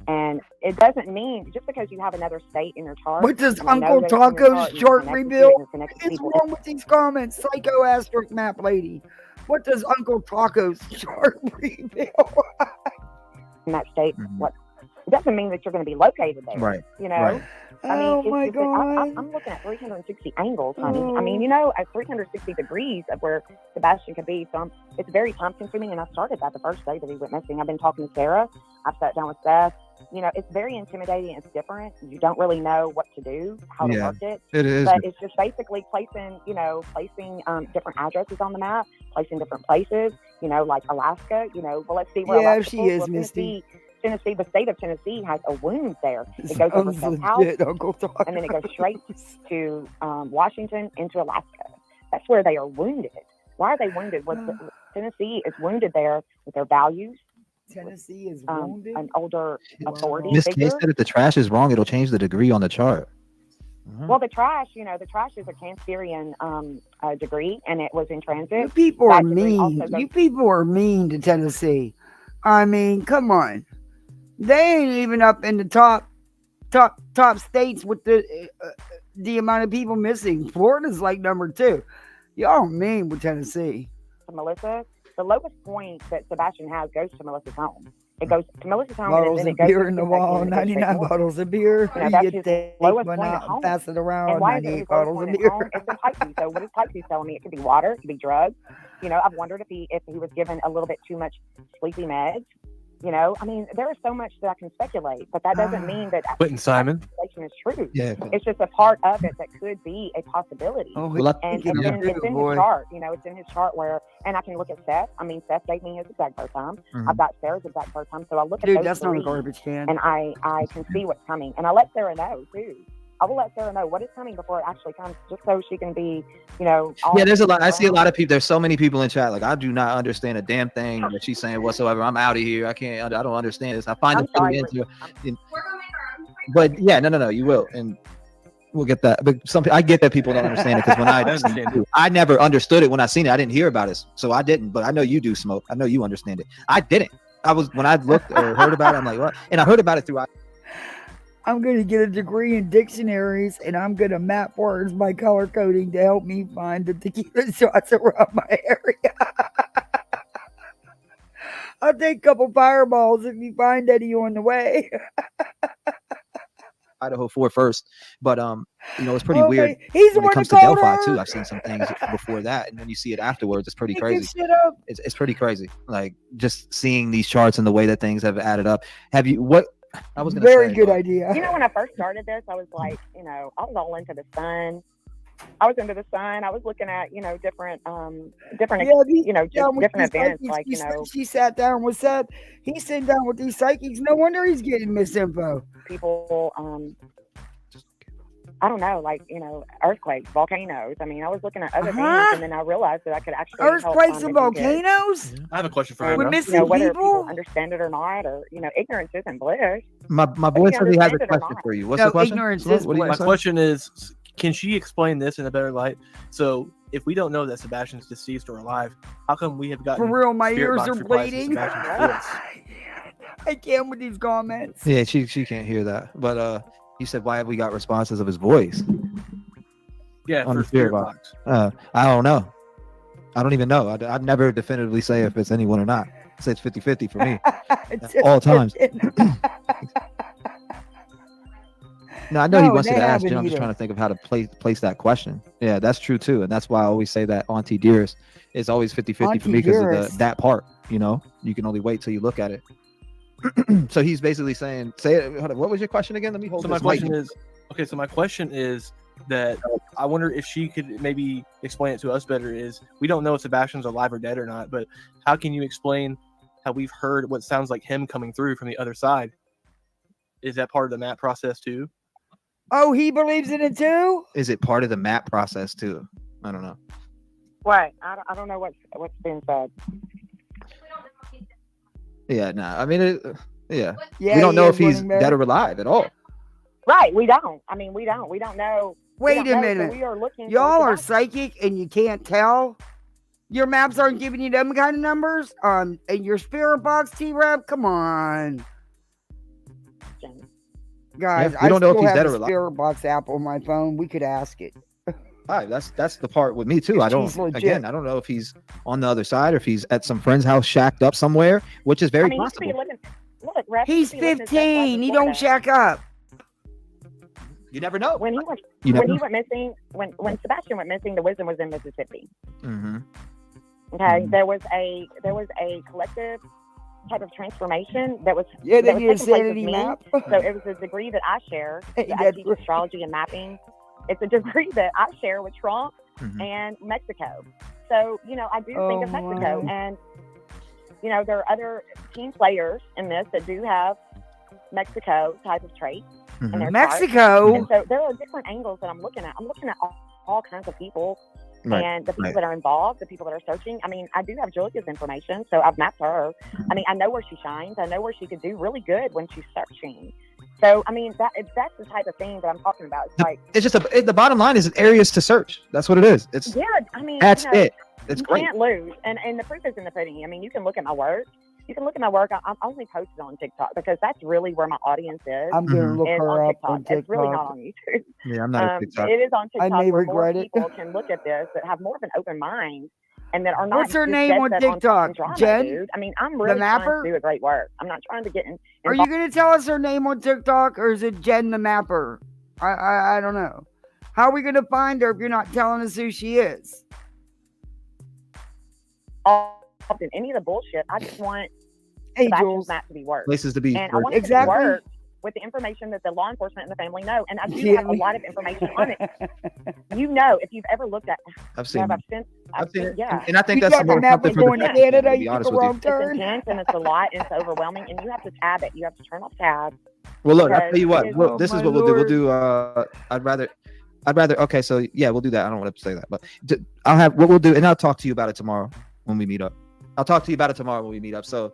And it doesn't mean, just because you have another state in your chart. What does Uncle Taco's chart reveal? What's wrong with these comments? Psycho asterisk map lady. What does Uncle Taco's chart reveal? In that state, what? It doesn't mean that you're going to be located there. Right. Right. I mean, oh my God. I'm looking at 360 angles, honey. I mean, at 360 degrees of where Sebastian could be. So it's very time consuming. And I started that the first day that he went missing. I've been talking to Sarah. I've sat down with Seth. It's very intimidating. It's different. You don't really know what to do, how to work it. It is. But it's just basically placing different addresses on the map, placing different places, like Alaska, well, let's see where Alaska she is, Misty. Tennessee, the state of Tennessee has a wound there. It goes over Seth's house, and then it goes straight to Washington into Alaska. That's where they are wounded. Why are they wounded? Tennessee is wounded there with their values. Tennessee is wounded. An older authority Miss figure. K said if the trash is wrong, it'll change the degree on the chart. Well, the trash is a Cancerian degree, and it was in transit. You people are mean. You people are mean to Tennessee. I mean, come on. They ain't even up in the top states with the amount of people missing. Florida's like number 2. Y'all mean with Tennessee. Melissa, the lowest point that Sebastian has goes to Melissa's home. It goes to Melissa's home. Bottles and of beer in the wall, 99 bottles of beer. That's his lowest one point at out home. and pass it around. And why is it 98 his bottles lowest of point beer. at home? It's in Pisces. So what is Pisces telling me? It could be water, it could be drugs. I've wondered if he was given a little bit too much sleepy meds. You know, I mean, there is so much that I can speculate, but that doesn't mean that Quentin Simon speculation is true. Yeah. It's just a part of it that could be a possibility. Oh, And it's in his chart. You know, it's in his chart where, and I can look at Seth. I mean, Seth gave me his exact birth time. I've got Sarah's exact birth time. So I look at those that's not a three, garbage can. and I can see what's coming. And I let Sarah know, too. I will let Sarah know what is coming before it actually comes, just so she can be, you know. Yeah, there's a lot. I see a lot of people. There's so many people in chat. Like, I do not understand a damn thing that she's saying whatsoever. I'm out of here. I can't. I don't understand this. I find it really interesting. But yeah, no. You will, and we'll get that. But I get that people don't understand it because when I never understood it when I seen it. I didn't hear about it, so I didn't. But I know you do, Smoke. I know you understand it. I didn't. When I looked or heard about it, I'm like, what? And I heard about it through. I'm going to get a degree in dictionaries, and I'm going to map words by color coding to help me find the tequila shots around my area. I'll take a couple fireballs if you find any on the way. Idaho 4 first, but you know, it's pretty weird. He's when it comes to Delphi too. I've seen some things before that, and then you see it afterwards. It's pretty crazy. It's pretty crazy. Like just seeing these charts and the way that things have added up. Have you what? I was gonna very say, good idea. You know, when I first started this, I was like, you know, I was all into the sun. I was into the sun. I was looking at, you know, different different events, like, you know. She sat down with Seth. He's sitting down with these psychics. No wonder he's getting misinfo. People, I don't know, like, you know, earthquakes, volcanoes. I mean, I was looking at other things, and then I realized that I could actually earthquakes and volcanoes. I have a question for you. We're missing whether people. people understand it or not, or, you know, ignorance isn't bliss. My boy said he has a question for you. What's the question? Ignorance is bliss. My question is, can she explain this in a better light? So, if we don't know that Sebastian's deceased or alive, how come we have gotten for real? My spirit ears box are replies to bleeding. Sebastian's voice? I can't with these comments. Yeah, she can't hear that. But you said, why have we got responses of his voice? Yeah, on for the spirit box. I don't know. I don't even know. I'd never definitively say if it's anyone or not. I say it's 50-50 for me. All times. No, I know he wants you to ask, Jim. I'm just trying to think of how to place that question. Yeah, that's true too. And that's why I always say that Auntie Dearest is always 50-50 for me because of that part. You know, you can only wait till you look at it. So he's basically saying, what was your question again? Let me hold so this my question is, okay, so my question is that I wonder if she could maybe explain it to us better. Is we don't know if Sebastian's alive or dead or not, but how can you explain how we've heard what sounds like him coming through from the other side? Is that part of the map process too? Oh, he believes in it too? Is it part of the map process too? I don't know. Right. I don't know what's being said. Yeah, nah. I mean, we don't know if he's dead or alive at all. Right. We don't. I mean, we don't know. Wait a minute. So we are looking. Y'all are psychic and you can't tell? Your maps aren't giving you them kind of numbers? And your spirit box, TREV? Come on. Guys, we don't know if he's dead or alive. alive. Spirit box app on my phone. We could ask it. All right, that's the part with me too. I don't know if he's on the other side or if he's at some friend's house shacked up somewhere, which is very possible. He's 15. He don't shack up. You never know. When Sebastian went missing, the wisdom was in Mississippi. Mm-hmm. Okay, Mm-hmm. there was a collective type of transformation that was they that need a was taking place with sanity me. map. So it was a degree that I share. I teach astrology and mapping. It's a degree that I share with Trump and Mexico. So, you know, I do think of Mexico, and you know, there are other team players in this that do have Mexico type of traits. In their Mexico. Chart. And so there are different angles that I'm looking at. I'm looking at all kinds of people. And the people that are involved, the people that are searching. I mean, I do have Julia's information, so I've mapped her. I mean, I know where she shines. I know where she could do really good when she's searching. So, I mean, that's the type of thing that I'm talking about. It's like it's just the bottom line is areas to search. That's what it is. It's I mean, that's it. It's great. You can't lose, and the proof is in the pudding. I mean, you can look at my work. You can look at my work. I'm only posted on TikTok because that's really where my audience is. I'm going to look her up on TikTok. It's really not on YouTube. Yeah, I'm not on TikTok. It is on TikTok. I may where regret more it. people can look at this that have more of an open mind and that are not. What's her just name dead on set TikTok? drama, Jen? dude. I mean, I'm really trying to do a great work. I'm not trying to get in. Are you going to tell us her name on TikTok, or is it Jen the Mapper? I don't know. How are we going to find her if you're not telling us who she is? In any of the bullshit, I just want Sebastian's not to be worked. Places to be. And I want it to be worked with the information that the law enforcement and the family know. And I do have a lot of information on it. You know, if you've ever looked at, I've seen it. Yeah. And I think that's more something for the Canada. to be honest with you. It's intense and it's a lot and it's overwhelming, and you have to tab it. You have to turn off tabs. Well, look, I'll tell you what. Look, this is what we'll do. We'll do. I'd rather. Okay, so yeah, we'll do that. I don't want to say that, but I'll have what we'll do, and I'll talk to you about it tomorrow when we meet up. I'll talk to you about it tomorrow when we meet up. So.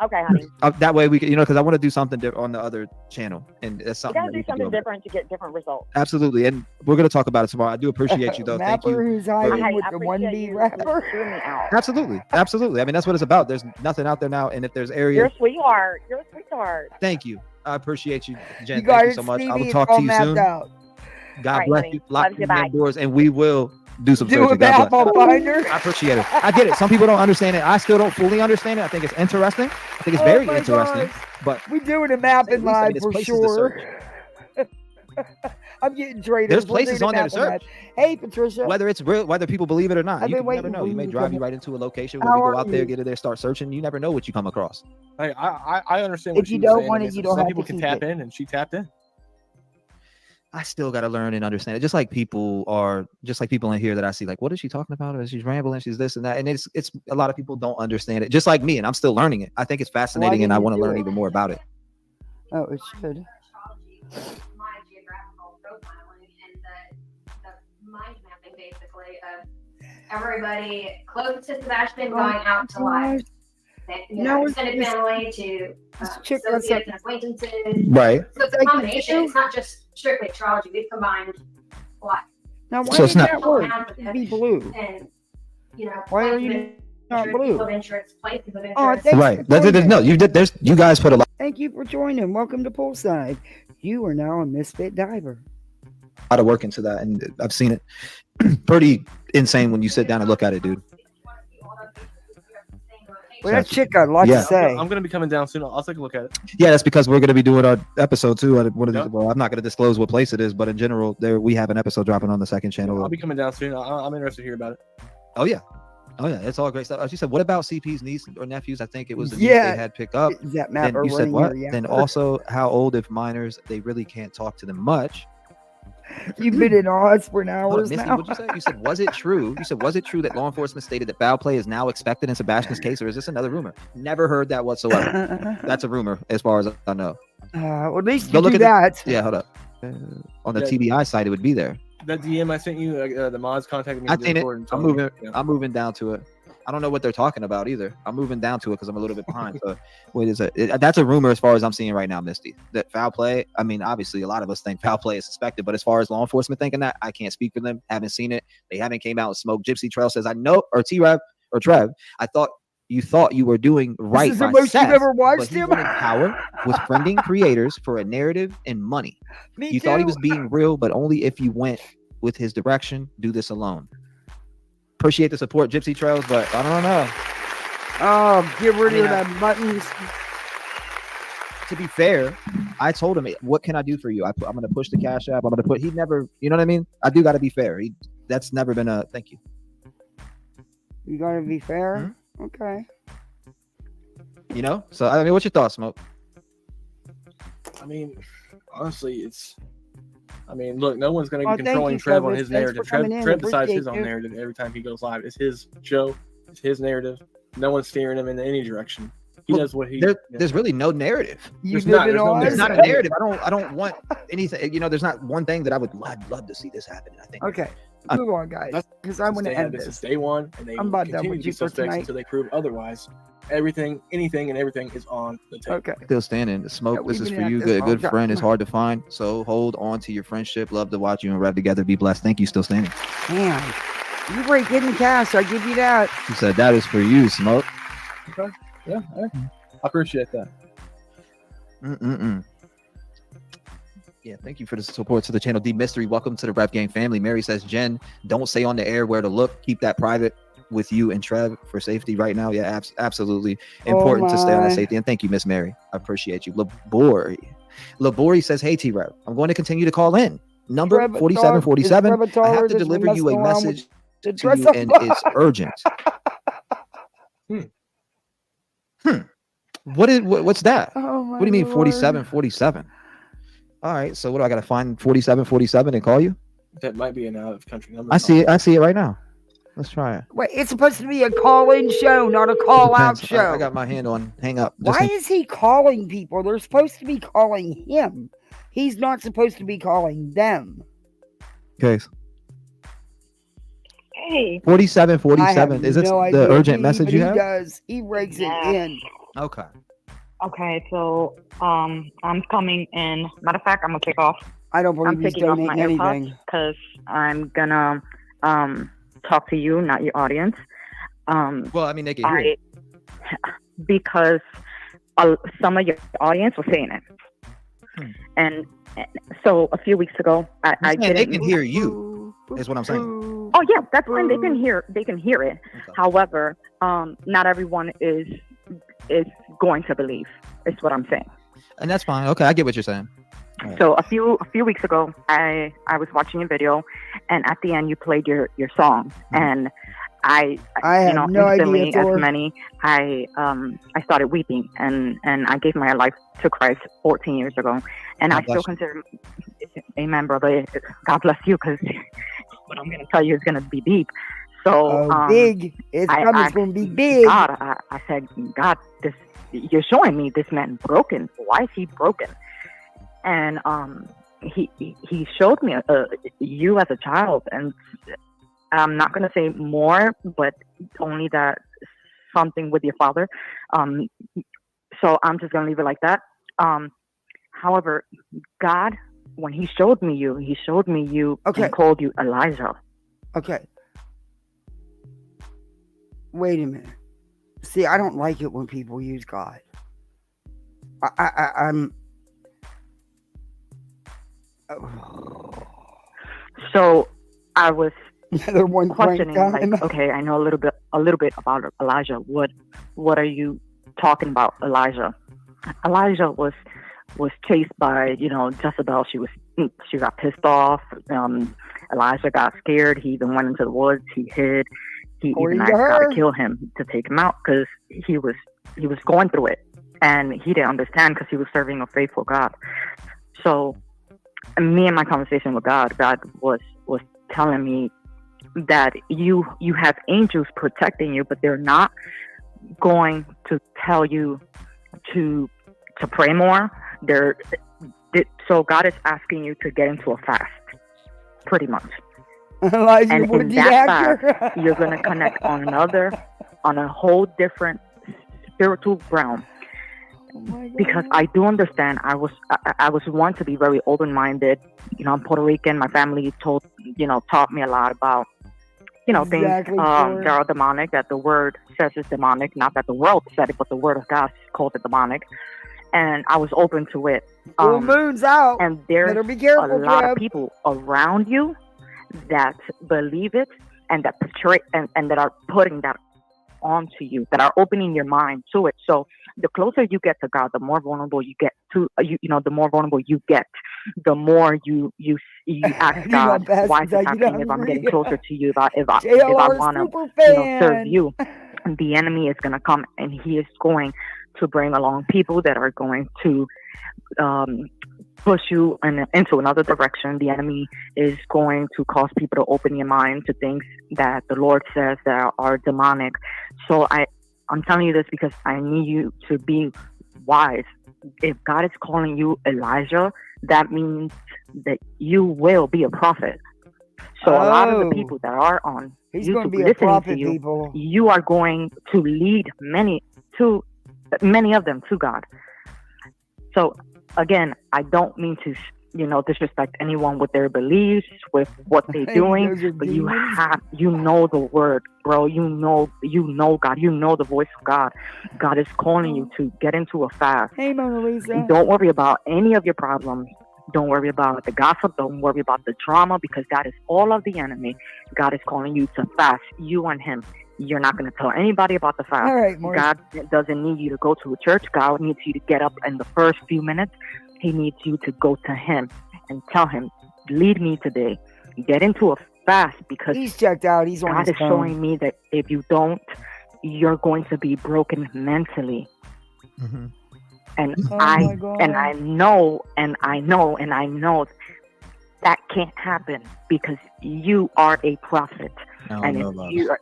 Okay, honey. That way we can, because I want to do something on the other channel, and that's something. You gotta do something different to get different results. Absolutely, and we're gonna talk about it tomorrow. I do appreciate you though. Thank you. Who's hiding with the 1B rapper. Absolutely. I mean, that's what it's about. There's nothing out there now, and if there's areas. You're a sweetheart. You're a sweetheart. Thank you. I appreciate you, Jen. You Thank you so much. I will talk to you soon. God bless you. Lock you indoors, and we will do some searching. God bless. I appreciate it. I get it. Some people don't understand it. I still don't fully understand it. I think it's interesting. I think it's very interesting. But we doing a mapping live for sure. I'm getting traded. There's places on there to search. Hey, Patricia. Whether it's real, whether people believe it or not, you never know. You may drive you right into a location where we go out there, get in there, start searching. You never know what you come across. I understand what you don't want it, you don't have have people to can keep tap it. in, and she tapped in. I still got to learn and understand it. Just like people in here that I see, like, what is she talking about? Or she's rambling, she's this and that. And it's a lot of people don't understand it, just like me. And I'm still learning it. I think it's fascinating and I want to learn even more about it. Oh, it should. My geographical profiling and the mind mapping basically of everybody close to Sebastian going out to life. Extended family to associates and acquaintances. Right. So it's a combination. It's not just strictly astrology. We've combined a lot. Now, why so it's not work? Be blue. And why are you not blue? Of interest, places of Oh, interest. Right. No, you guys put a lot. Thank you for joining. Welcome to Poolside. You are now a misfit diver. A lot of work into that, and I've seen it. Pretty insane when you sit down and look at it, dude. Well, that chick got a lot to say. I'm going to be coming down soon. I'll take a look at it. Yeah, that's because we're going to be doing our episode too. Well, I'm not going to disclose what place it is, but in general, we have an episode dropping on the second channel. I'll be coming down soon. I'm interested to hear about it. Oh yeah, it's all great stuff. She said, "What about CP's niece or nephews?" I think it was the niece they had picked up. That map then you said what? Here, yeah. Then also, how old if minors they really can't talk to them much. You've been in Oz for an hour now. What'd you say? You said, was it true? You said, was it true that law enforcement stated that foul play is now expected in Sebastian's case, or is this another rumor? Never heard that whatsoever. That's a rumor, as far as I know. Well, at least Go look do at that. Yeah, hold up. On the TBI site, it would be there. That DM I sent you, the mods contacted me. I think I'm moving down to it. I don't know what they're talking about either. I'm moving down to it because I'm a little bit behind. So, what is it? That's a rumor as far as I'm seeing right now, Misty. That foul play. I mean, obviously, a lot of us think foul play is suspected, but as far as law enforcement thinking that, I can't speak for them. Haven't seen it. They haven't came out and smoked. Gypsy Trail says, "I know," or TREV or Trev. I thought you were doing right. This is the most you've ever watched him. But he wanted power, was friending creators for a narrative and money. You thought he was being real, but only if you went with his direction. Do this alone. Appreciate the support, Gypsy Trails, but I don't know. Oh, get rid of that buttons. To be fair, I told him, what can I do for you? I'm going to push the cash app. I'm going to put, he never, you know what I mean? I do got to be fair. That's never been a, thank you. You got to be fair? Mm-hmm. Okay. You know? So, I mean, what's your thoughts, Smoke? I mean, honestly, look, no one's going to be controlling Trev on his narrative. Trev decides his own narrative every time he goes live. It's his show. It's his narrative. No one's steering him in any direction. He does what he. There's really no narrative. There's not a narrative. I don't want anything. You know, there's not one thing that I'd love to see this happen. I think. Okay, move on, guys, because I want to end this. This is day one, and they I'm about done continue with to be you for suspects tonight. until they prove otherwise. Everything, anything, and everything is on the table. Okay. Still standing. The Smoke. Yeah, this is for you. Good friend is hard to find. So hold on to your friendship. Love to watch you and rev together. Be blessed. Thank you. Still standing. Damn. You break hidden cash. I give you that. He said that is for you, Smoke. Okay. Yeah. I appreciate that. Yeah, thank you for the support to the channel. D Mystery, welcome to the Rap Game family. Mary says, Jen, don't say on the air where to look. Keep that private with you and Trev for safety right now. Yeah, absolutely important to stay on that safety. And thank you, Miss Mary. I appreciate you. Labori says, hey, T-Rev, I'm going to continue to call in. Number 4747. I have to deliver you a message to you, and it's urgent. What's that? Oh, What do you mean 4747? All right, so what do I got to find 4747 and call you? That might be an out of country number. I see it right now. Let's try it. Wait, it's supposed to be a call-in show, not a call-out show. I got my hand on hang up. Why is he calling people? They're supposed to be calling him. He's not supposed to be calling them. Case. Hey. 4747. Is this the urgent message you have? He does. He breaks it in. Okay. Okay, so I'm coming in. Matter of fact, I'm gonna kick off. I don't believe he's donating anything because I'm gonna talk to you, not your audience. Well, I mean, they can hear it. Because some of your audience was saying it, and so a few weeks ago, I didn't. They can hear you. Is what I'm saying. Oh yeah, that's fine. They can hear. They can hear it. Okay. However, not everyone is going to believe. Is what I'm saying. And that's fine. Okay, I get what you're saying. Right. So a few weeks ago, I was watching a video, and at the end you played your song, and I have no instantly, idea. as many, I started weeping, and I gave my life to Christ 14 years ago, and I still consider, amen, brother. God bless you, because what I'm going to tell you is going to be deep. So big. It's going to be big. God, I said, God, you're showing me this man broken. Why is he broken? And he showed me you as a child, and I'm not gonna say more, but only that something with your father. So I'm just gonna leave it like that. However, God, when He showed me you, and called you Elijah. Okay. Wait a minute. See, I don't like it when people use God. I'm. So I was another one questioning, like, okay, I know a little bit about Elijah. What are you talking about, Elijah? Elijah was chased by Jezebel. She got pissed off. Elijah got scared. He even went into the woods. He hid. He even asked God to kill him to take him out because he was going through it, and he didn't understand because he was serving a faithful God. So me and my conversation with God was telling me that you have angels protecting you, but they're not going to tell you to pray more. So God is asking you to get into a fast, pretty much. And in that fast, you're going to connect on a whole different spiritual realm. Because I do understand, I was one to be very open-minded. I'm Puerto Rican. My family taught me a lot about things that are demonic. That the word says is demonic, not that the world said it, but the word of God called it demonic. And I was open to it. Full moon's out. And there's a lot of people around you that believe it and that portray and that are putting that onto you, that are opening your mind to it. So the closer you get to God, the more vulnerable you get to the more vulnerable you get, the more you ask God, why is this happening? If I'm getting closer to you, if I want to serve you, and the enemy is going to come and he is going to bring along people that are going to push you into another direction. The enemy is going to cause people to open your mind to things that the Lord says that are demonic. So I'm telling you this because I need you to be wise. If God is calling you Elijah, that means that you will be a prophet. So a lot of the people that are on YouTube listening to you, people. You are going to lead many of them to God. So again, I don't mean to disrespect anyone with their beliefs, with what they're doing, but you know the word, bro. You know God. You know the voice of God. God is calling you to get into a fast. Hey, Mona Lisa. Don't worry about any of your problems. Don't worry about the gossip. Don't worry about the drama, because that is all of the enemy. God is calling you to fast, you and him. You're not going to tell anybody about the fast. All right, God doesn't need you to go to a church. God needs you to get up in the first few minutes. He needs you to go to him and tell him, lead me today. Get into a fast, because he's checked out. He's on God is showing me that if you don't, you're going to be broken mentally. Mm-hmm. And I know that can't happen because you are a prophet. And if you are,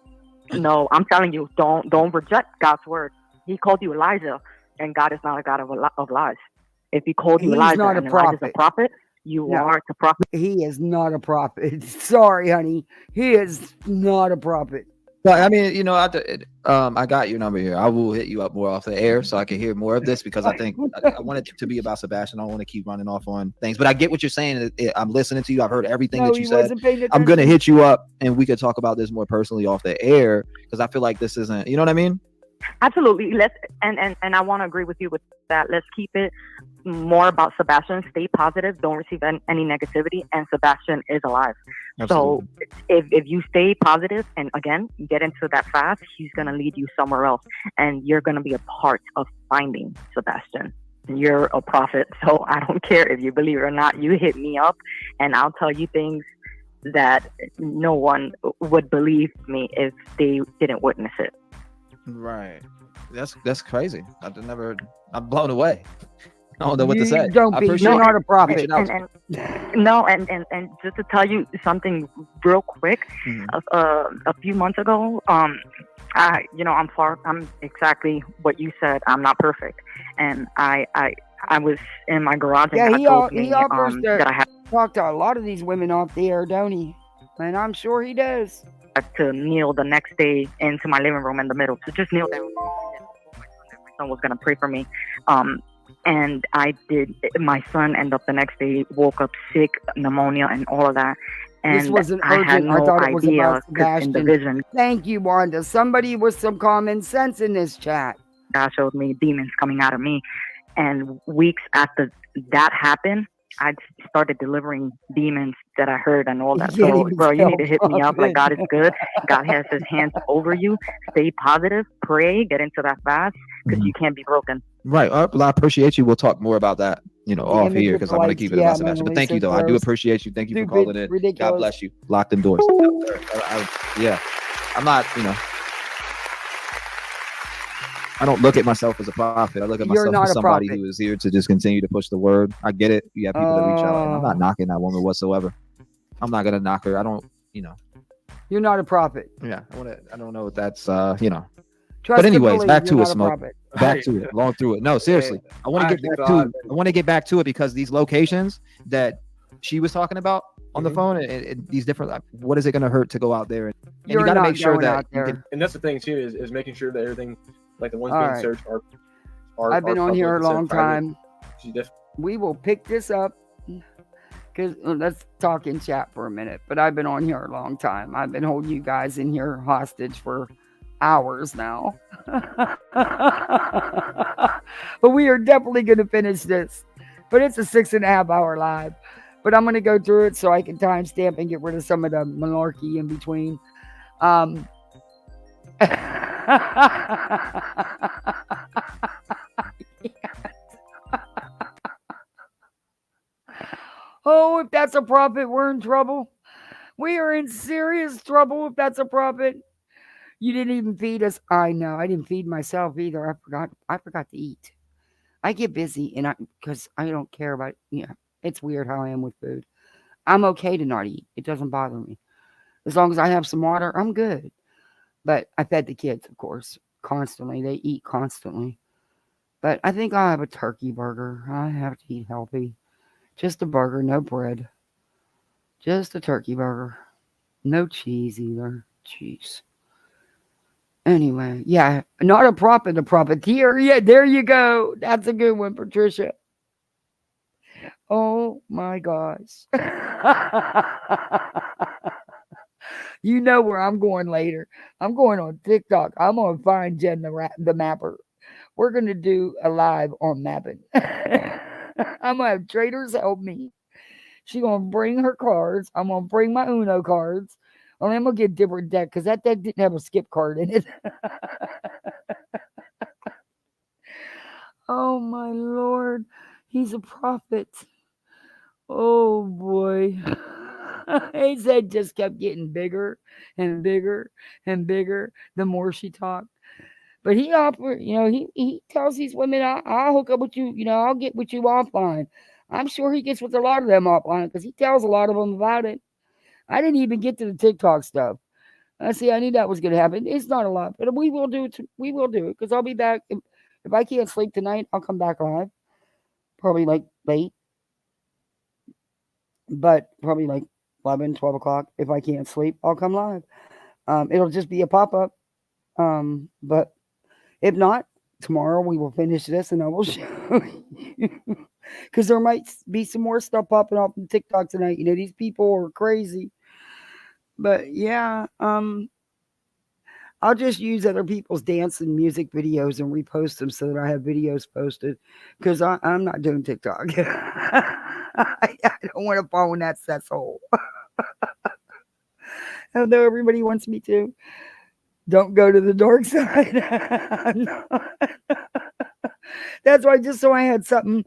no, I'm telling you, don't reject God's word. He called you Elijah, and God is not a God of lies. If he called you Elijah and Elijah's a prophet, you are the prophet. He is not a prophet. Sorry, honey. He is not a prophet. But I mean, you know, I got your number here. I will hit you up more off the air so I can hear more of this because I think I want it to be about Sebastian. I don't want to keep running off on things, but I get what you're saying. I'm listening to you. I've heard everything that you said. I'm gonna hit you up and we could talk about this more personally off the air because I feel like this isn't. You know what I mean? Absolutely. Let's and I want to agree with you with that. Let's keep it more about Sebastian. Stay positive. Don't receive any negativity. And Sebastian is alive. Absolutely. So if you stay positive and again get into that fast, he's gonna lead you somewhere else, and you're gonna be a part of finding Sebastian. You're a prophet, so I don't care if you believe it or not. You hit me up, and I'll tell you things that no one would believe me if they didn't witness it. Right. That's crazy. I'm blown away. I don't know what to say. Don't be. You're not a prophet. And just to tell you something real quick, a few months ago, I'm exactly what you said. I'm not perfect, and I was in my garage and he offers to talk to a lot of these women off the air, don't he? And I'm sure he does. To kneel the next day into my living room in the middle, to just kneel down. My son was gonna pray for me, and I did. My son ended up the next day, woke up sick, pneumonia, and all of that. And this wasn't urgent. I had no thought it was idea, about Sebastian. in the vision, thank you, Wanda. Somebody with some common sense in this chat. God showed me demons coming out of me, and weeks after that happened, I started delivering demons that I heard and all that. So, bro, you need to hit me up. Like, God is good. God has his hands over you. Stay positive. Pray. Get into that fast because you can't be broken. Right. Well, I appreciate you. We'll talk more about that, off here because I want to keep it about Sebastian. But thank you, though. I do appreciate you. Thank you for calling in. Ridiculous. God bless you. Lock them doors. I'm not, I don't look at myself as a prophet. I look at myself as somebody who is here to just continue to push the word. I get it. You have people that reach out, and I'm not knocking that woman whatsoever. I'm not gonna knock her. I don't, You're not a prophet. Yeah, I don't know if that's, But anyways, back to it, Smoke. Back to it. Long through it. No, seriously. I want to get back to it because these locations that she was talking about on the phone and these different, what is it going to hurt to go out there? And you got to make sure that and that's the thing too is making sure that everything, like the ones being searched are I've been on here a long time. We will pick this up because let's talk in chat for a minute. But I've been on here a long time. I've been holding you guys in here hostage for hours now. But we are definitely going to finish this. But it's a 6.5 hour live. But I'm going to go through it so I can timestamp and get rid of some of the malarkey in between. Oh, if that's a prophet, we're in trouble. We are in serious trouble if that's a prophet. You didn't even feed us. I know. I didn't feed myself either. I forgot to eat. I get busy because I don't care about it. It's weird how I am with food. I'm okay to not eat. It doesn't bother me. As long as I have some water, I'm good. But I fed the kids, of course, constantly. They eat constantly. But I think I'll have a turkey burger. I have to eat healthy. Just a burger, no bread. Just a turkey burger. No cheese either. Cheese. Anyway, yeah, not a prophet, a profiteer. Yeah, there you go. That's a good one, Patricia. Oh my gosh. You know where I'm going later. I'm going on TikTok. I'm going to find Jen the mapper. We're going to do a live on mapping. I'm going to have traders help me. She's going to bring her cards. I'm going to bring my Uno cards. Only I'm going to get a different deck because that deck didn't have a skip card in it. Oh, my Lord. He's a prophet. Oh, boy. His head just kept getting bigger and bigger and bigger the more she talked. But he offer, he tells these women, I'll hook up with you, I'll get with you offline. I'm sure he gets with a lot of them offline because he tells a lot of them about it. I didn't even get to the TikTok stuff. I knew that was going to happen. It's not a lot, but we will do it. We will do it because I'll be back. If I can't sleep tonight, I'll come back live. Probably like late, but probably like 11, 12 o'clock. If I can't sleep, I'll come live. It'll just be a pop up. But if not, tomorrow we will finish this and I will show you. Because there might be some more stuff popping off on TikTok tonight. These people are crazy. But yeah, I'll just use other people's dance and music videos and repost them so that I have videos posted. Because I'm not doing TikTok. I don't want to fall in that cesspool. Although everybody wants me to. Don't go to the dark side. That's why, just so I had something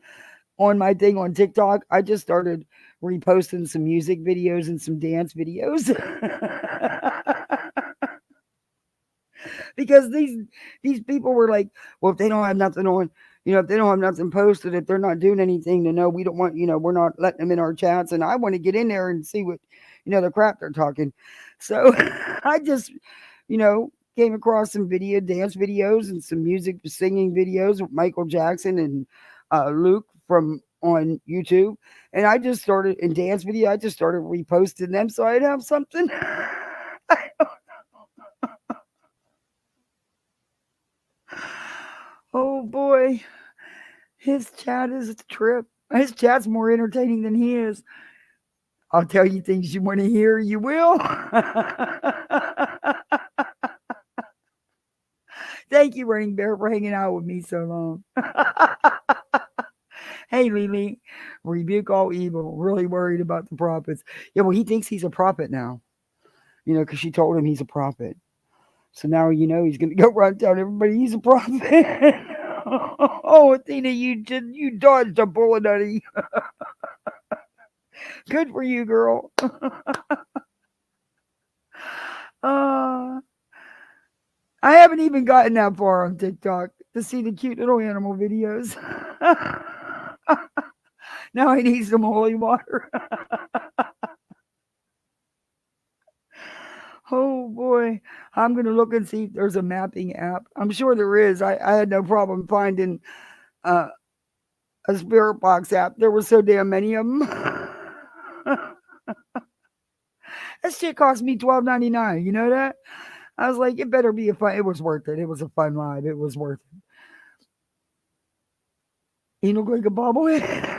on my thing on TikTok, I just started reposting some music videos and some dance videos. Because these people were like, well, if they don't have nothing on, if they don't have nothing posted, if they're not doing anything to know, we don't want, we're not letting them in our chats. And I want to get in there and see what, the crap they're talking. So I just, came across some dance videos and some music singing videos with Michael Jackson and Luke from on YouTube. And I just started in dance video. I just started reposting them so I'd have something. Oh boy, his chat is a trip. His chat's more entertaining than he is. I'll tell you things you want to hear. You will. Thank you, Running Bear, for hanging out with me so long. Hey, Lily, rebuke all evil. Really worried about the prophets. Yeah, well, he thinks he's a prophet now. Because she told him he's a prophet. So now he's going to go run down everybody he's a prophet. Oh, Athena, you dodged a bullet, honey. Good for you, girl. I haven't even gotten that far on TikTok to see the cute little animal videos. Now I need some holy water. Oh boy, I'm going to look and see if there's a mapping app. I'm sure there is. I had no problem finding a spirit box app. There were so damn many of them. That shit cost me $12.99. You know that? I was like, it better be it was worth it. It was a fun ride. It was worth it. You look like a bobblehead.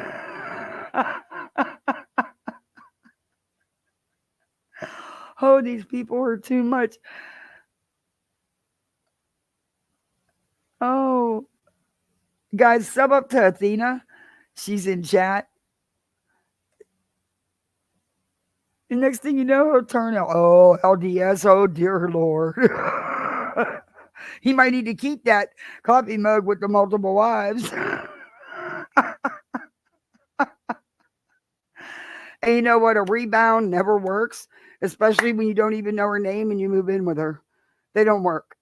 Oh, these people are too much. Oh, guys, sub up to Athena. She's in chat. The next thing you know, he'll turn out, oh, LDS, oh, dear Lord. He might need to keep that coffee mug with the multiple wives. And you know what? A rebound never works, especially when you don't even know her name and you move in with her. They don't work.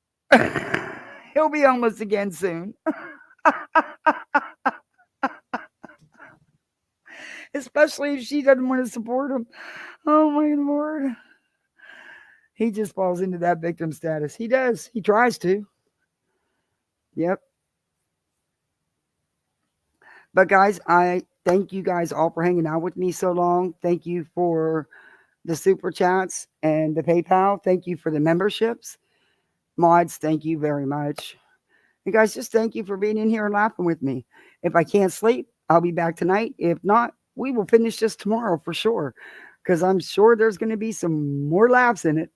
He'll be homeless again soon. Especially if she doesn't want to support him. Oh, my Lord. He just falls into that victim status. He does. He tries to. Yep. But guys, I thank you guys all for hanging out with me so long. Thank you for the super chats and the PayPal. Thank you for the memberships. Mods, thank you very much. And guys, just thank you for being in here and laughing with me. If I can't sleep, I'll be back tonight. If not, we will finish this tomorrow for sure. Because I'm sure there's going to be some more laughs in it.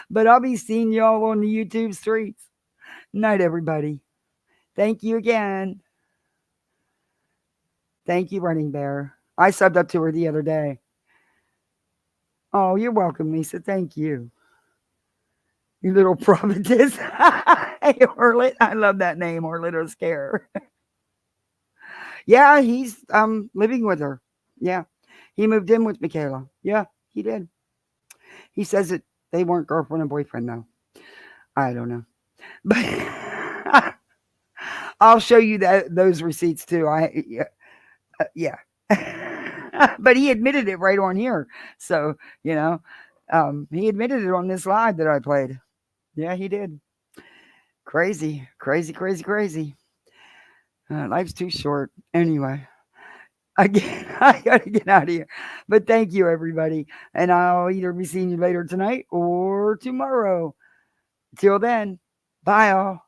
But I'll be seeing y'all on the YouTube streets. Night, everybody. Thank you again. Thank you, Running Bear. I subbed up to her the other day. Oh, you're welcome, Lisa. Thank you. You little prophetess. Hey, Orlet. I love that name, Orlito Scare. Yeah, he's living with her. Yeah. He moved in with Michaela. Yeah, he did. He says that they weren't girlfriend and boyfriend, though. I don't know. But I'll show you those receipts too. Yeah. But he admitted it right on here. So, he admitted it on this live that I played. Yeah, he did. Crazy. Life's too short. Anyway, I gotta get out of here. But thank you, everybody. And I'll either be seeing you later tonight or tomorrow. Till then, bye all.